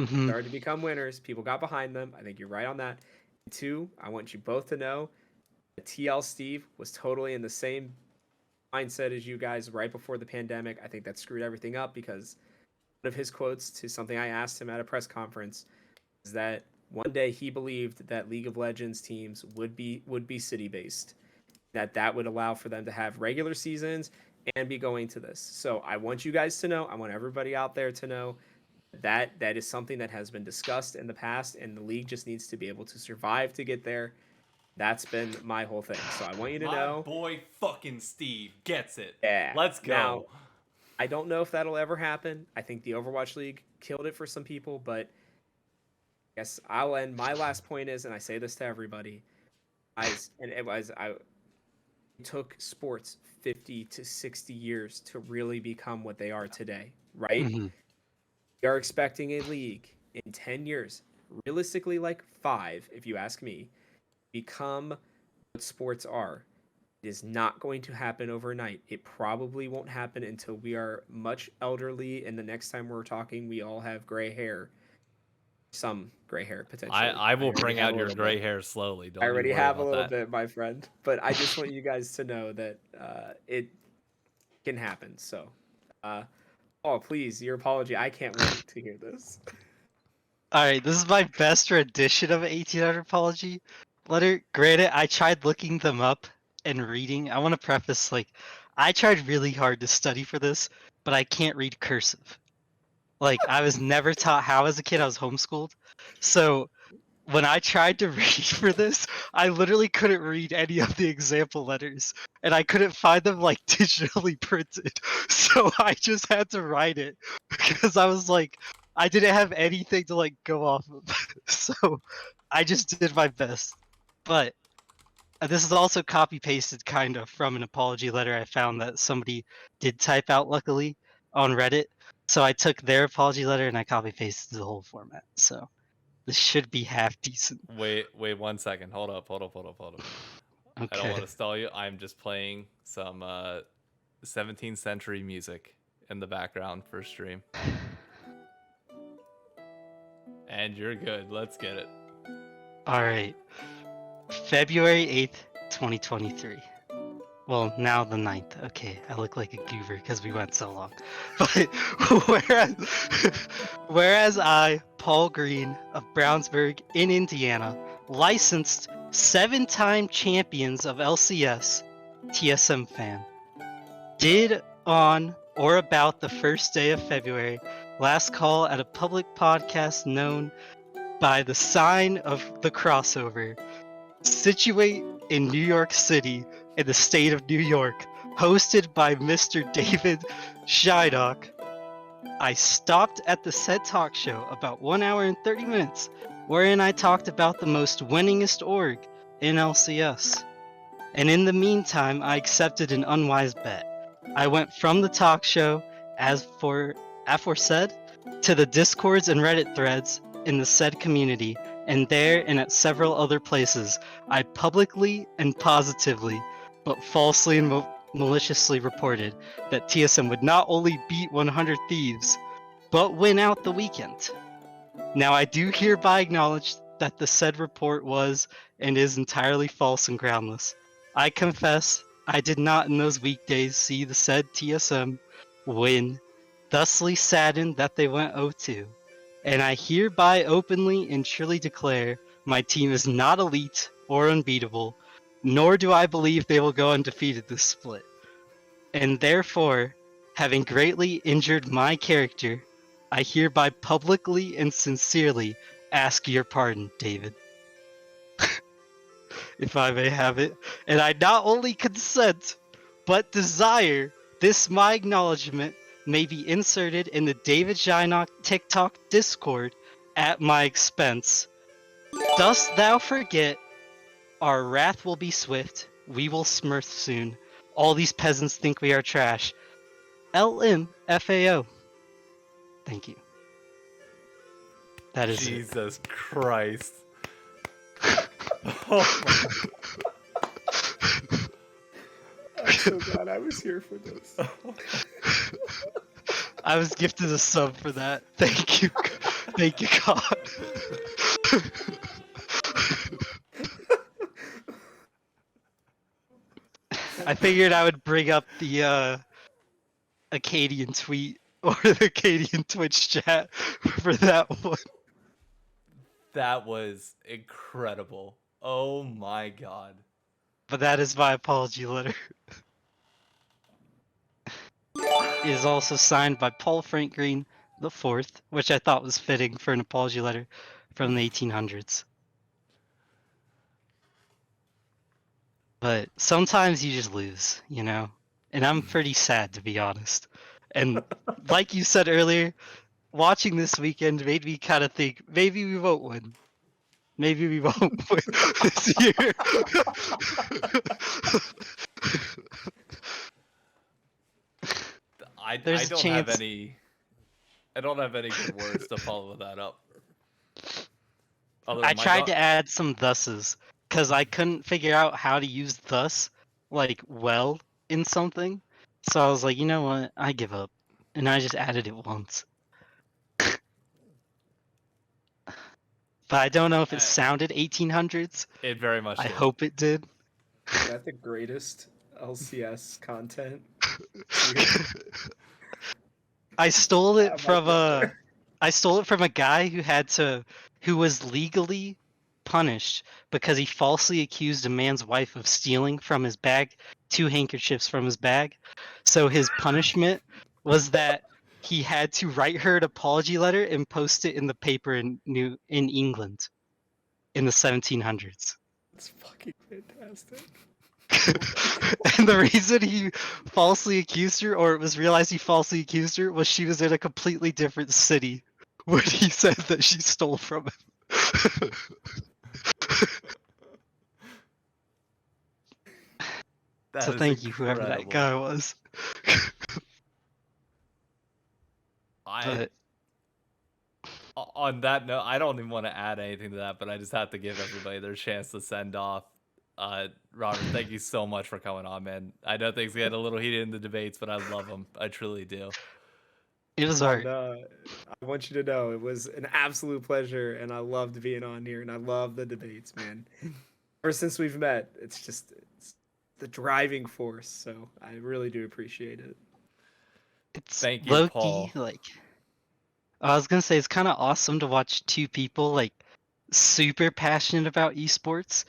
started to become winners. People got behind them. I think you're right on that. And two, I want you both to know that TL Steve was totally in the same mindset as you guys right before the pandemic. I think that screwed everything up because one of his quotes to something I asked him at a press conference is that one day he believed that League of Legends teams would be city based, that would allow for them to have regular seasons and be going to this. So I want you guys to know, I want everybody out there to know that that is something that has been discussed in the past, and the league just needs to be able to survive to get there. That's been my whole thing. So I want you to know. My boy fucking Steve gets it. Yeah. Let's go. Now, I don't know if that'll ever happen. I think the Overwatch League killed it for some people, but I guess I'll end. My last point is, and I say this to everybody, I took sports 50 to 60 years to really become what they are today, right? We are expecting a league in 10 years, realistically like 5, if you ask me, become what sports are. It is not going to happen overnight. It probably won't happen until we are much elderly, and the next time we're talking, we all have gray hair. Some gray hair, potentially. I will bring out your gray hair slowly. Don't I already have a little that. bit, my friend. But I just want you guys to know that it can happen. So, oh, please, your apology. I can't wait to hear this. Alright, this is my best rendition of an 1800 apology. letter. Granted, I tried looking them up and reading. I want to preface, like, I tried really hard to study for this, but I can't read cursive. Like, I was never taught how as a kid. I was homeschooled. So when I tried to read for this, I literally couldn't read any of the example letters, and I couldn't find them like digitally printed. So I just had to write it because I was like, I didn't have anything to like go off of. So I just did my best. But this is also copy pasted kind of from an apology letter I found that somebody did type out luckily on Reddit. So I took their apology letter and I copy pasted the whole format. So this should be half decent. Wait 1 second. Hold up. I don't want Okay. to stall you. I'm just playing some 17th century music in the background for stream. And you're good. Let's get it. All right. February 8th, 2023. Well, now the 9th. Okay, I look like a goober because we went so long. But whereas I, Paul Green of Brownsburg in Indiana, licensed 7-time champions of LCS, TSM fan, did on or about the first day of February last call at a public podcast known by the sign of the Crossover, situate in New York City in the state of New York, hosted by Mr. David Shydock. I stopped at the said talk show about 1 hour and 30 minutes, wherein I talked about the most winningest org in LCS. And in the meantime, I accepted an unwise bet. I went from the talk show, as for aforesaid, to the Discords and Reddit threads in the said community, and there and at several other places, I publicly and positively, but falsely and maliciously reported that TSM would not only beat 100 Thieves, but win out the weekend. Now I do hereby acknowledge that the said report was and is entirely false and groundless. I confess I did not in those weekdays see the said TSM win, thusly saddened that they went 0-2. And I hereby openly and truly declare my team is not elite or unbeatable, nor do I believe they will go undefeated this split. And therefore, having greatly injured my character, I hereby publicly and sincerely ask your pardon, David. If I may have it. And I not only consent, but desire this my acknowledgement may be inserted in the David Shynock TikTok Discord at my expense. Dost thou forget, our wrath will be swift, we will smurf soon. All these peasants think we are trash. LMFAO. Thank you. That is it. Jesus Christ. Oh I'm so glad I was here for this. I was gifted a sub for that. Thank you. Thank you, God. I figured I would bring up the Acadian tweet or the Acadian Twitch chat for that one. That was incredible. Oh my god. But that is my apology letter. It is also signed by Paul Frank Green the Fourth, which I thought was fitting for an apology letter from the 1800s. But sometimes you just lose, you know? And I'm pretty sad, to be honest. And like you said earlier, watching this weekend made me kind of think, maybe we won't win. Maybe we won't win this year. I There's a don't chance. I don't have any good words to follow that up. I tried to add some thuses because I couldn't figure out how to use thus like well in something. So I was like, you know what? I give up. And I just added it once. But I don't know if it sounded 1800s. It very much I did. hope it did. Is that the greatest LCS content? I stole it Yeah, from my a guy who was legally punished because he falsely accused a man's wife of stealing from his bag 2 handkerchiefs from his bag. So his punishment was that he had to write her an apology letter and post it in the paper in England in the 1700s. It's fucking fantastic. And the reason he falsely accused her, or it was realized he falsely accused her, was she was in a completely different city when he said that she stole from him. That So is thank you, whoever that incredible. guy was. I on that note, I don't even want to add anything to that, but I just have to give everybody their chance to send off. Robert, thank you so much for coming on, man. I know things get a little heated in the debates, but I love them. I truly do. It was Oh, art. no, I want you to know it was an absolute pleasure, and I loved being on here, and I love the debates, man. Ever since we've met, it's the driving force. So I really do appreciate it. It's Thank you, low-key, Paul. like, I was gonna say it's kind of awesome to watch two people like super passionate about esports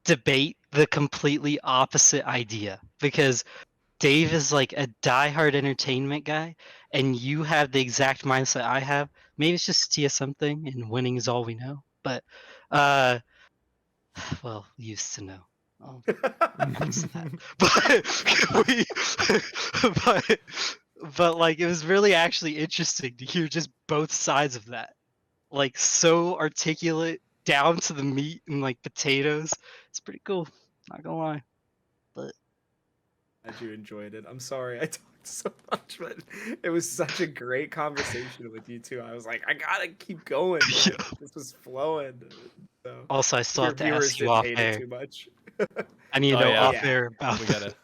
debate the completely opposite idea, because Dave is like a diehard entertainment guy, and you have the exact mindset I have. Maybe it's just a TSM thing, and winning is all we know. But, well, we used to know. Oh, past that. But like it was really actually interesting to hear just both sides of that. Like so articulate down to the meat and like potatoes. It's pretty cool. Not gonna lie. But Glad you enjoyed it. I'm sorry I talked so much, but it was such a great conversation with you two. I was like, I gotta keep going, man. This was flowing. So also, I if still your have to ask viewers you didn't off hate air. it too much. I need to Oh, know yeah. off Yeah. air about. We gotta.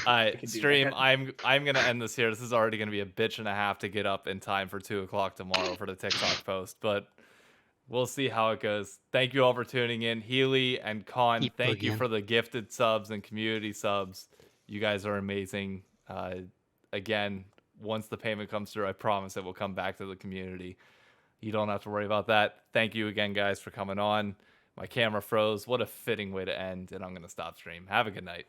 All right, can do stream. that. I'm gonna end this here. This is already gonna be a bitch and a half to get up in time for 2 o'clock tomorrow for the TikTok post, but we'll see how it goes. Thank you all for tuning in, Healy and Con. Keep Thank you boogieing. for the gifted subs and community subs. You guys are amazing. Again, once the payment comes through, I promise it will come back to the community. You don't have to worry about that. Thank you again, guys, for coming on. My camera froze. What a fitting way to end, and I'm gonna stop stream. Have a good night.